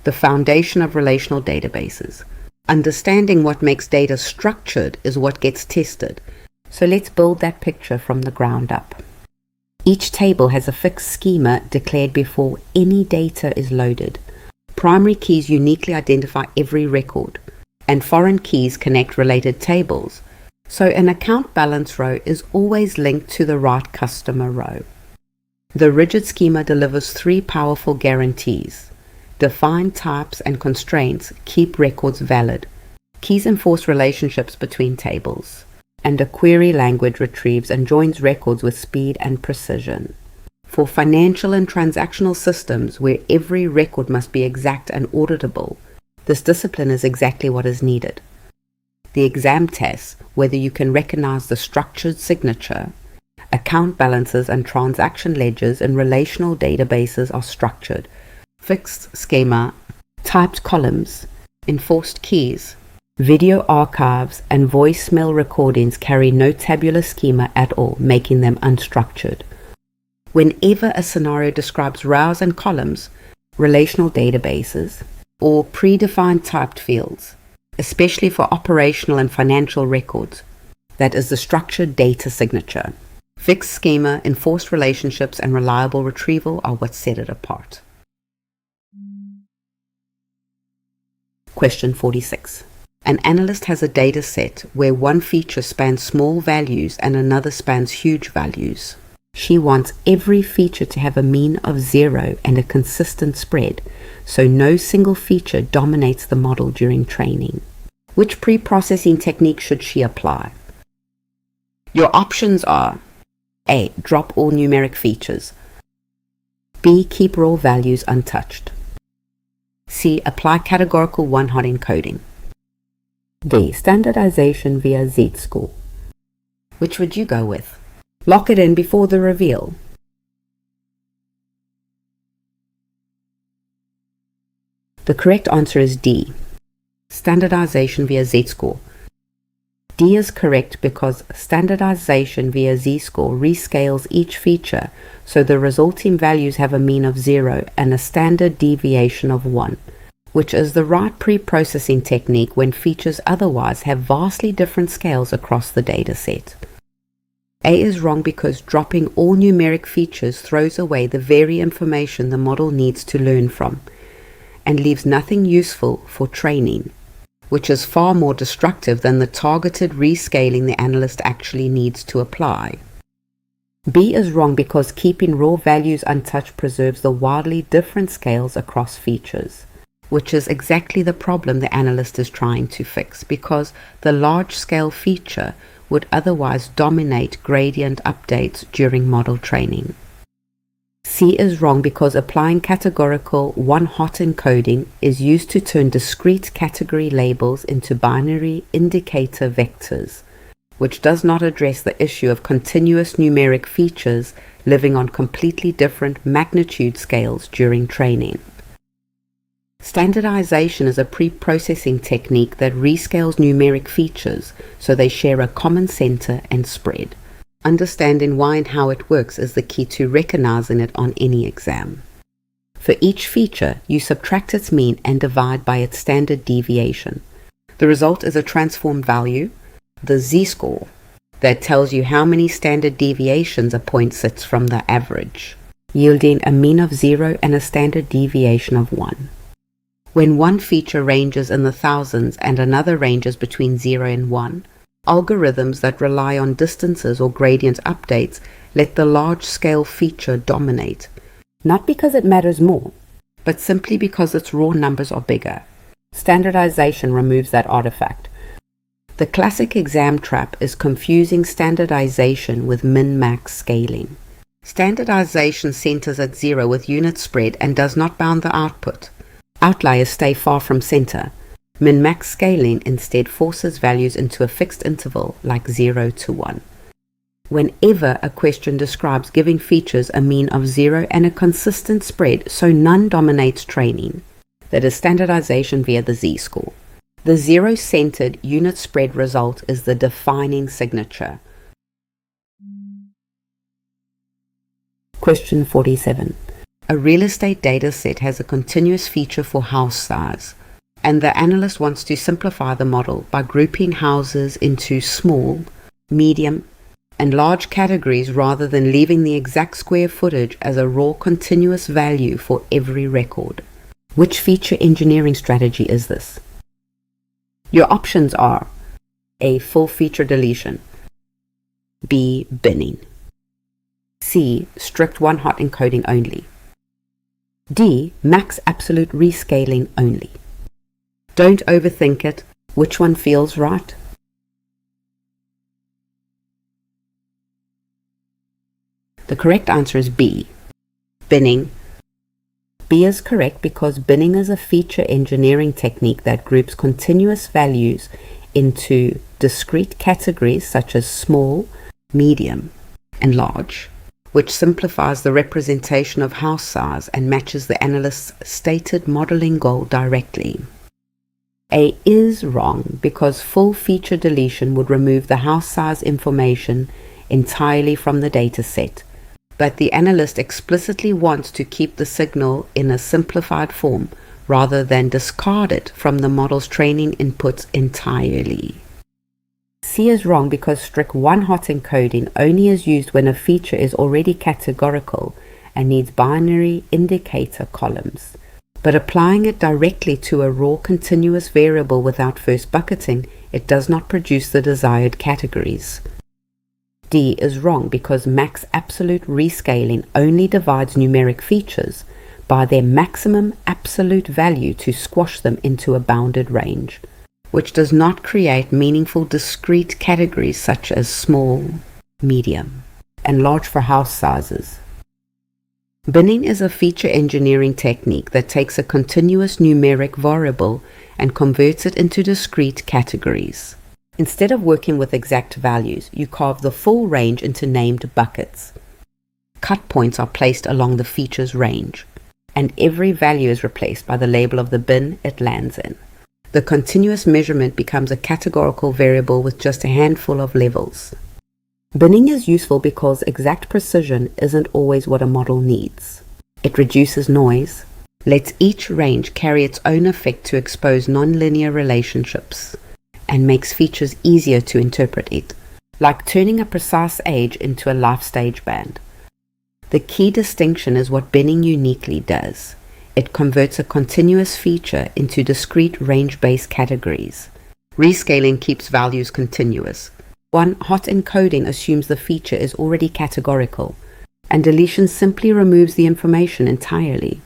the foundation of relational databases. Understanding what makes data structured is what gets tested. So let's build that picture from the ground up. Each table has a fixed schema declared before any data is loaded. Primary keys uniquely identify every record, and foreign keys connect related tables. So an account balance row is always linked to the right customer row. The rigid schema delivers 3 powerful guarantees. Defined types and constraints keep records valid. Keys enforce relationships between tables. And a query language retrieves and joins records with speed and precision. For financial and transactional systems where every record must be exact and auditable, this discipline is exactly what is needed. The exam tests whether you can recognize the structured signature. Account balances and transaction ledgers in relational databases are structured. Fixed schema, typed columns, enforced keys, video archives, and voicemail recordings carry no tabular schema at all, making them unstructured. Whenever a scenario describes rows and columns, relational databases, or predefined typed fields, especially for operational and financial records, that is the structured data signature. Fixed schema, enforced relationships, and reliable retrieval are what set it apart. Question 46. An analyst has a data set where one feature spans small values and another spans huge values. She wants every feature to have a mean of 0 and a consistent spread, so no single feature dominates the model during training. Which pre-processing technique should she apply? Your options are: A. Drop all numeric features. B. Keep raw values untouched. C. Apply categorical one-hot encoding. D. Standardization via Z-score. Which would you go with? Lock it in before the reveal. The correct answer is D. Standardization via Z-score. D is correct because standardization via Z-score rescales each feature so the resulting values have a mean of 0 and a standard deviation of 1, which is the right pre-processing technique when features otherwise have vastly different scales across the dataset. A is wrong because dropping all numeric features throws away the very information the model needs to learn from and leaves nothing useful for training, which is far more destructive than the targeted rescaling the analyst actually needs to apply. B is wrong because keeping raw values untouched preserves the wildly different scales across features, which is exactly the problem the analyst is trying to fix, because the large-scale feature would otherwise dominate gradient updates during model training. C is wrong because applying categorical one-hot encoding is used to turn discrete category labels into binary indicator vectors, which does not address the issue of continuous numeric features living on completely different magnitude scales during training. Standardization is a pre-processing technique that rescales numeric features so they share a common center and spread. Understanding why and how it works is the key to recognizing it on any exam. For each feature, you subtract its mean and divide by its standard deviation. The result is a transformed value, the Z-score, that tells you how many standard deviations a point sits from the average, yielding a mean of 0 and a standard deviation of 1. When one feature ranges in the thousands and another ranges between 0 and 1, algorithms that rely on distances or gradient updates let the large-scale feature dominate, not because it matters more, but simply because its raw numbers are bigger. Standardization removes that artifact. The classic exam trap is confusing standardization with min-max scaling. Standardization centers at 0 with unit spread and does not bound the output. Outliers stay far from center. Min-max scaling instead forces values into a fixed interval like 0 to 1. Whenever a question describes giving features a mean of 0 and a consistent spread so none dominates training, that is standardization via the Z-score. The 0-centered unit spread result is the defining signature. Question 47. A real estate data set has a continuous feature for house size, and the analyst wants to simplify the model by grouping houses into small, medium, and large categories rather than leaving the exact square footage as a raw continuous value for every record. Which feature engineering strategy is this? Your options are: A. Full feature deletion. B. Binning. C. Strict one-hot encoding only. D. Max absolute rescaling only. Don't overthink it. Which one feels right? The correct answer is B. Binning. B is correct because binning is a feature engineering technique that groups continuous values into discrete categories such as small, medium, and large, which simplifies the representation of house size and matches the analyst's stated modeling goal directly. A is wrong because full feature deletion would remove the house size information entirely from the data set, but the analyst explicitly wants to keep the signal in a simplified form rather than discard it from the model's training inputs entirely. C is wrong because strict one-hot encoding only is used when a feature is already categorical and needs binary indicator columns. But applying it directly to a raw continuous variable without first bucketing, it does not produce the desired categories. D is wrong because max absolute rescaling only divides numeric features by their maximum absolute value to squash them into a bounded range, which does not create meaningful discrete categories such as small, medium, and large for house sizes. Binning is a feature engineering technique that takes a continuous numeric variable and converts it into discrete categories. Instead of working with exact values, you carve the full range into named buckets. Cut points are placed along the feature's range, and every value is replaced by the label of the bin it lands in. The continuous measurement becomes a categorical variable with just a handful of levels. Binning is useful because exact precision isn't always what a model needs. It reduces noise, lets each range carry its own effect to expose nonlinear relationships, and makes features easier to interpret it, like turning a precise age into a life stage band. The key distinction is what binning uniquely does. It converts a continuous feature into discrete range-based categories. Rescaling keeps values continuous. One-hot encoding assumes the feature is already categorical, and deletion simply removes the information entirely.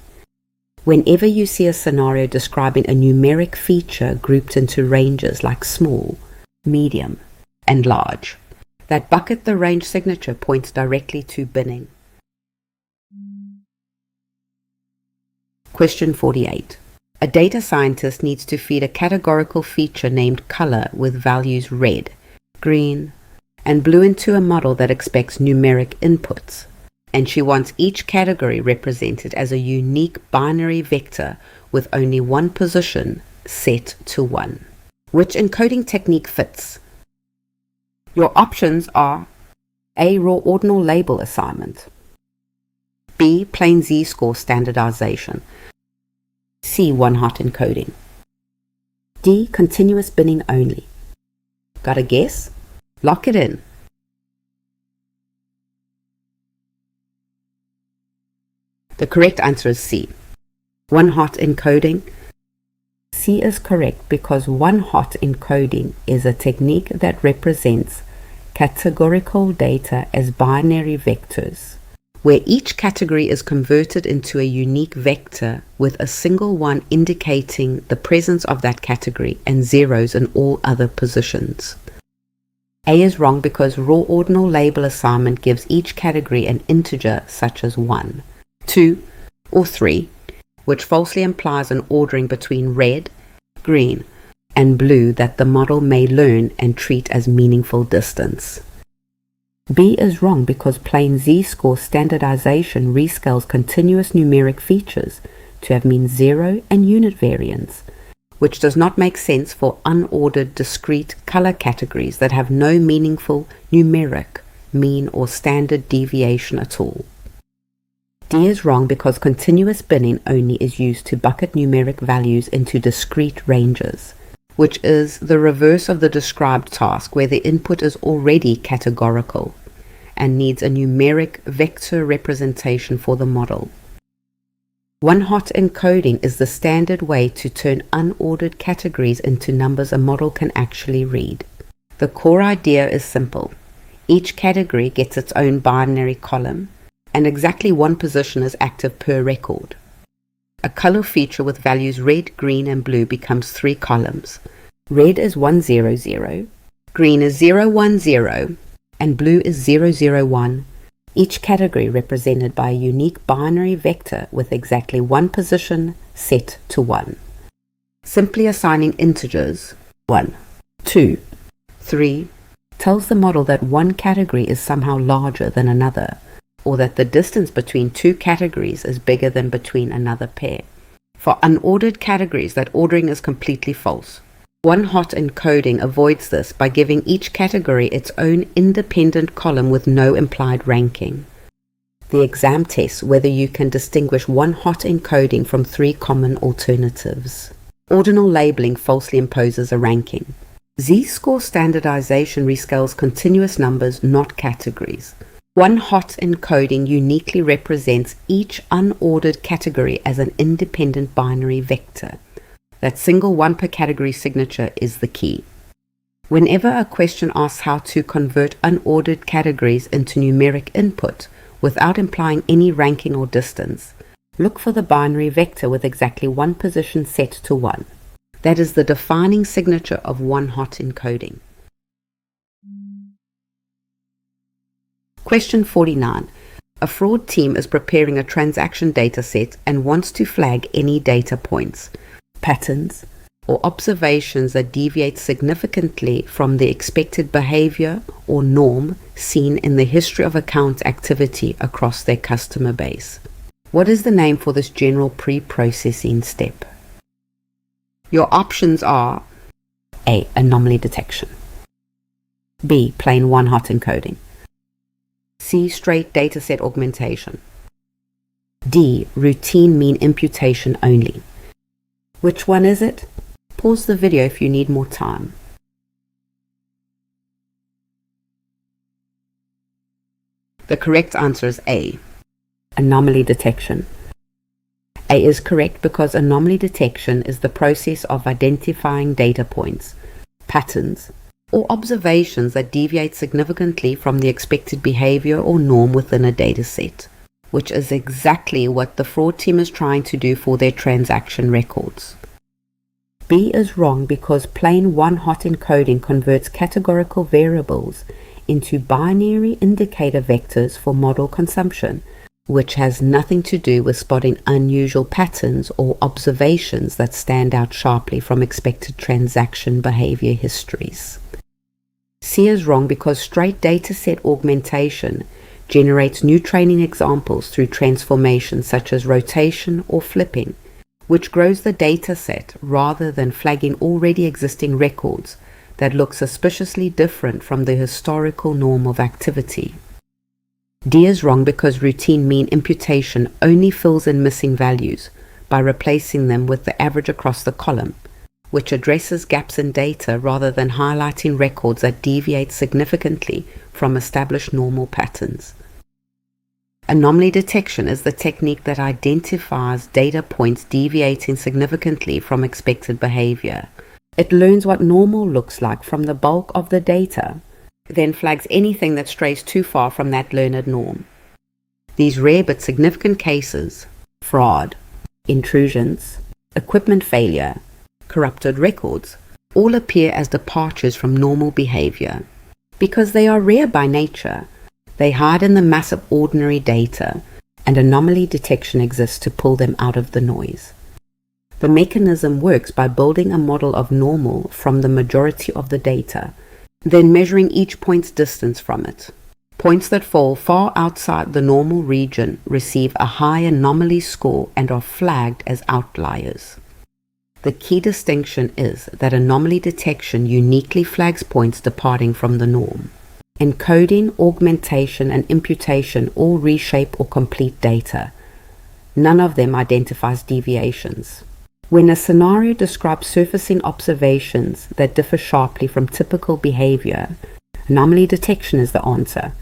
Whenever you see a scenario describing a numeric feature grouped into ranges like small, medium, and large, that bucket the range signature points directly to binning. Question 48. A data scientist needs to feed a categorical feature named color with values red, green, and blue into a model that expects numeric inputs, and she wants each category represented as a unique binary vector with only one position set to 1. Which encoding technique fits? Your options are A. Raw ordinal label assignment, B. Plain z-score standardization, C. One-hot encoding, D. Continuous binning only. Got a guess? Lock it in. The correct answer is C. One-hot encoding. C is correct because one-hot encoding is a technique that represents categorical data as binary vectors, where each category is converted into a unique vector with a single one indicating the presence of that category and zeros in all other positions. A is wrong because raw ordinal label assignment gives each category an integer such as 1, 2, or 3, which falsely implies an ordering between red, green, and blue that the model may learn and treat as meaningful distance. B is wrong because plain z-score standardization rescales continuous numeric features to have mean 0 and unit variance, which does not make sense for unordered discrete color categories that have no meaningful numeric, mean, or standard deviation at all. D is wrong because continuous binning only is used to bucket numeric values into discrete ranges, which is the reverse of the described task where the input is already categorical and needs a numeric vector representation for the model. One-hot encoding is the standard way to turn unordered categories into numbers a model can actually read. The core idea is simple. Each category gets its own binary column, and exactly one position is active per record. A color feature with values red, green, and blue becomes 3 columns. Red is 100, green is 010, and blue is 001, each category represented by a unique binary vector with exactly one position set to 1. Simply assigning integers 1, 2, 3 tells the model that one category is somehow larger than another, or that the distance between two categories is bigger than between another pair. For unordered categories, that ordering is completely false. One-hot encoding avoids this by giving each category its own independent column with no implied ranking. The exam tests whether you can distinguish one-hot encoding from 3 common alternatives. Ordinal labeling falsely imposes a ranking. Z-score standardization rescales continuous numbers, not categories. One hot encoding uniquely represents each unordered category as an independent binary vector. That single one per category signature is the key. Whenever a question asks how to convert unordered categories into numeric input without implying any ranking or distance, look for the binary vector with exactly one position set to 1. That is the defining signature of one hot encoding. Question 49. A fraud team is preparing a transaction dataset and wants to flag any data points, patterns, or observations that deviate significantly from the expected behavior or norm seen in the history of account activity across their customer base. What is the name for this general pre-processing step? Your options are A. Anomaly detection, B. Plain one hot encoding, C. Straight dataset augmentation, D. Routine mean imputation only. Which one is it? Pause the video if you need more time. The correct answer is A. Anomaly detection. A is correct because anomaly detection is the process of identifying data points, patterns, or observations that deviate significantly from the expected behavior or norm within a dataset, which is exactly what the fraud team is trying to do for their transaction records. B is wrong because plain one hot encoding converts categorical variables into binary indicator vectors for model consumption, which has nothing to do with spotting unusual patterns or observations that stand out sharply from expected transaction behavior histories. C is wrong because straight dataset augmentation generates new training examples through transformations such as rotation or flipping, which grows the dataset rather than flagging already existing records that look suspiciously different from the historical norm of activity. D is wrong because routine mean imputation only fills in missing values by replacing them with the average across the column, which addresses gaps in data rather than highlighting records that deviate significantly from established normal patterns. Anomaly detection is the technique that identifies data points deviating significantly from expected behavior. It learns what normal looks like from the bulk of the data, then flags anything that strays too far from that learned norm. These rare but significant cases, fraud, intrusions, equipment failure, corrupted records, all appear as departures from normal behavior. Because they are rare by nature, they hide in the mass of ordinary data, and anomaly detection exists to pull them out of the noise. The mechanism works by building a model of normal from the majority of the data, then measuring each point's distance from it. Points that fall far outside the normal region receive a high anomaly score and are flagged as outliers. The key distinction is that anomaly detection uniquely flags points departing from the norm. Encoding, augmentation, and imputation all reshape or complete data. None of them identifies deviations. When a scenario describes surfacing observations that differ sharply from typical behavior, anomaly detection is the answer.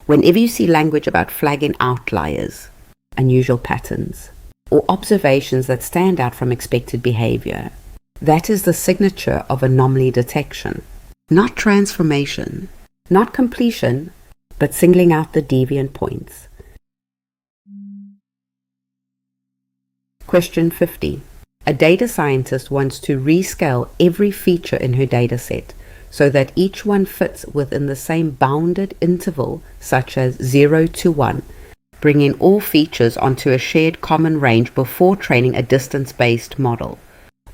Whenever you see language about flagging outliers, unusual patterns, or observations that stand out from expected behavior, that is the signature of anomaly detection. Not transformation, not completion, but singling out the deviant points. Question 50. A data scientist wants to rescale every feature in her dataset so that each one fits within the same bounded interval, such as 0 to 1, bringing all features onto a shared common range before training a distance-based model.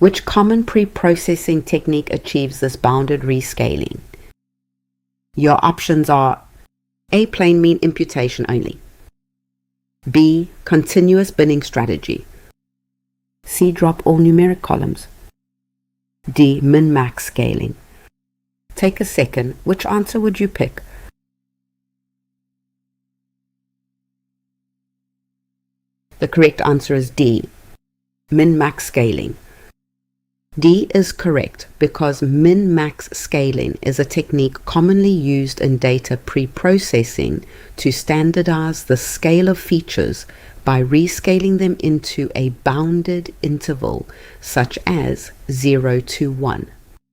Which common pre-processing technique achieves this bounded rescaling? Your options are A. Plain mean imputation only, B. Continuous binning strategy, C. Drop all numeric columns, D. Min-max scaling. Take a second. Which answer would you pick? The correct answer is D. Min-max scaling. D is correct because min-max scaling is a technique commonly used in data pre-processing to standardize the scale of features by rescaling them into a bounded interval such as 0 to 1,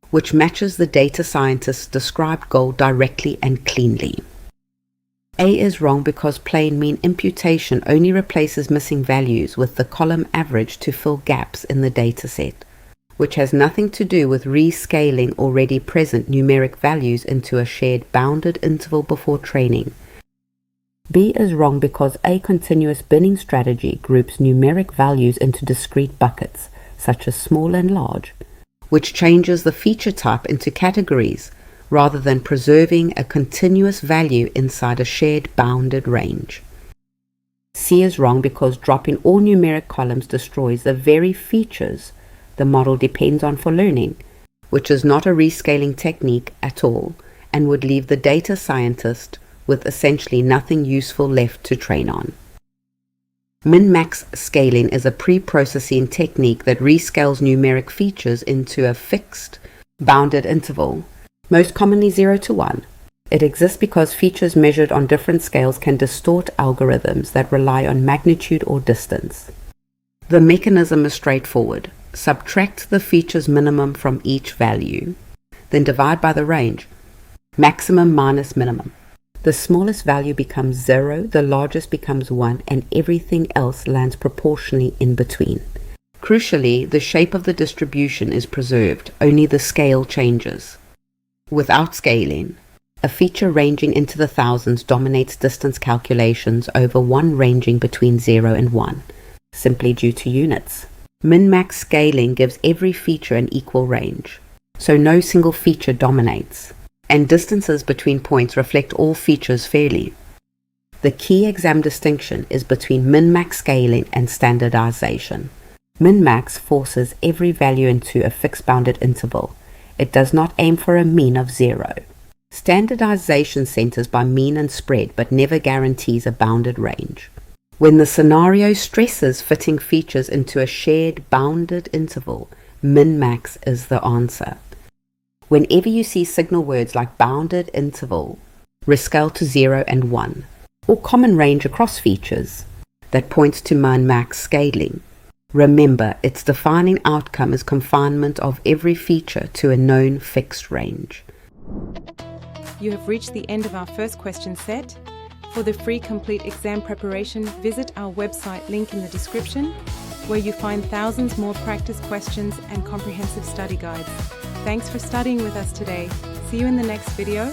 which matches the data scientist's described goal directly and cleanly. A is wrong because plain mean imputation only replaces missing values with the column average to fill gaps in the dataset, which has nothing to do with rescaling already present numeric values into a shared bounded interval before training. B is wrong because a continuous binning strategy groups numeric values into discrete buckets, such as small and large, which changes the feature type into categories rather than preserving a continuous value inside a shared bounded range. C is wrong because dropping all numeric columns destroys the very features the model depends on for learning, which is not a rescaling technique at all and would leave the data scientist with essentially nothing useful left to train on. Min-max scaling is a pre-processing technique that rescales numeric features into a fixed, bounded interval, most commonly 0 to 1. It exists because features measured on different scales can distort algorithms that rely on magnitude or distance. The mechanism is straightforward. Subtract the feature's minimum from each value, then divide by the range, maximum minus minimum. The smallest value becomes 0, the largest becomes 1, and everything else lands proportionally in between. Crucially, the shape of the distribution is preserved, only the scale changes. Without scaling, a feature ranging into the thousands dominates distance calculations over one ranging between 0 and 1, simply due to units. Min-max scaling gives every feature an equal range, so no single feature dominates, and distances between points reflect all features fairly. The key exam distinction is between min-max scaling and standardization. Min-max forces every value into a fixed bounded interval. It does not aim for a mean of 0. Standardization centers by mean and spread but never guarantees a bounded range. When the scenario stresses fitting features into a shared bounded interval, min-max is the answer. Whenever you see signal words like bounded interval, rescale to 0 and 1, or common range across features that points to min-max scaling, remember its defining outcome is confinement of every feature to a known fixed range. You have reached the end of our first question set. For the free complete exam preparation, visit our website link in the description, where you find thousands more practice questions and comprehensive study guides. Thanks for studying with us today. See you in the next video.